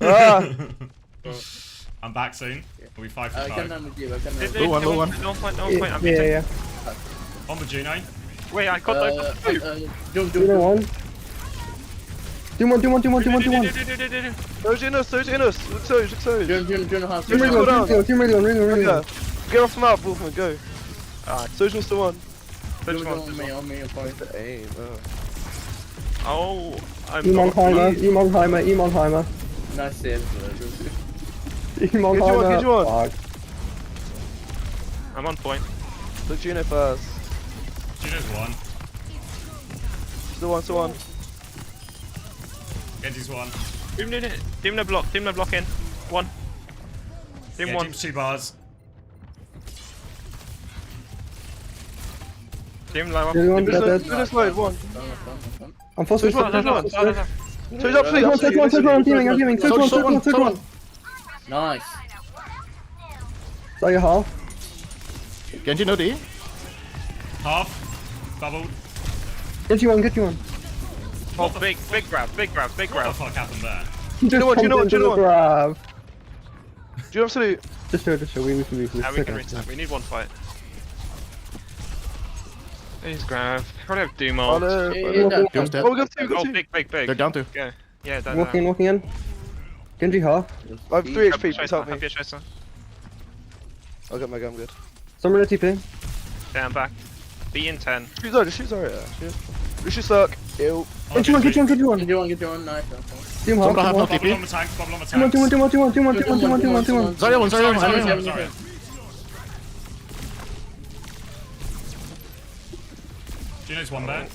Ah! I'm back soon. We'll be 5 for 5. Go on. No point. I'm beating. Yeah. On the Juno. Wait, I got two. Do one. Do one. Surge in us. Look Surge. Team ready on. Yeah. Get off the map, Wolfman, go. Surge wants the one. Aim, Oh, I'm Emonheimer. Nice save. Emonheimer. Get you on. Fuck. I'm on point. Look Gino first. Juno's one. Still one. Genji's one. Dim no block in. One. Dim Yeah, one. Jim's 2 bars. Dim lower. Gino's load, one. I'm forced to Surge up, please. I'm teaming. Third one. Nice. So you half. Genji no D. Half. Bubbled. Get you on. Oh, big grab. What the fuck happened there? Just one, pumped into the one. grab. Gino absolute. Just show. We can return. We need one fight. He's grab. Probably have Doom ult. Doom's dead. Oh, we got two. Oh, big. They're down to. Go. Yeah, done. Walking in. Genji half. I have 3 HP, please help me. Have your chaser. I'll get my gun, good. Someone at TP. Okay, I'm back. B in 10. Shoot Zarya, yeah. Lucius suck. Ew. Get you on. Nice. Team half. Sombra have no Bubble TP. on the tank. Bubble on the tank. Team one. Zarya one. Sorry. Juno's one there.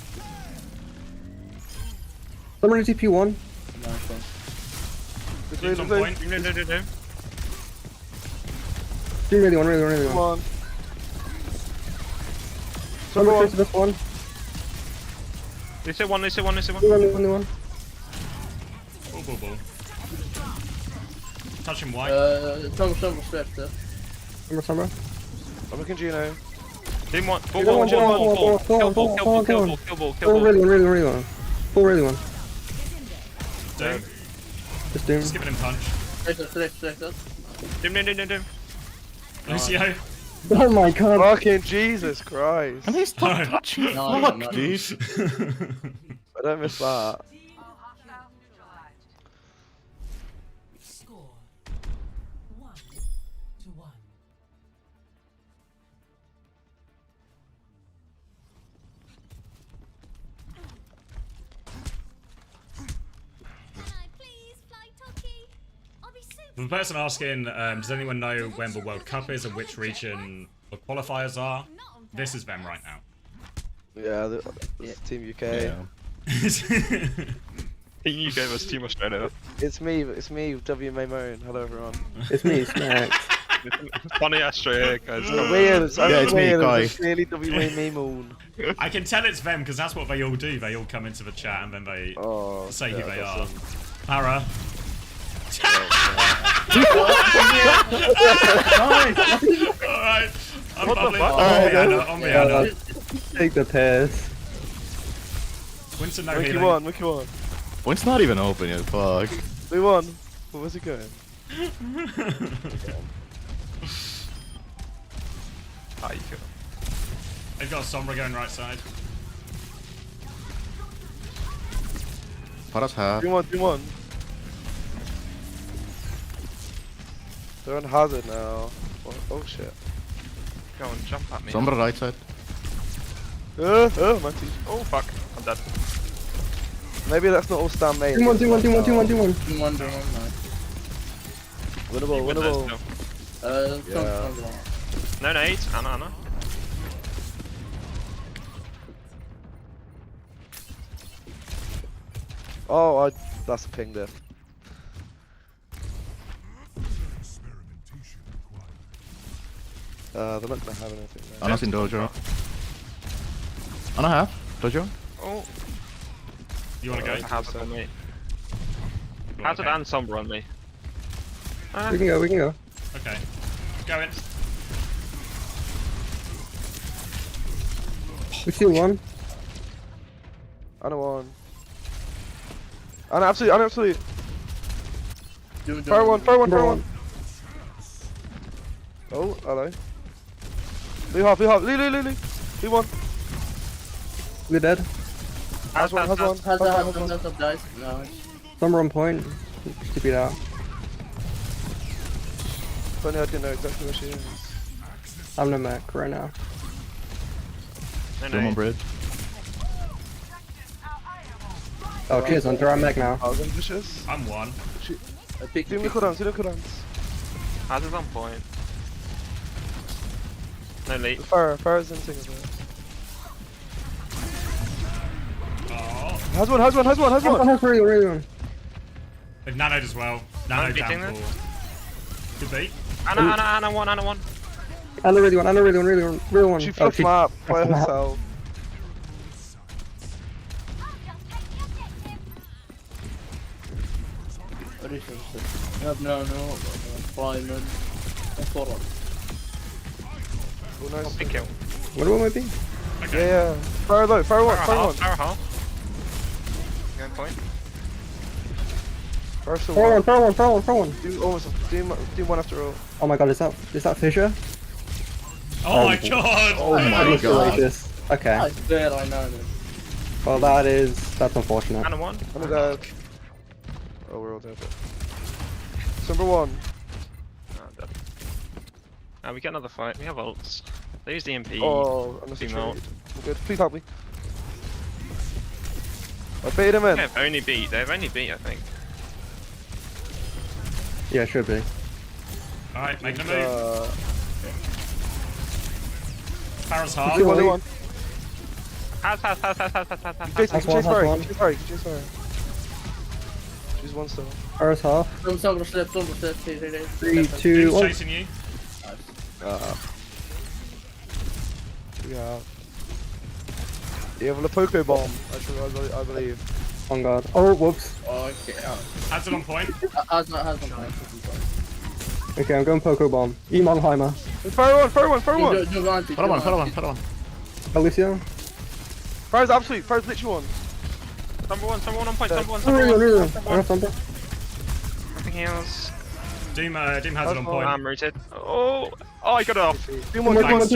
Someone at TP one. Jim's on point. No. Team really one. Come on. Someone chase this one. They say one. Only one. Ball. Touch him white. Summer. I'm looking Gino. Dim one. Go on. Kill ball. Really one. Full really one. Doom. Just Doom. Just giving him punch. Dim. Lucio. Oh my god. Fucking Jesus Christ. And they stop touching. Fuck, dude. I don't miss that. For the person asking, does anyone know when the World Cup is and which region the qualifiers are? This is them right now. Yeah, it's Team UK. Yeah. You gave us Team Australia. It's me, WMA Moan. Hello everyone. It's me, Snack. Funny Australia, guys. Weird, it's it's me, Kai. It's clearly WMA Moon. I can tell it's them because that's what they all do. They all come into the chat and then they say who they are. Para. Alright. I'm bubbling. On the Anna. Take the piss. Winston, no Wiki healing. won, Wiki won. It's not even open yet, fuck. We won. Where was he going? How you feel? They've got a Sombra going right side. Para's half. 3-1. They're on hazard now. Oh shit. Go on, jump at me. Sombra right side. Manti. Oh fuck, I'm dead. Maybe let's not all stand main. Team one. Nice. Winnable. No nades, Anna. Oh, that's a ping there. They're not gonna have anything there. Anna's in dojo. Anna half. Dojo. Oh, You wanna go? Hazard on me. Hazard and Sombra on me. We can go. Okay. Go in. We see one. Anna won. Anna absolute. Fire one. Oh, hello. Lee half. Lee. Lee one. We're dead. Has one. Guys. No. Somewhere on point. Keep it out. Funny, I didn't know exactly where she is. I'm no mech right now. No Doom on nades. bridge. Oh, cheers, on throw mech now. I was ambitious. I'm one. Do me cooldowns. Hazard's on point. No lead. Fire's in thing as well. Oh. Has one. That's really one. They've nanoed as well. Nano I'm beating down this. for... Could be. Anna one. Anna really one. She flipped him up by herself. No. Oh, nice. Big kill. What do I might be? Okay. Yeah. Fire low. Fire one. Fire half. Going point. Fire still Throw one. one. Do one after all. Oh my god, is that Fisher? Oh my god! Oh my god. Okay. I bet I know this. Well, that's unfortunate. Anna one. I'm dead. Oh, we're all dead. Number one. Oh, I'm dead. We get another fight. We have ults. They use the MP. Oh, I'm Team ult. good. Please help me. I bait him in. They've only beat, I think. Yeah, should be. Alright, making a move. Para's half. Only one. Has. Chase fire. She's one still. Paris half. Some slip. 3, 2, Dude's 1. chasing you. Yeah. You have a Poké bomb, I believe. On guard. Oh, whoops. Okay. Has it on point. Has one point. Okay, I'm going Poké Bomb. Emonheimer. Fire one. Put on. Alicia. Fire's absolute. Fire's literally one. Someone on point. Really one. I have something. Nothing else. Doom has it on point. I'm rooted. Oh, I got it off. Team one. Really one. Has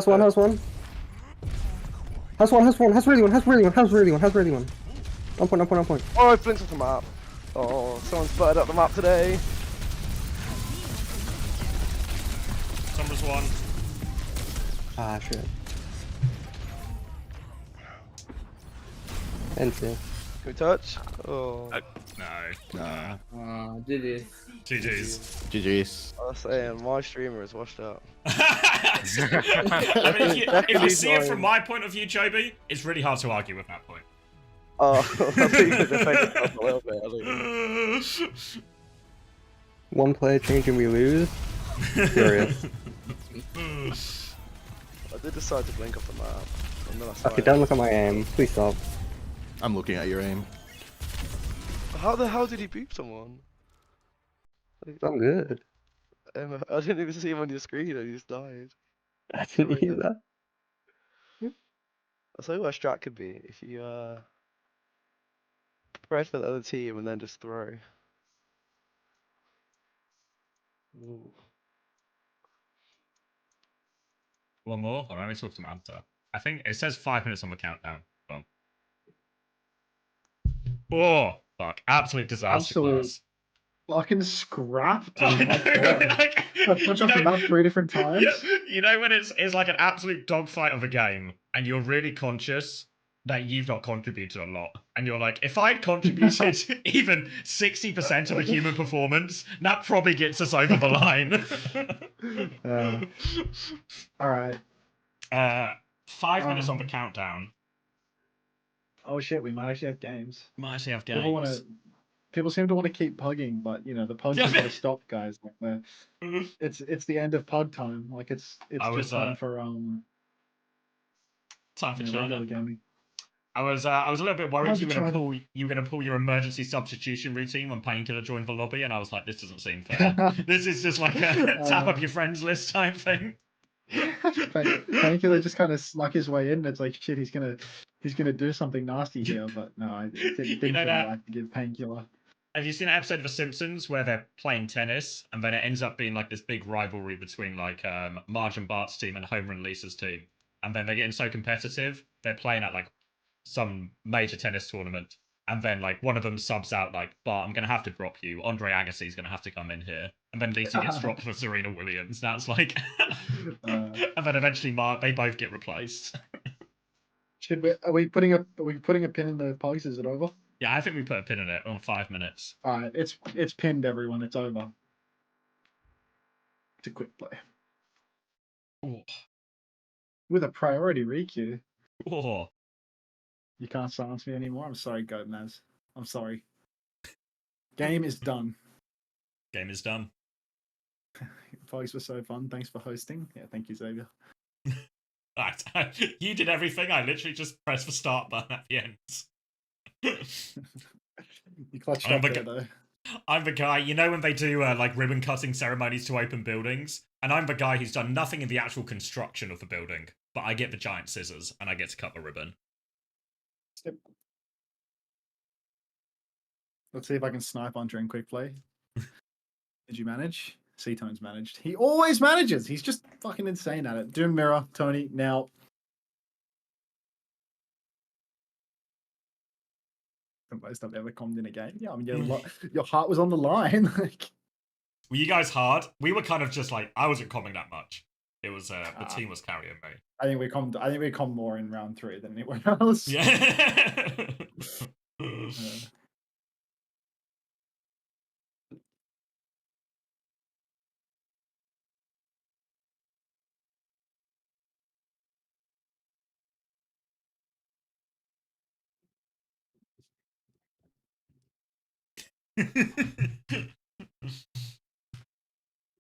one. Has really one. On point. Oh, I flinched off the map. Oh, someone's buttered up the map today. Sombra's one. Ah, shit. Entry. we touch? Oh. No. Nah. GG. GG's. GG's. I was saying, my streamer is washed out. I mean, if you see it from my point of view, Chobi, it's really hard to argue with that point. Oh, I think you could defend yourself a little bit. I think. One player change and we lose? Curious. I did decide to blink off the map. And then I Okay, started. don't look at my aim. Please stop. I'm looking at your aim. How the hell did he beep someone? I'm good. I didn't even see him on your screen and he just died. I didn't hear that. I'll tell you what a strat could be. If you press for the other team and then just throw. Ooh. One more? Hold on, let me talk to Manta. I think it says 5 minutes on the countdown. Hold on. Oh, fuck. Absolute disaster class. Fucking scrap, dude. I My know, God. like, I've touched off the map 3 different times. You know when it's like an absolute dogfight of a game, and you're really conscious that you've not contributed a lot, and you're like, if I'd contributed even 60% of a human performance, that probably gets us over the line. All right. 5 minutes on the countdown. Oh shit, we might actually have games. Might actually have People people seem to want to keep pugging, but you know the pugs have got to stop, guys. Like, it's the end of pug time. Like it's just time for time for regular China. gaming. I was a little bit worried you Time were gonna pull your emergency substitution routine when Painkiller joined the lobby, and I was like, this doesn't seem fair. This is just like a tap up your friends list type thing. Painkiller just kind of snuck his way in. It's like shit, he's gonna do something nasty here, but no, I didn't feel like to give Painkiller. Have you seen an episode of The Simpsons where they're playing tennis, and then it ends up being like this big rivalry between like Marge and Bart's team and Homer and Lisa's team, and then they're getting so competitive they're playing at like some major tennis tournament, and then like one of them subs out like, Bart, I'm gonna have to drop you. Andre Agassi's gonna have to come in here, and then Lisa gets dropped for Serena Williams. That's like, and then eventually they both get replaced. Are we putting a pin in the pugs? Is it over? Yeah, I think we put a pin in it on 5 minutes. All right, it's pinned, everyone. It's over. It's a quick play. Ooh. With a priority requeue. Oh. You can't silence me anymore. I'm sorry, Gomez. I'm sorry. Game is done. Game is done. Pugs were so fun. Thanks for hosting. Yeah, thank you, Xavier. You did everything. I literally just pressed the start button at the end. You clutched up there, though. I'm the guy, you know when they do like ribbon cutting ceremonies to open buildings? And I'm the guy who's done nothing in the actual construction of the building, but I get the giant scissors and I get to cut the ribbon. Let's see if I can snipe on during quick play. Did you manage? C-Tone's managed. He always manages. He's just fucking insane at it. Doom mirror, Tony, now. The most I've ever commed in a game. Yeah, I mean, your heart was on the line. Were you guys hard? We were kind of just like, I wasn't comming that much. It was the team was carrying me. I think we commed more in round 3 than anyone else. Yeah.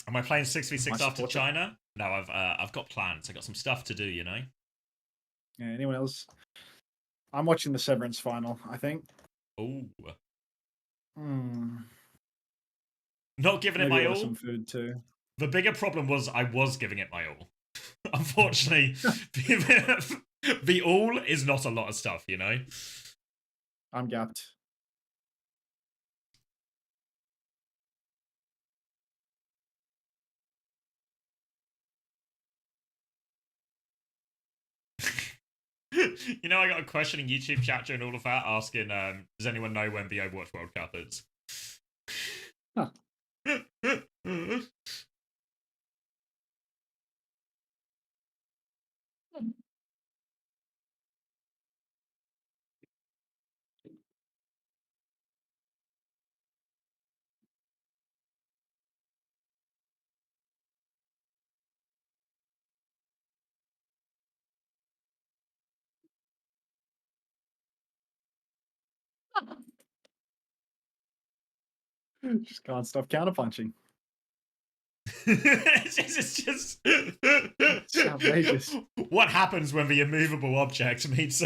Am I playing 6v6 after China? No, I've got plans. I got some stuff to do, you know. Yeah. Anyone else? I'm watching the Severance final. I think. Oh. Hmm. Not giving it my all. Some food too. The bigger problem was I was giving it my all. Unfortunately, the all is not a lot of stuff, you know. I'm gapped. You know, I got a question in YouTube chat during all of that asking, does anyone know when the Overwatch World Cup is? Huh. Just can't stop counterpunching. It's just It's outrageous. What happens when the immovable object meets?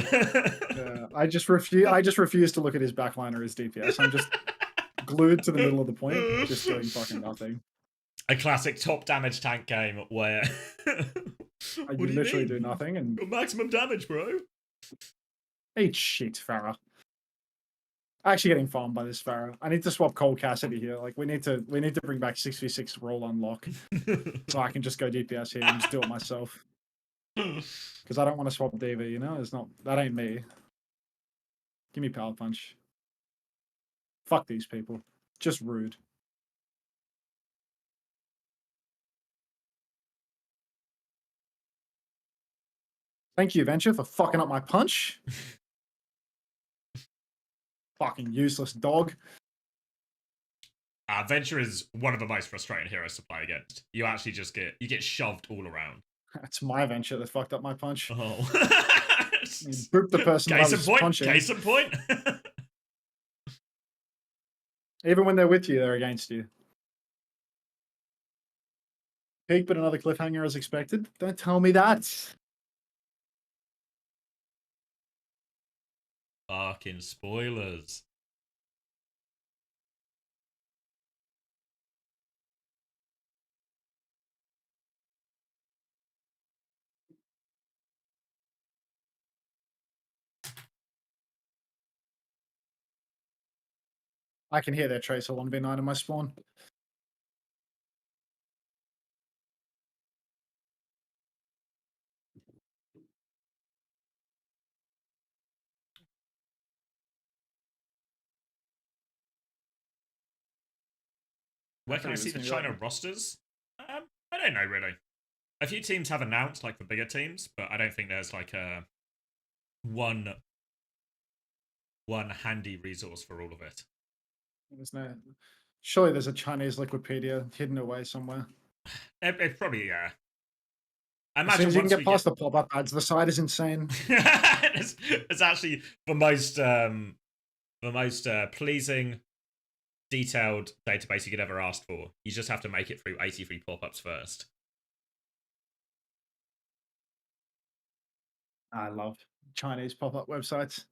I just refuse to look at his backline or his DPS. I'm just glued to the middle of the point, just doing fucking nothing. A classic top damage tank game where You literally do nothing and got maximum damage, bro. Eat shit, Farah. Actually getting farmed by this Farah. I need to swap Cole Cassidy here. Like we need to bring back 6v6 roll unlock. So I can just go DPS here and just do it myself. Because I don't want to swap DV, you know? It's not that ain't me. Give me Power Punch. Fuck these people. Just rude. Thank you, Venture, for fucking up my punch. Fucking useless dog. Venture is one of the most frustrating heroes to play against. You actually just get shoved all around. That's my Venture that fucked up my punch. Oh. Boop the person that I was punching. Case in point. Even when they're with you, they're against you. Peak, but another cliffhanger as expected. Don't tell me that. Fucking spoilers. I can hear their Tracer 1v9 in my spawn. Where can I see the China rosters? I don't know really. A few teams have announced, like the bigger teams, but I don't think there's like a one handy resource for all of it. There's no. Surely there's a Chinese Liquipedia hidden away somewhere. It probably, yeah. I As soon as you can get past the pop-up ads, the site is insane. it's actually the most pleasing, detailed database you could ever ask for. You just have to make it through 83 pop-ups first. I love Chinese pop-up websites.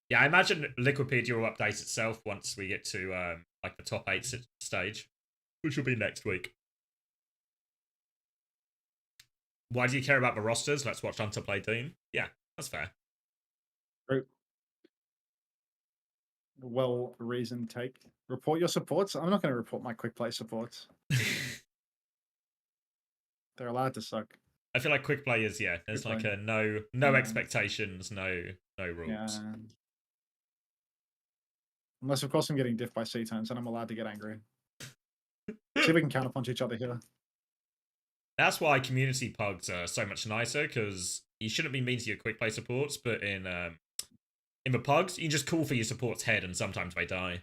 Yeah, I imagine Liquipedia will update itself once we get to like the top 8 stage, which will be next week. Why do you care about the rosters? Let's watch Hunter play Doom. Yeah, that's fair. Right. Well-reasoned take. Report your supports? I'm not going to report my quick play supports. They're allowed to suck. I feel like quick play is, yeah, there's like a no expectations, no rules. Yeah. Unless, of course, I'm getting diffed by C-turns and I'm allowed to get angry. See if we can counterpunch each other here. That's why community pugs are so much nicer, because you shouldn't be mean to your quick play supports, but in the pugs, you can just call for your support's head and sometimes they die.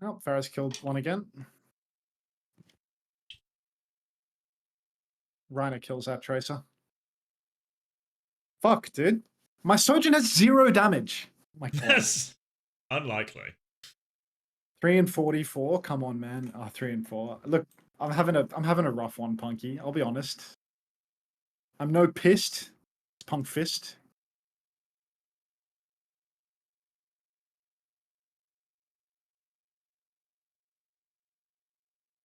Oh, Ferris killed one again. Reiner kills that Tracer. Fuck, dude. My Sojourn has 0 damage. Oh my God. That's unlikely. 3 and 44. Come on, man. Oh, 3 and 4. Look, I'm having a rough one, Punky. I'll be honest. I'm no pissed. It's Punk Fist.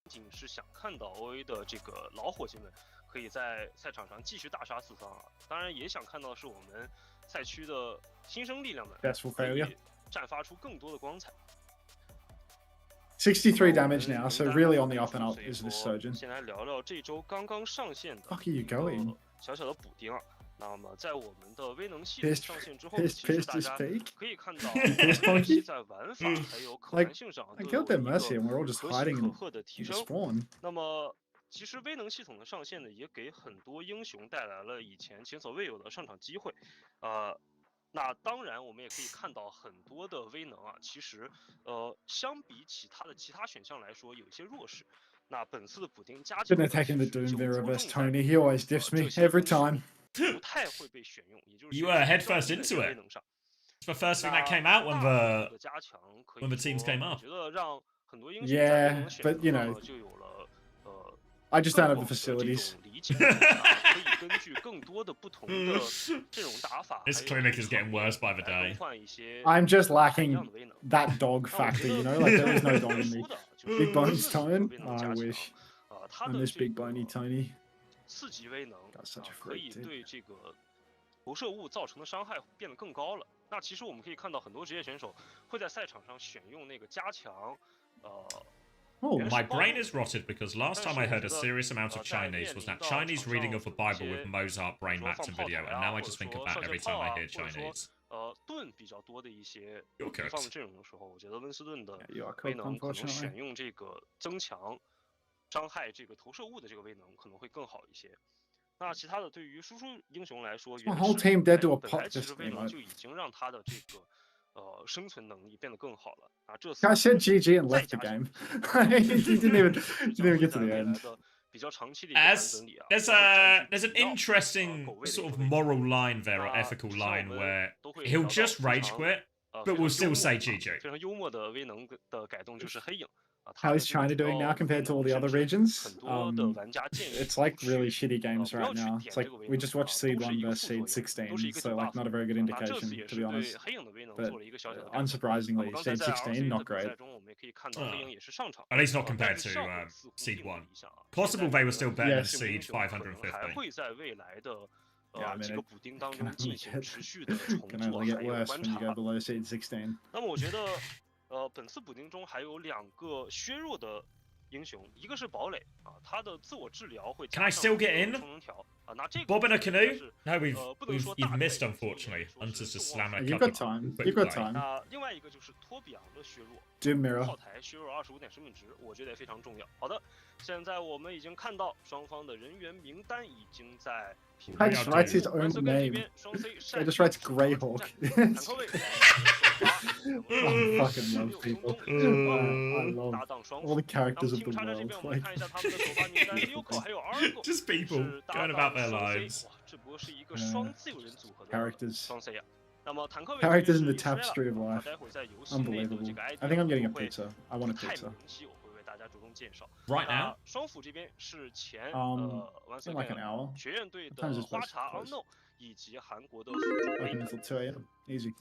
仅是想看到 OA 的这个老伙计们可以在赛场上继续大杀四方啊！当然也想看到是我们赛区的新生力量们可以绽发出更多的光彩。63 damage now, so really on the up and up is this Sojourn. 先来聊聊这周刚刚上线的 Fuck are you going? 小小的补丁啊。那么在我们的威能系统上线之后，其实大家可以看到，威能系在玩法还有可玩性上都有一个可喜可贺的提升。那么，其实威能系统的上线呢，也给很多英雄带来了以前前所未有的上场机会。那当然，我们也可以看到很多的威能啊，其实相比起它的其他选项来说，有一些弱势。那本次的补丁加 Been attacking the Doom there reverse Tony. He always diffs me every time. 不太会被选用，也就是 You were head first into it. It's the first thing that came out when the teams came up. Yeah, but you know, I just don't have the facilities. This clinic is getting worse by the day. I'm just lacking that dog factor, you know? Like, there is no dog in me. Big bones Tone? Oh, I wish. I'm this big bony Tony. 4级威能 Got such a 可以 freak, 对这个投射物造成的伤害变得更高了。那其实我们可以看到很多职业选手会在赛场上选用那个加强Oh, my brain is rotted because last time I heard a serious amount of Chinese was that Chinese reading of the Bible with Mozart brain mapped in video, and now I just think of that every time I hear Chinese. 盾比较多的一些 You're 敌 correct. 方的阵容的时候，我觉得温斯顿的 you are 威 cooked, 能可能 unfortunately. 选用这个增强伤害这个投射物的这个威能可能会更好一些。那其他的对于输出英雄来说， My whole team dead to a 本来 pot 其 this 实威 game. 能就已经让他的这个生存能力变得更好了啊。这 I 次 said GG and 再 left the 加 game. 上 he didn't even get to the 未来 end. 的比较长期的一个版 As 本里啊， there's 然后 an 占据比较 interesting 狗位的 sort 一 of 个位置 moral line there, or 那 ethical 之前我 line, 们 where 都会 he'll 聊到 just 非 rage 常 quit, 非 but 常 will still 幽 say 默 GG. 非常幽默的威能的改动就是黑影啊，他 How 的 is 这个 China 主 doing 要 now compared to all the 甚 other 至 regions? 很多的玩家建议 It's like 不 really 去 shitty games 不要 right 去 now. 点 It's like 这个威 we 能 just 啊， watched 都 Seed 是 1 一个 versus 副作 Seed 用，都是一 16, 个 so like debuff not a very good 那这 indication, 次也 to 是 be 对 honest. 黑影的威能 But 做了一个小小的改动。我 unsurprisingly, 们刚才 Seed 在 16 LCS not 的比 great. 赛中，我们也可以看到黑影也是上场， At least not 但 compared 是 to 效果似乎 Seed 并不 1. 理想啊。 Possible they were still better than Yes. Seed Seed 英雄可能还 550. 会在未来的 Yeah, I mean, 几个 it 补丁当 can 中 only 进行 get 持续的重 can 做， only 还 get 有 worse 观 when you 察 go。below Seed 16. 那么我觉得，本次补丁中还有2个削弱的英雄，一个是堡垒啊，他的自我治疗会 Can I 加 still 上 get in? 充能条啊，那这个 Bob in a 应该 canoe? 是 No, you've missed, unfortunately. 说 Hunter's 是 just 众望 slam a所归 You've couple got time. quick You've got play. time. 那另外一个就是托比昂的削弱， Doom 炮 mirror. 台削弱25点生命值，我觉得也非常重要。好的，现在我们已经看到双方的人员名单已经在屏幕 I 上 just writes his 蓝 own 色根这 name. 边双 C I 善 just 用 writes 主场 Greyhawk. 出战，坦克位首发， I fucking love people. 16 I love 搭档双 all the 那么 characters of ที the ม查查这 world. 边我们 Like, 看一下他们的首发名单 ，Ryuko 还有 Argo Just people 是搭 going 档 about their 双 lives. C， 哇，这不过是一个双自由人组合的 characters. 双 C 啊。那么坦克位 Characters in 这 the 边是 tapestry of 他 life. 待会在游戏内的这 Unbelievable. 个 ID I think I'm getting a 会 pizza. I want a 太 pizza. 明晰，我会为大家着重介绍。 Right 那 now? 双辅这边是前完 in like an hour. 学院队 Sometimes 的 it's 花 best 茶 close. Unknown 以及韩国的辅助 Open 雷 until 2 a.m. Easy.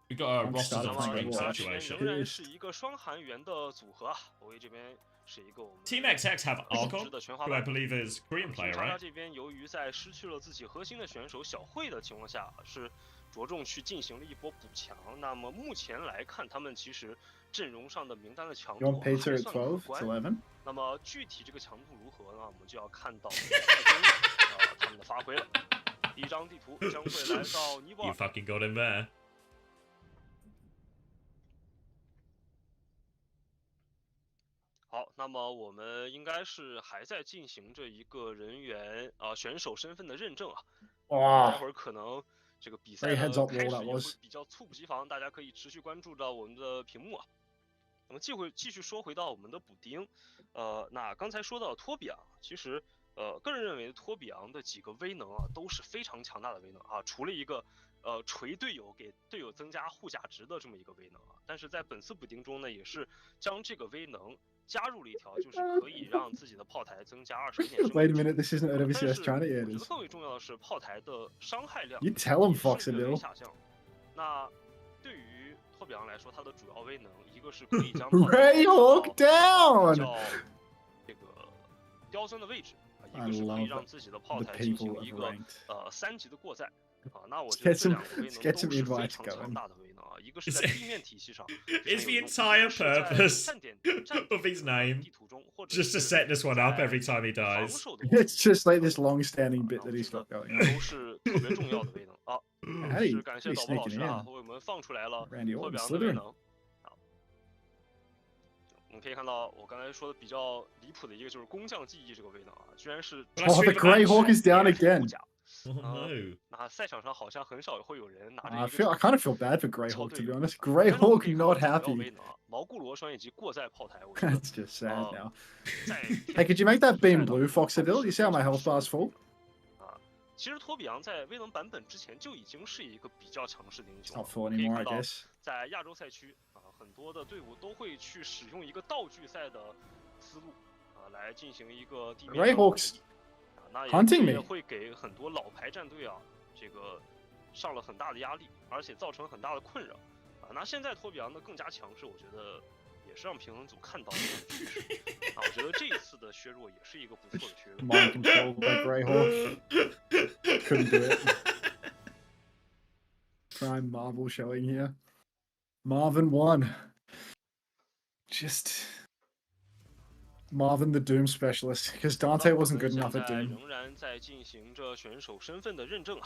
We got our I'm rosters starting on 那 to 么 think screen about 这边 situation. 仍然是一个双韩援的组合啊，我为这边是一个我们 Team XX have 组 Argo, 织的全华 who I 班。 believe is Korean ที player, 查查 right? 这边由于在失去了自己核心的选手小慧的情况下，是着重去进行了一波补强。那么目前来看，他们其实阵容上的名单的强 You 度 want 还 pizza 算 at 可 12? It's 观。 11. 那么具体这个强度如何呢？我们就要看到比赛中他们的发挥了。第一张地图将会来到尼泊 You 尔。 fucking got him there. 好，那么我们应该是还在进行着一个人员选手身份的认证啊。待 Wow. 会儿可能这个比赛 Very 的 heads up 开 roll 始 that 也会 was. 比较猝不及防，大家可以持续关注到我们的屏幕啊。那么继续说回到我们的补丁，那刚才说到托比昂，其实个人认为托比昂的几个威能啊都是非常强大的威能啊，除了一个锤队友给队友增加护甲值的这么一个威能啊，但是在本次补丁中呢，也是将这个威能加入了一条，就是可以让自己的炮台增加20点生 Wait a 命值。 minute, this isn't 但 OWCS 是 China. 我 Yeah, 觉 it 得 is. 更为重要的是炮台的伤害量 You tell him, 也 Fox 是 and 略微 Bill. 下降。那对于托比昂来说，它的主要威能一个是可以将炮台 Greyhawk 比 down. 较这个刁钻的位置啊，一个是可以让自己的炮 The 台进 people 行一 of 个ranked. 3级的过载啊。那我 Let's 觉得 get 这 some- 两个威 let's 能 get 都 some 是非 invites 常强 going. 大的威能啊，一个是在地面体系上 Is 非 the 常有 entire 用，一个是在 purpose 站点 of his name 地图中，或者 just to 是 set this one up 在 every time he 防 dies? 守的过程 It's just like this 中 long-standing 啊 bit 那 that 我 he's 觉 got 得 going on. 都是特别重要的威能啊。 How do 是 you 感谢 he's 导播老 sneaking 师啊， in? 为我们放出来了 Randy 托比 Orton 昂的威 slithering. 能。我们可以看到，我刚才说的比较离谱的一个就是工匠技艺这个威能啊，居然是 Let's Oh, the shoot the match. Greyhawk is down 护 again. 甲。 Oh no. 那赛场上好像很少会有人拿着 I 一个 kind of feel bad for 超 Greyhawk, 队 to be 友 honest. 但是我们可 Greyhawk 以看到 not 主要 happy. 威能啊 That's just sad now. Hey, could you make that beam blue, Foxadil? You see how my health bar's full? 其实托比昂在威能版本之前就已经是一个比较强势的英雄了。 Not full 可以 anymore, 看 I 到， guess. 在亚洲赛区很多的队伍都会去使用一个道具赛的思路来进行一个地面 Greyhawks 那 hunting 也 me. 会给很多老牌战队这个上了很大的压力，而且造成很大的困扰那现在托比昂的更加强势，我觉得也是让平衡组看到了这个趋势我觉得这一次的削弱也是一个不错的削弱。Mind controlled by Greyhawk. Couldn't do it. Prime Marvel showing here. Marvin won. Just Marvin the Doom specialist, because Dante wasn't good enough at Doom. 仍然在进行着选手身份的认证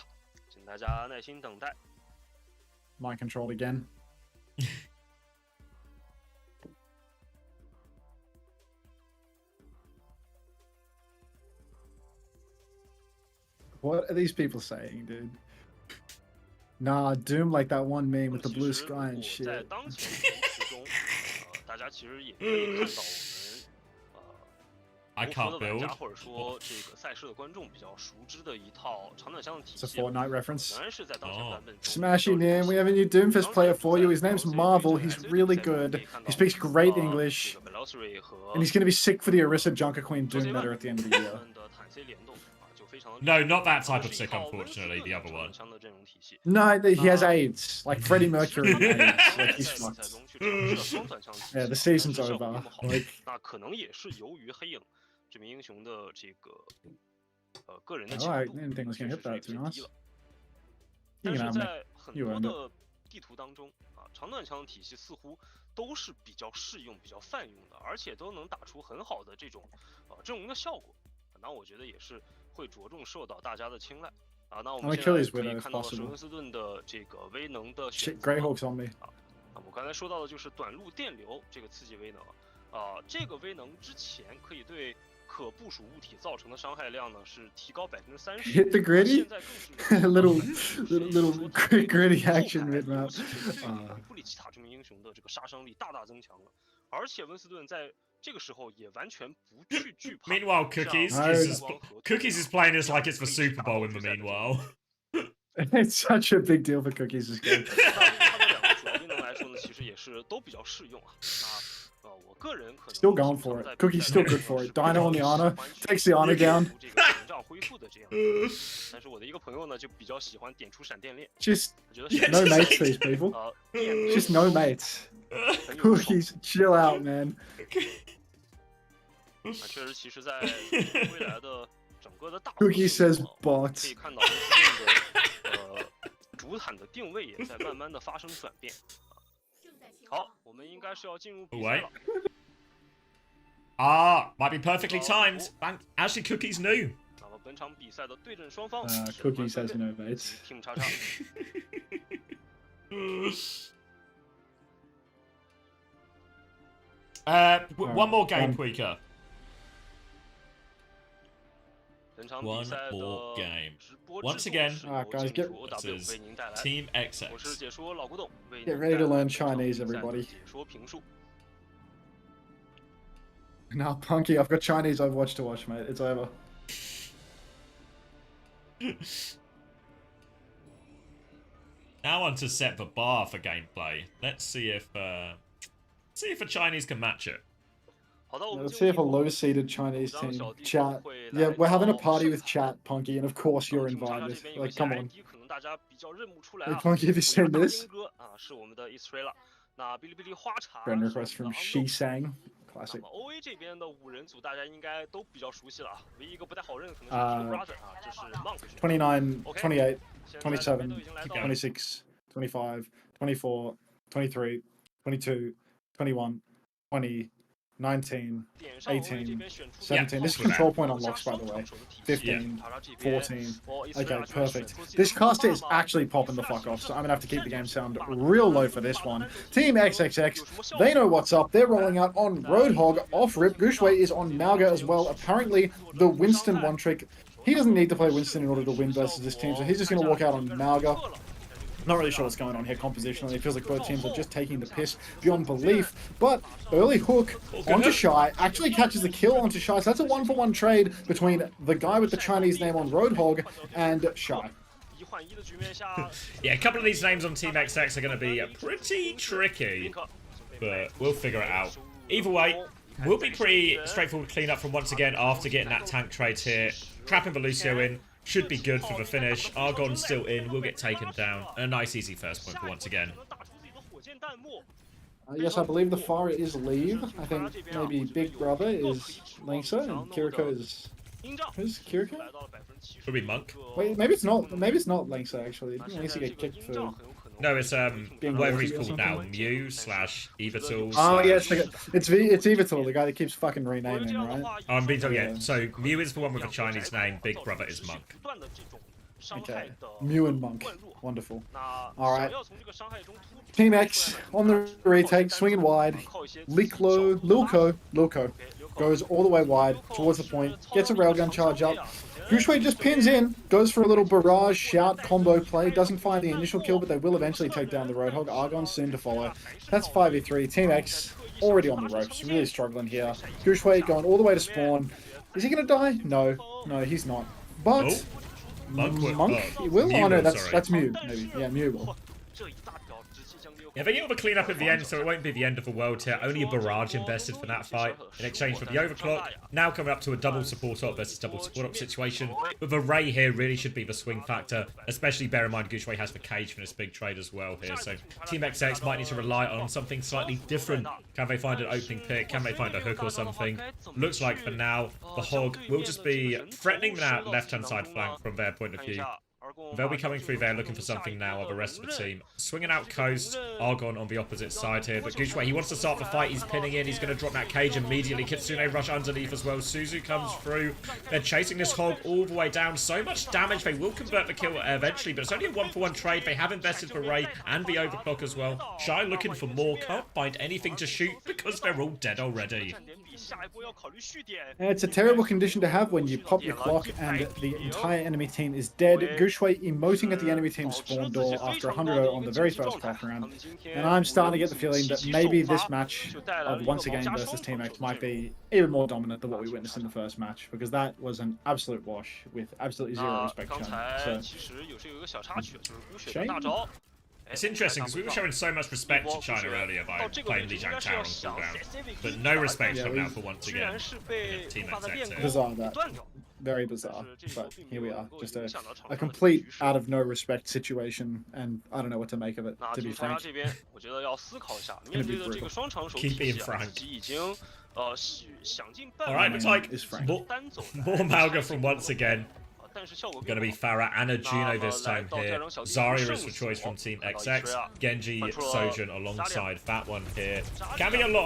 请大家耐心等待。 Mind controlled again. What are these people saying, dude? Nah, Doom like that one meme with the blue sky and shit. 在当前的中大家其实也可以看到我们的玩家或者说这个赛事的观众比较熟知的一套长短枪的体系。 It's a Fortnite reference. 当然是在当前版本中。 Smashy Nim, we have a new Doomfist player for you. His name's Marvel. He's really good. He speaks great English. And he's going to be sick for the Orisa Junker Queen Doom meta at the end of the year. No, not that type of sick, unfortunately, the other one. No, he has AIDS. Like Freddie Mercury AIDS. Like he's fucked. Yeah, the season's over. Like, 那可能也是由于黑影这名英雄的这个个人的 I didn't think I was going to hit that, to be honest. 但是在很多的地图当中长短枪的体系似乎都是比较适用、比较泛用的，而且都能打出很好的这种阵容的效果。那我觉得也是会着重受到大家的青睐那我们现在可以看到是温斯顿的这个威能的选择 Greyhawks on me. 我刚才说到的就是短路电流这个刺激威能这个威能之前可以对可部署物体造成的伤害量呢是提高30%。Hit the gritty? little gritty action mid-map. 布里奇塔这名英雄的这个杀伤力大大增强了，而且温斯顿在这个时候也完全不去惧怕。 Meanwhile, Cookies is playing this like it's the Super Bowl in the meanwhile. It's such a big deal for Cookies this game. 他们两个主要威能来说呢，其实也是都比较适用那我个人可能 Still going for it. Cookie's still good for it. Dino on the honor, takes the honor down. 这个屏障恢复的这样，但是我的一个朋友呢就比较喜欢点出闪电链。 Just no mates, these people. Just no mates. Cookies, chill out, man. 确实，其实在未来的整个的大 Cookie says bots. 可以看到温斯顿的主坦的定位也在慢慢的发生转变。好，我们应该是要进入比赛了。Might be perfectly timed. Actually, Cookies knew. 那么本场比赛的对阵双方 Cookie says no mates. Team 叉叉。One more game, Tweaker. 本场比赛的直播 Once again, guys, get Team XX. 我是解说老古董，为 Get ready to learn Chinese, everybody. 解说评述。 Now, Punky, I've got Chinese Overwatch to watch, mate. It's over. Now on to set the bar for gameplay. Let's see if a Chinese can match it. Let's see if a low-seeded Chinese team chat. Yeah, we're having a party with chat, Punky, and of course you're invited. Like, come on. Hey, Punky, have you seen this? Friend request from Shisang. Classic. OA 这边的5人组大家应该都比较熟悉了唯一一个不太好认可能是 Big Brother 这是 Monk 29, 28, 27, 26, 25, 24, 23, 22, 21, 20, 19, 18, 17. This is control point unlocks, by the way. 15, 14. Okay, perfect. This caster is actually popping the fuck off, so I'm gonna have to keep the game sound real low for this one. Team XXX, they know what's up. They're rolling out on Roadhog. Off-rip, Gushway is on Malga as well. Apparently, the Winston one trick. He doesn't need to play Winston in order to win versus this team, so he's just gonna walk out on Malga. Not really sure what's going on here compositionally. It feels like both teams are just taking the piss beyond belief. But early hook onto Shy actually catches the kill onto Shy. So that's a 1-for-1 trade between the guy with the Chinese name on Roadhog and Shy. Yeah, a couple of these names on Team XX are going to be pretty tricky, but we'll figure it out. Either way, will be pretty straightforward cleanup from once again after getting that tank trade here. Trapping Lucio in. Should be good for the finish. Argon's still in. Will get taken down. A nice, easy first point for once again. Yes, I believe the Fire is Leave. I think maybe Big Brother is Lingsa and Kiriko is... Who's Kiriko? Could be Monk. Wait, maybe it's not. Maybe it's not Lingsa actually. Didn't Lingsa get kicked for... No, it's whatever he's called now, Mew/Evital. Oh yeah, it's Evital, the guy that keeps fucking renaming, right? Oh, I'm being told, yeah. So Mew is the one with a Chinese name. Big Brother is Monk. Okay, Mew and Monk, wonderful. All right, Team X on the retake, swinging wide. Lilko goes all the way wide towards the point, gets a railgun charge up. Gushue just pins in, goes for a little barrage shout combo play, doesn't find the initial kill, but they will eventually take down the Roadhog. Argon soon to follow. That's 5v3. Team X already on the ropes, really struggling here. Gushue going all the way to spawn. Is he going to die? No, he's not. But Monk will? Oh no, that's Mew. Maybe. Yeah, Mew will. Yeah, they get all the cleanup at the end, so it won't be the end of the world here. Only a barrage invested for that fight in exchange for the overclock. Now coming up to a double support op versus double support op situation. With a Ray here really should be the swing factor, especially bear in mind Gushue has the cage for this big trade as well here. So Team XX might need to rely on something slightly different. Can they find an opening pick? Can they find a hook or something? Looks like for now, the Hog will just be threatening that left-hand side flank from their point of view. They'll be coming through there looking for something now of the rest of the team. Swinging out coast, Argon on the opposite side here. But Gushue, he wants to start the fight. He's pinning in. He's going to drop that cage immediately. Kitsune rush underneath as well. Suzu comes through. They're chasing this Hog all the way down. So much damage. They will convert the kill eventually, but it's only a 1-for-1 trade. They have invested for Ray and the overclock as well. Shy looking for more. Can't find anything to shoot because they're all dead already. And it's a terrible condition to have when you pop your clock and the entire enemy team is dead. Gushue emoting at the enemy team's spawn door after 100-0 on the very first clock round. And I'm starting to get the feeling that maybe this match of once again versus Team X might be even more dominant than what we witnessed in the first match, because that was an absolute wash with absolutely zero respect shown. So, shame. It's interesting because we were showing so much respect to China earlier by playing Lijiang Tower on cooldown, but no respect from now for once again. Team XX. Bizarre that. Very bizarre. But here we are. Just a complete out of no respect situation, and I don't know what to make of it, to be frank. Gonna be brutal. Keep being frank. Alright, looks like more Malga from once again. Going to be Farah and a Juno this time here. Zarya is the choice from Team XX. Genji, Sojourn alongside that one here. Can be a bit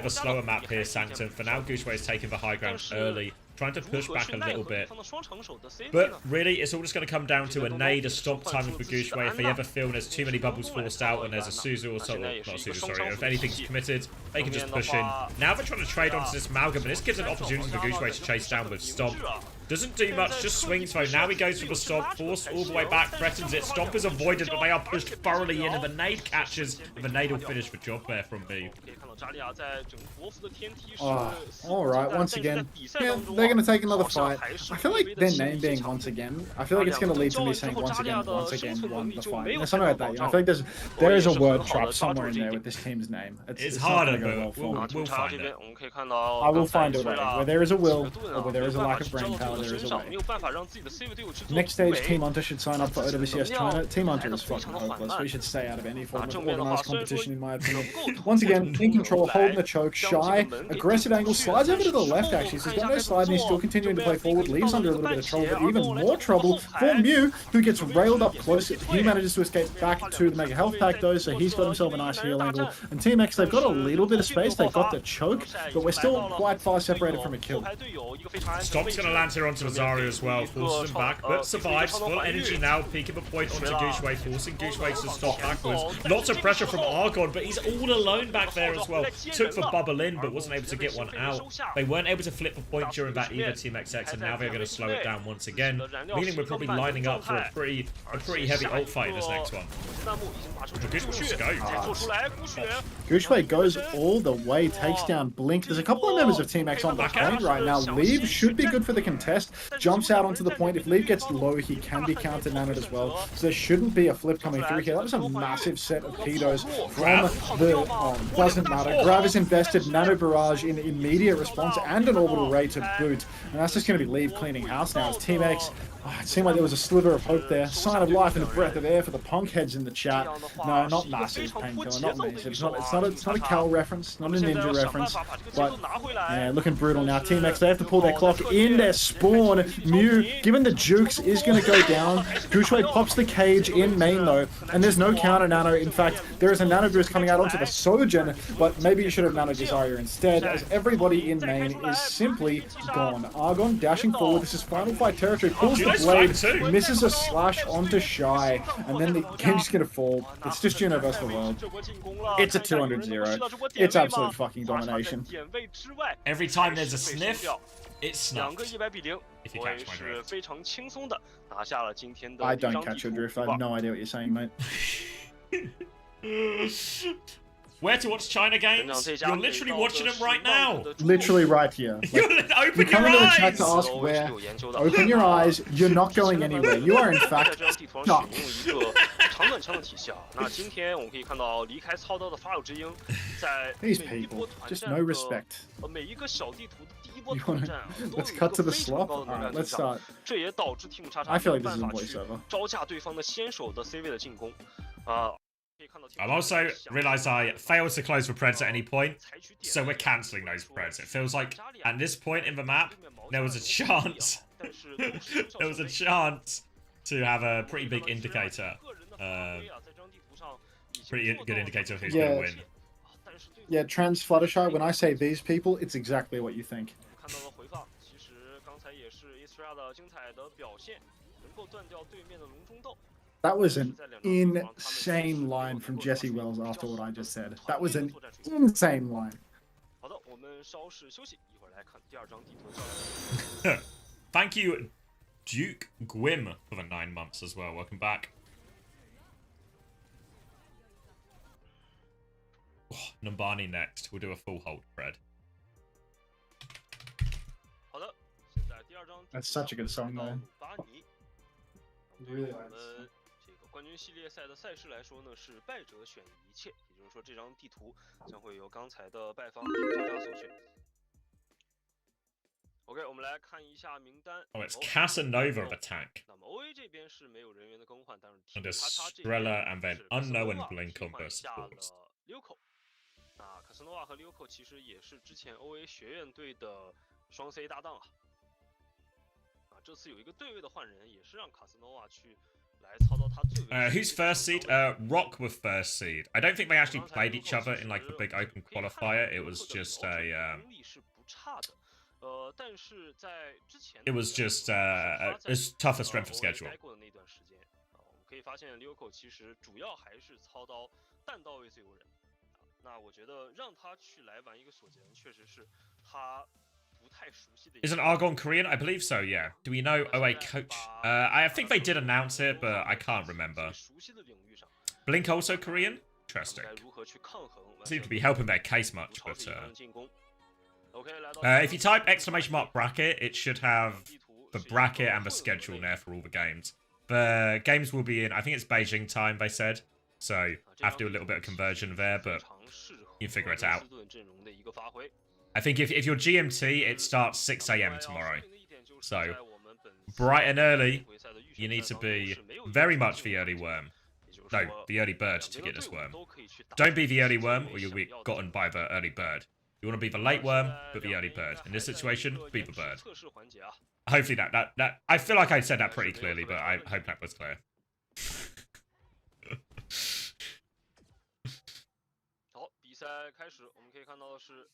of a slower map here, Sanctum. For now, Gushue is taking the high ground early, trying to push back a little bit. But really, it's all just going to come down to a nade, a stop time for Gushue. If they ever feel there's too many bubbles forced out and there's a Suzu or so, not Suzu, sorry, if anything's committed, they can just push in. Now they're trying to trade onto this Malga, but this gives an opportunity for Gushue to chase down with Stomp. Doesn't do much, just swings though. Now he goes for the Stomp, forced all the way back, threatens it. Stomp is avoided, but they are pushed thoroughly in, and the nade catches, and the nade will finish the job there from B. Alright, once again, yeah, they're going to take another fight. I feel like their name being once again, I feel like it's going to lead to me saying once again won the fight. Or something like that. You know, I feel like there is a word trap somewhere in there with this team's name. It's harder, but we'll find it. I will find a way. Where there is a will, or where there is a lack of brain power, there is a way. Next stage, Team Hunter should sign up for OWCS China. Team Hunter is fucking hopeless. We should stay out of any form of organized competition, in my opinion. Once again, in control, holding the choke, Shy, aggressive angle, slides over to the left actually, so he's got no slide and he's still continuing to play forward, leaves under a little bit of trouble, but even more trouble for Mew, who gets railed up close. He manages to escape back to the Mega Health Pack though, so he's got himself a nice heal angle. And Team X, they've got a little bit of space, they've got the choke, but we're still quite far separated from a kill. Stomp's going to land here pressure onto Azaria as well, forces him back, but survives. Full energy now, peeking a point onto Gushwei, forcing Gushwei to stop backwards. Lots of pressure from Argon, but he's all alone back there as well. Took for bubble in, but wasn't able to get one out. They weren't able to flip a point during that either, Team XX, and now they're going to slow it down once again, meaning we're probably lining up for a pretty heavy ult fight in this next one. Gushwei goes all the way, takes down Blink. There's a couple of members of Team X on the point right now. Leave should be good for the contest. Jumps out onto the point. If Leave gets low, he can be counter-nanoed as well. So there shouldn't be a flip coming through here. That was a massive set of pedos from the... doesn't matter. Grab is invested. Nano Barrage in immediate response and an orbital ray to boot. And that's just going to be Leave cleaning house now as Team X... it seemed like there was a sliver of hope there. Sign of life and a breath of air for the punk heads in the chat. No, not massive, Painkiller, not massive. It's not a Cal reference, not a Ninja reference. But, yeah, looking brutal now. Team X, they have to pull their clock in their spawn. Mew, given the jukes, is going to go down. Gushwei pops the cage in main, though, and there's no counter nano. In fact, there is a nano boost coming out onto the Sojourn, but maybe you should have nano Desire instead, as everybody in main is simply gone. Argon dashing forward. This is final fight territory. Pulls the blade, misses a slash onto Shy, and then the game's just gonna fall. It's just Juno versus the world. It's a 200-0. It's absolute fucking domination. Every time there's a sniff, it's snuffed. If you catch my drift. I don't catch your drift. I have no idea what you're saying, mate. Where to watch China games? You're literally watching them right now. Literally right here. Like, open you your come into the eyes. chat to ask where. Open your eyes. You're not going anywhere. You are in fact stuck. These people, just no respect. Let's cut to the slop. Alright, let's start. I feel like this is a voiceover. I've also realised I failed to close for Preds at any point, so we're cancelling those Preds. It feels like at this point in the map, there was a chance. There was a chance to have a pretty big indicator. Pretty good indicator of who's going to win. Yeah, Trans Fluttershy, when I say these people, it's exactly what you think. That was an insane line from Jesse Wells after what I just said. That was an insane line. Thank you, Duke Gwim, for the 9 months as well. Welcome back. Oh, Numbani next. We'll do a full hold, Fred. That's such a good song, though. Really nice. 冠军系列赛的赛事来说呢，是败者选一切，也就是说这张地图将会由刚才的败方最佳所选。OK， 我们来看一下名单。Oh, it's Casanova of attack. 那么 OA 这边是没有人员的更换，但是 Under Strela and then Unknown Blink on burst balls. Liuco， 那 Casanova 和 Liuco 其实也是之前 OA 学院队的双 C 搭档啊。这次有一个对位的换人，也是让 Casanova 去。 Who's first seed? Rock was first seed. I don't think they actually played each other in like the big open qualifier. It was just a. It was just a tougher strength of schedule. 可以发现 Liuco 其实主要还是操刀弹道位自由人。那我觉得让他去来玩一个锁截人，确实是他。 Isn't Argon Korean? I believe so, yeah. Do we know OA coach? I think they did announce it, but I can't remember. Blink also Korean? Interesting. Seem to be helping their case much, but... if you type / bracket, it should have the bracket and the schedule there for all the games. The games will be in, I think it's Beijing time, they said. So, I have to do a little bit of conversion there, but you figure it out. I think if you're GMT, it starts 6 AM tomorrow. So, bright and early, you need to be very much the early worm. No, the early bird to get this worm. Don't be the early worm, or you'll be gotten by the early bird. You want to be the late worm, but the early bird. In this situation, be the bird. Hopefully that I feel like I said that pretty clearly, but I hope that was clear. 好，比赛开始，我们可以看到的是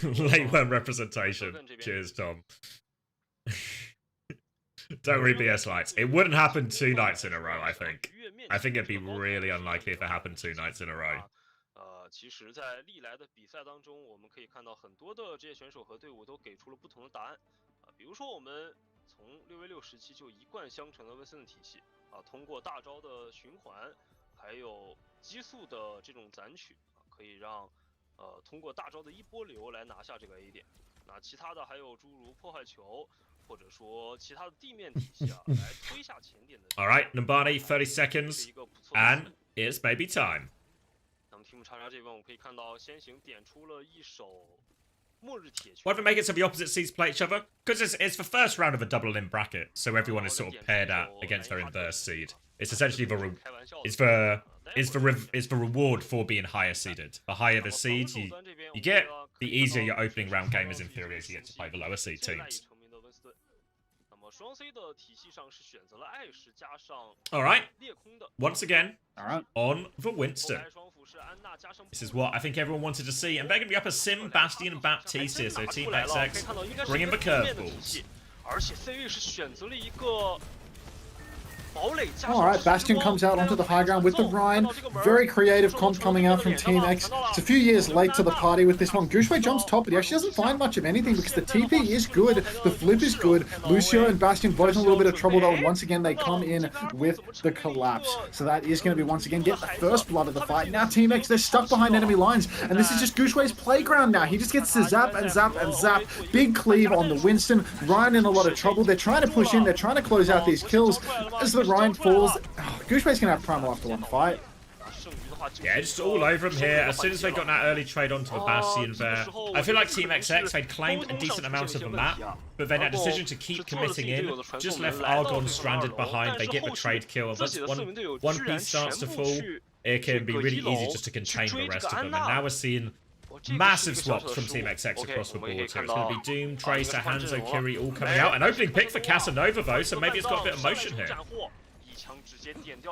Late one representation. Cheers, Tom. Don't read BS lights. It wouldn't happen 2 nights in a row, I think. I think it'd be really unlikely if it happened 2 nights in a row. 其实在历来的比赛当中，我们可以看到很多的这些选手和队伍都给出了不同的答案比如说我们从6v6时期就一贯相承的温森的体系通过大招的循环，还有激素的这种攒取可以让通过大招的一波流来拿下这个 A 点。那其他的还有诸如破坏球，或者说其他的地面体系来推下前点的。All right, Nambani, 30 seconds, and it's baby time. 那么 Team 叉叉这边我们可以看到，先行点出了一手末日铁拳。 What if it make it so the opposite seeds play each other? Because it's the first round of a double limb bracket, so everyone is sort of paired out against their inverse seed. It's essentially the reward for being higher seeded. The higher the seed you get, the easier your opening round game is in theory as you get to play the lower seed teams. Alright, once again, on the Winston. This is what I think everyone wanted to see, and they're going to be up as Sim, Bastion, and Baptiste here, so Team XX bringing the curveballs. Alright, Bastion comes out onto the high ground with the Ryan. Very creative comp coming out from Team X. It's a few years late to the party with this one. Gushue jumps top, but he actually doesn't find much of anything because the TP is good, the flip is good. Lucio and Bastion both in a little bit of trouble though, and once again they come in with the collapse. So that is going to be once again get the first blood of the fight. Now Team X, they're stuck behind enemy lines, and this is just Gushue's playground now. He just gets to zap and zap and zap. Big cleave on the Winston. Ryan in a lot of trouble. They're trying to push in, they're trying to close out these kills. As the Ryan falls, Gushue's gonna have primal after one fight. Yeah, just all over him here. As soon as they got that early trade onto the Bastion there, I feel like Team XX, they'd claimed a decent amount of the map, but then that decision to keep committing in just left Argon stranded behind. They get the trade kill. Once one piece starts to fall, it can be really easy just to contain the rest of them. And now we're seeing massive swaps from Team XX across the board here. It's going to be Doom, Tracer, Hanzo, Kiri all coming out. An opening pick for Casanova though, so maybe it's got a bit of motion here.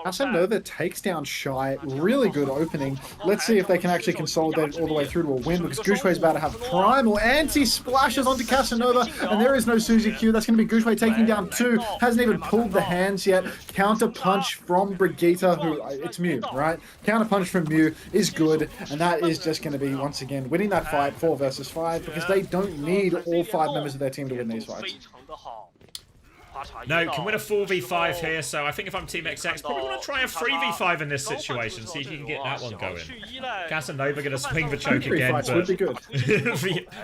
Casanova takes down Shy. Really good opening. Let's see if they can actually consolidate it all the way through to a win, because Gushue is about to have primal. Anti-splashes onto Casanova, and there is no Suzy Q. That's going to be Gushue taking down 2. Hasn't even pulled the hands yet. Counter punch from Brigitte, who, it's Mew, right? Counter punch from Mew is good, and that is just going to be, once again, winning that fight 4 versus 5, because they don't need all 5 members of their team to win these fights. No, can win a 4v5 here, so I think if I'm Team XX, probably want to try a 3v5 in this situation, see if you can get that one going. Casanova going to swing the choke again, but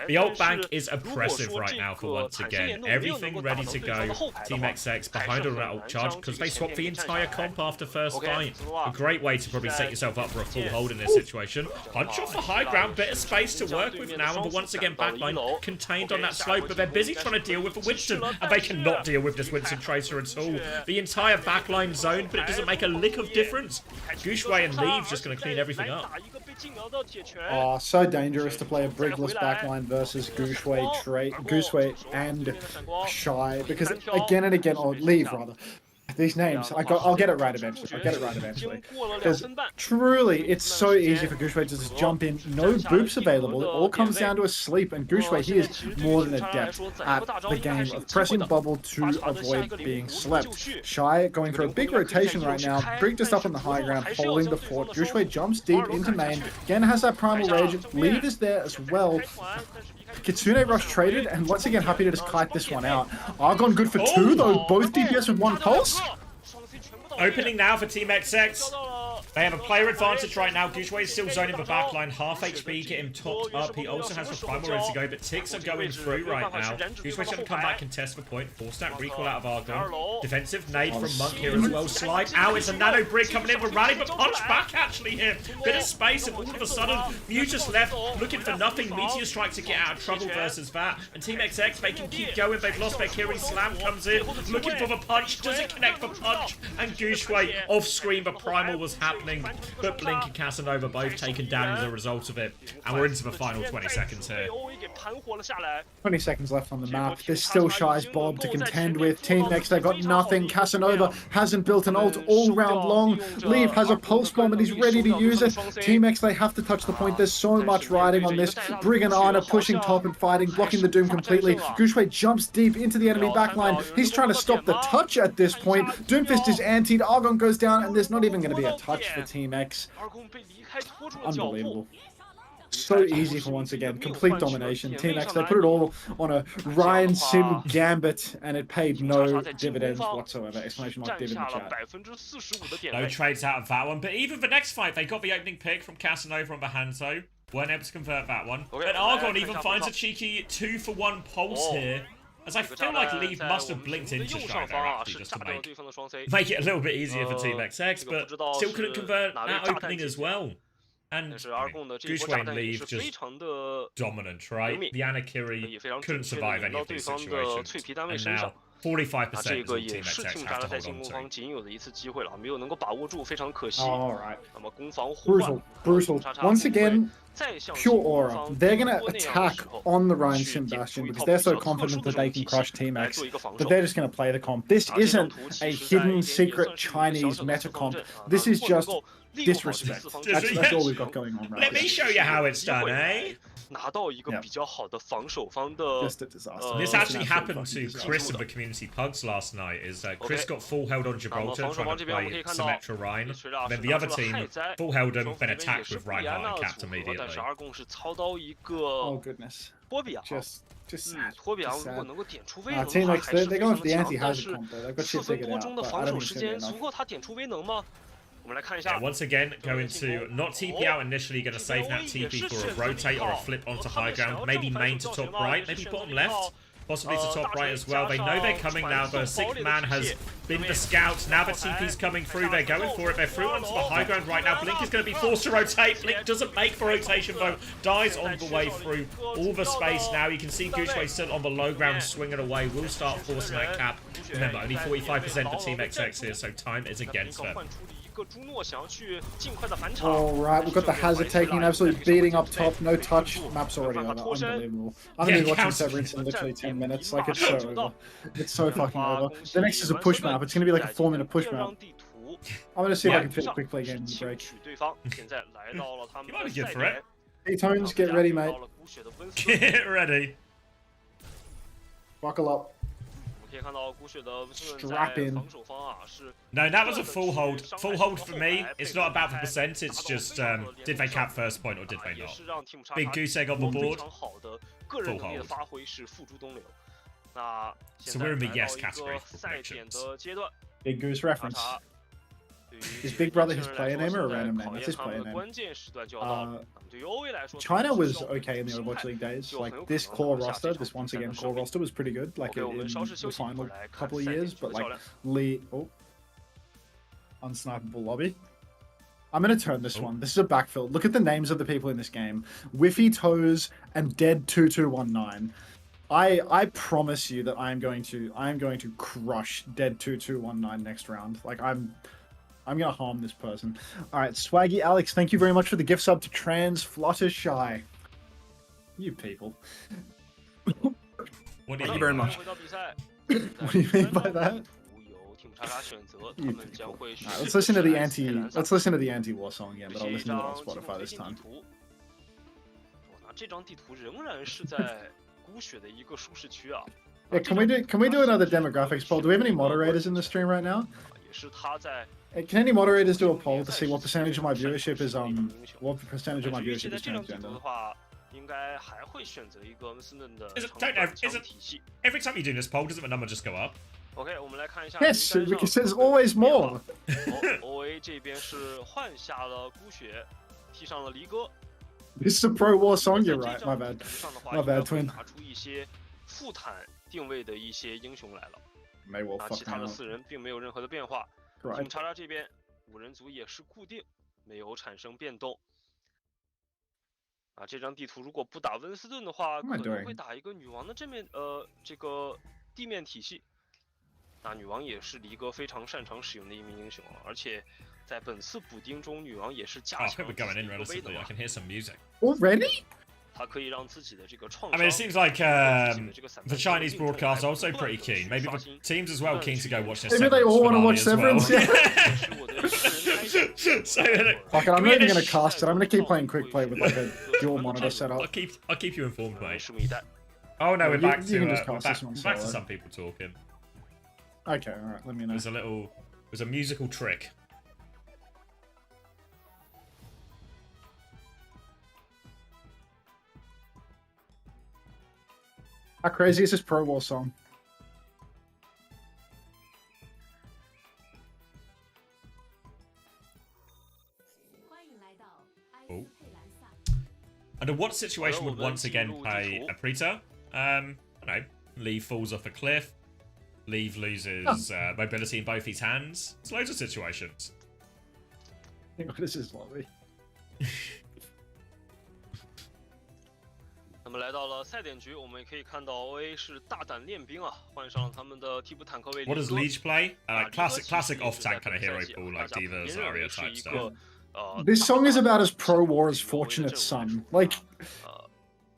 the ult bank is oppressive right now for once again. Everything ready to go. Team XX behind on that ult charge, because they swapped the entire comp after first fight. A great way to probably set yourself up for a full hold in this situation. Punch off the high ground, bit of space to work with now, but once again backline contained on that slope, but they're busy trying to deal with the Winston, and they cannot deal with this Winston Tracer at all. The entire backline zone, but it doesn't make a lick of difference. Gushue and Leaves just going to clean everything up. Oh, so dangerous to play a Brigless backline versus Gushue and Shy, because again and again, or Leave rather. These names, I'll get it right eventually. Because truly, it's so easy for Gushue to just jump in. No boops available. It all comes down to a sleep. And Gushue, he is more than adept at the game of pressing bubble to avoid being slept. Shy going for a big rotation right now. Brig just up on the high ground, holding the fort. Gushue jumps deep into main. Again has that primal rage. Lead is there as well. Kitsune Rush traded, and once again happy to just kite this one out. Argon good for 2 though, both DPS with 1 pulse. Opening now for Team XX. They have a player advantage right now. Gushue is still zoning the backline. Half HP, get him topped up. He also has the primal ready to go, but ticks are going through right now. Gushue's going to come back, contest the point. 4-stack recall out of Argon. Defensive nade from Monk here as well. Slide out. It's a nano brig coming in for rally, but punch back actually here. Bit of space, and all of a sudden, Mew just left looking for nothing. Meteor Strike to get out of trouble versus that. And Team XX, they can keep going. They've lost their Kiri. Slam comes in, looking for the punch. Doesn't connect the punch. And Gushue off screen, the primal was happening. But Blink and Casanova both taken down as a result of it. And we're into the final 20 seconds here. 20 seconds left on the map. There's still Shy's Bob to contend with. Team X, they got nothing. Casanova hasn't built an ult all round long. Leave has a pulse bomb and he's ready to use it. Team X, they have to touch the point. There's so much riding on this. Brig and Ana pushing top and fighting, blocking the Doom completely. Guxue jumps deep into the enemy backline. He's trying to stop the touch at this point. Doomfist is antied. Argon goes down and there's not even going to be a touch for Team X. Unbelievable. So easy for once again, complete domination. Team X, they put it all on a Ryan Sim gambit and it paid no dividends whatsoever. Exclamation mark dividend chat. No trades out of that one, but even the next fight, they got the opening pick from Casanova on Bahanto. Weren't able to convert that one. And Argon even finds a cheeky 2-for-1 pulse here. As I feel like Leave must have blinked into Shy there actually just to make it a little bit easier for Team XX, but still couldn't convert that opening as well. And Guxue and Leave just dominant, right? The Anakiri couldn't survive any of these situations. And now 45% is all Team XX have to hold on to. Brutal. Once again, pure aura. They're going to attack on the Ryan Sim Bastion because they're so confident that they can crush Team X, but they're just going to play the comp. This isn't a hidden secret Chinese meta comp. This is just disrespect. That's all we've got going on right now. Let me show you how it's done, eh? Just a disaster. This actually happened to Chris of the Community Pugs last night. Chris got full held on Gibraltar trying to play Symmetra Ryan. And then the other team full held him, then attacked with Reinhardt and capped immediately. Oh goodness. Just sad. Team X, they're going for the anti-hazard comp though. They've got shit figured out, but I don't think it's going to be enough. Yeah, once again, going to not TP out initially, going to save that TP for a rotate or a flip onto high ground. Maybe main to top right, maybe bottom left, possibly to top right as well. They know they're coming now. The sixth man has been the scout. Now the TP's coming through. They're going for it. They're through onto the high ground right now. Blink is going to be forced to rotate. Blink doesn't make the rotation though. Dies on the way through all the space now. You can see Guxue still on the low ground swinging away. Will start forcing that cap. Remember, only 45% for Team XX here, so time is against them. Alright, we've got the hazard taking an absolute beating up top, no touch. Map's already over. Unbelievable. I've been watching Severance in literally 10 minutes. Like, it's so over. It's so fucking over. The next is a push map. It's going to be like a 4-minute push map. I'm going to see if I can fit a quick play game in the break. You might be good for it. Hey, Tones, get ready, mate. Get ready. Buckle up. Strap in. No, that was a full hold. Full hold for me. It's not about the percent, it's just did they cap first point or did they not? Big goose egg on the board. Full hold. So we're in the yes category for predictions. Big goose reference. Is Big Brother his player name or a random name? That's his player name. China was okay in the Overwatch League days. Like, this core roster, this once again core roster was pretty good. Like, in the final couple of years. But, like, unsnipeable lobby. I'm going to turn this one. This is a backfill. Look at the names of the people in this game. Whiffy Toes and Dead 2219. I promise you that I am going to crush Dead 2219 next round. Like, I'm gonna harm this person. All right, Swaggy Alex, thank you very much for the gift sub to Trans Fluttershy. You people. What do you very much. What do you mean by that? You people. Right, let's listen to the anti-war song again, but I'll listen to it on Spotify this time. Yeah, can we do another demographics poll? Do we have any moderators in the stream right now? Can any moderators do a poll to see what percentage of my viewership is transgender? Every time you do this poll, doesn't the number just go up? Yes, because there's always more. This is a pro war song, you're right. My bad. My bad, twin. May well fuck me up. Right. 查查这边5人组也是固定，没有产生变动。这张地图如果不打温斯顿的话，可能会打一个女王的这个地面体系。那女王也是离哥非常擅长使用的一名英雄，而且在本次补丁中，女王也是加强。We're going in relatively. I can hear some music. Already? I mean, it seems like the Chinese broadcast are also pretty keen. Maybe the teams as well keen to go watch this. Maybe they all want to watch Severance. Well. Fuck it, I'm not even going to cast it. I'm going to keep playing quick play with like a dual monitor setup. I'll keep you informed, mate. Oh no, we're back to back to some people talking. Okay, all right. Let me know. There's a musical trick. How crazy is this Pro War song? Oh. Under what situation would once again play a Preta? I don't know. Leave falls off a cliff. Leave loses mobility in both his hands. It's loads of situations. I think this is lovely. 那么来到了赛点局，我们可以看到 OA 是大胆练兵啊，换上了他们的替补坦克为。What does Leech play? Classic off tank kind of hero pool like Diva, Zarya type stuff. This song is about as pro war as Fortunate Son. Like.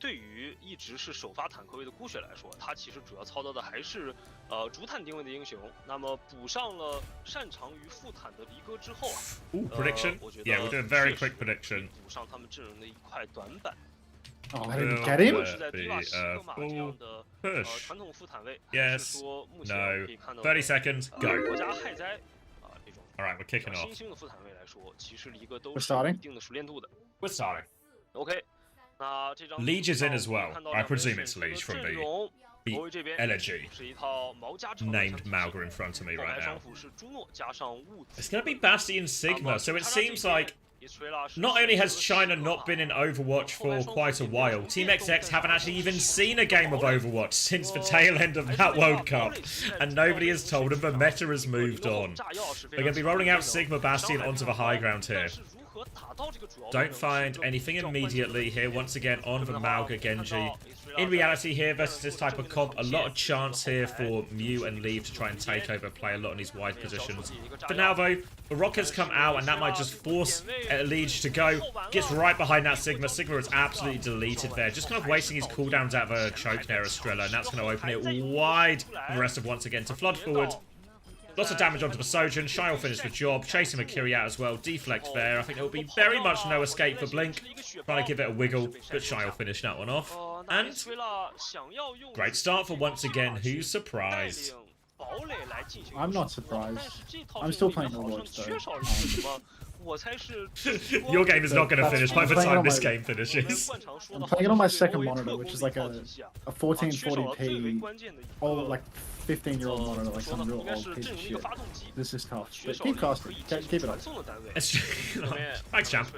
对于一直是首发坦克位的孤雪来说，他其实主要操刀的还是主坦定位的英雄。那么补上了擅长于副坦的离歌之后啊，prediction. Yeah, we'll do a very quick prediction. 补上他们阵容的一块短板。 Oh, I didn't get him. Push. Yes. No. 30 seconds. Go. Alright, we're kicking off. We're starting. We're starting. Okay. Liege is in as well. I presume it's Liege from the elegy. Named Mauga in front of me right now. It's going to be Bastion Sigma, so it seems like not only has China not been in Overwatch for quite a while, Team XX haven't actually even seen a game of Overwatch since the tail end of that World Cup, and nobody has told them the meta has moved on. They're going to be rolling out Sigma Bastion onto the high ground here. Don't find anything immediately here. Once again, on the Mauga Genji. In reality here, versus this type of comp, a lot of chance here for Mew and Leave to try and take over, play a lot in these wide positions. For now, though, the Rockets come out, and that might just force Liege to go. Gets right behind that Sigma. Sigma is absolutely deleted there. Just kind of wasting his cooldowns out of a choke there, Estrella, and that's going to open it wide for the rest of once again to flood forward. Lots of damage onto the Sojourn. Shy will finish the job. Chasing Makiri out as well. Deflect there. I think there will be very much no escape for Blink. Trying to give it a wiggle, but Shy will finish that one off. And great start for once again. Who's surprised? I'm not surprised. I'm still playing Overwatch though. Your game is not going to finish by the time this game finishes. I'm playing it on my second monitor, which is like a 1440p, old, like 15-year-old monitor, like some real old piece of shit. This is tough, but keep casting. Keep it up. Thanks, champ.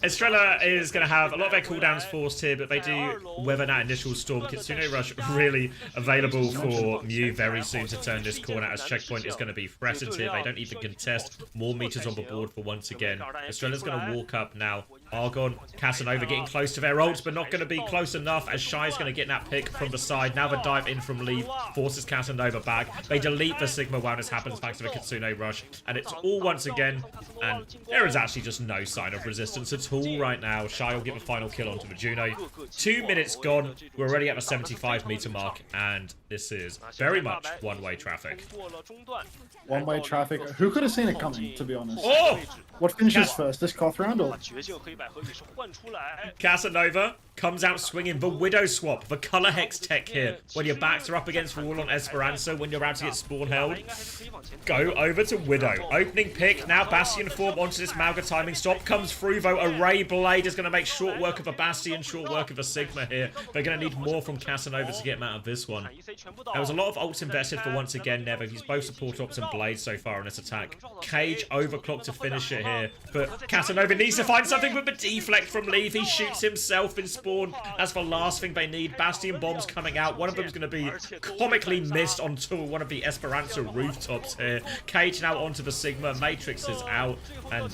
Estrella is going to have a lot of their cooldowns forced here, but they do weather that initial storm. Kitsune Rush really available for Mew very soon to turn this corner, as checkpoint is going to be threatened here. They don't even contest. More meters on the board for once again. Estrella's going to walk up now. Argon, Casanova getting close to their ults, but not going to be close enough, as Shy's going to get that pick from the side. Now the dive in from Leave forces Casanova back. They delete the Sigma while this happens thanks to the Kitsune Rush, and it's all once again, and there is actually just no sign of resistance at all right now. Shy will get the final kill onto the Juno. 2 minutes gone. We're already at the 75 meter mark, and this is very much one-way traffic. One-way traffic. Who could have seen it coming, to be honest? Oh! What finishes first, this Koth round or? Casanova comes out swinging the Widow swap, the color hex tech here. When your backs are up against the wall on Esperanza, when you're about to get spawn held, go over to Widow. Opening pick, now Bastion form onto this Mauga timing stop. Comes through though, a Ray Blade is going to make short work of a Bastion, short work of a Sigma here. They're going to need more from Casanova to get him out of this one. There was a lot of ults invested for once again Never. He's both support ops and Blade so far in this attack. Cage overclocked to finish it here, but Casanova needs to find something with the deflect from Leave. He shoots himself in spawn. That's the last thing they need. Bastion bombs coming out. One of them is going to be comically missed onto one of the Esperanza rooftops here. Cage now onto the Sigma. Matrix is out, and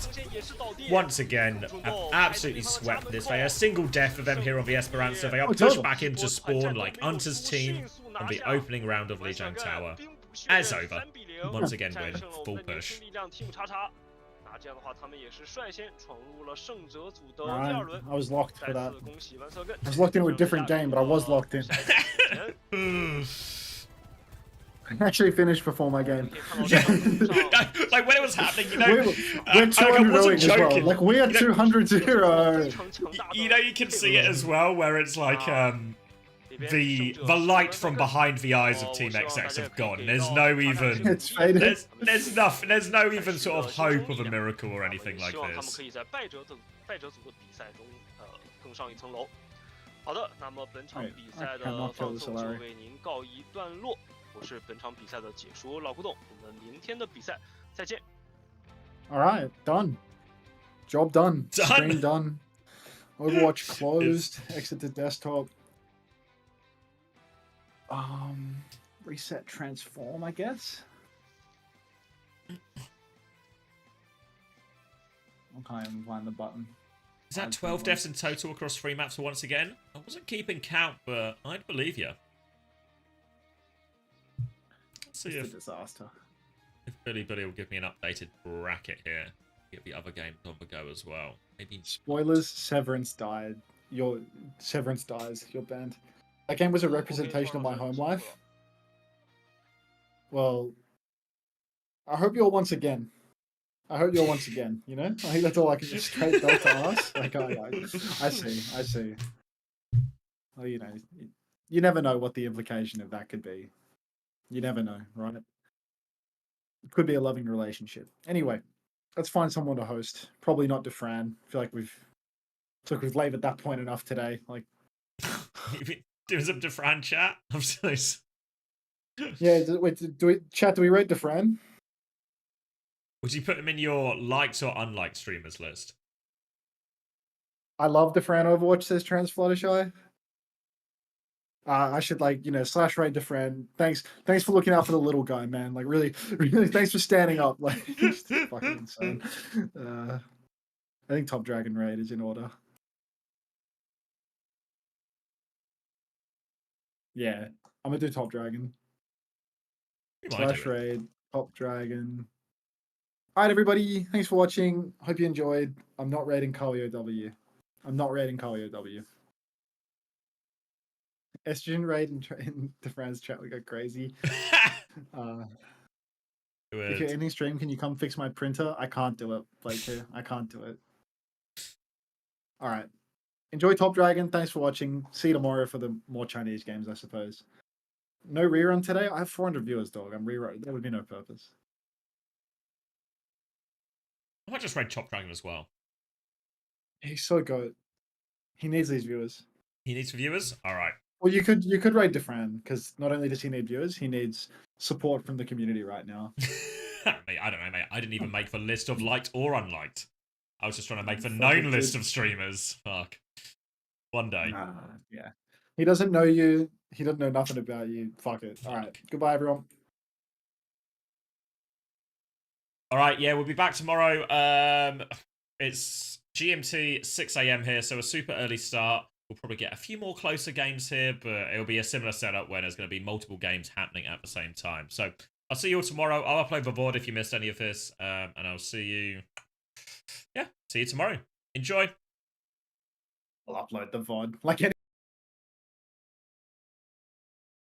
once again have absolutely swept this. They are a single death for them here on the Esperanza. They are pushed back into spawn like Hunter's team on the opening round of Lijiang Tower. As over. Once again win. Full push. 那这样的话，他们也是率先闯入了胜者组的第 Alright, 2轮。 I was locked for 再 that. 次恭喜蓝色根， I was locked into a different game, but I was locked in. 下一个前 I actually finished before my game. Like when it was happening, you know, we're 200 as well. joking. Like we are 200-0. You know, you can see it as well, where it's like the light from behind the eyes of Team XX have gone. There's no even It's faded. there's no even sort of hope of a miracle or anything like 希望他们 this. 可以在败者组的比赛中更上一层楼。好的，那么本场比赛的放送就为您告一段落。我是本场比赛的解说老古董，我们明天的比赛再见。All right, done. Job done. Stream done. Overwatch closed. Exit the desktop. Reset transform, I guess. I can't even find the button. Is that 12 deaths in total across 3 maps for once again? I wasn't keeping count, but I'd believe you. Let's see if disaster. If Billy will give me an updated bracket here. Get the other games on the go as well. Maybe spoilers. Severance died. Severance dies. You're banned. That game was a representation of my home life. Well, I hope you're once again. You know, I think that's all I can just straight belt to ask. Like, I see. Well, you know, you never know what the implication of that could be. You never know, right? It could be a loving relationship. Anyway, let's find someone to host. Probably not Defran. I feel like we've labored that point enough today. Like, doing some Defran chat. I'm so. Yeah. Wait. Do we rate Defran? Would you put him in your likes or unliked streamers list? I love Defran Overwatch, says Trans Fluttershy. I should, like, you know, / rate Defran. Thanks for looking out for the little guy, man. Like, really thanks for standing up. Like, it's fucking insane. I think Top Dragon raid is in order. Yeah, I'm gonna do Top Dragon. / raid, Top Dragon. All right, everybody. Thanks for watching. Hope you enjoyed. I'm not rating Kali OW. Estrogen raid in the friends chat. We go crazy. If you're ending stream, can you come fix my printer? I can't do it, Blake. I can't do it. All right. Enjoy Top Dragon. Thanks for watching. See you tomorrow for the more Chinese games, I suppose. No rerun today. I have 400 viewers, dog. I'm rerun. There would be no purpose. I might just raid Top Dragon as well. He's so good. He needs these viewers. He needs viewers? All right. Well, you could raid Defran, because not only does he need viewers, he needs support from the community right now. Mate, I don't know, mate. I didn't even make the list of liked or unliked. I was just trying to make the known list of streamers. Fuck. One day. Yeah. He doesn't know you. He doesn't know nothing about you. Fuck it. All right. Goodbye, everyone. All right. Yeah, we'll be back tomorrow. It's GMT 6 a.m. here, so a super early start. We'll probably get a few more closer games here, but it'll be a similar setup when there's going to be multiple games happening at the same time. So I'll see you all tomorrow. I'll upload the VOD if you missed any of this, and I'll see you. Yeah, see you tomorrow. Enjoy. I'll upload the VOD. Like any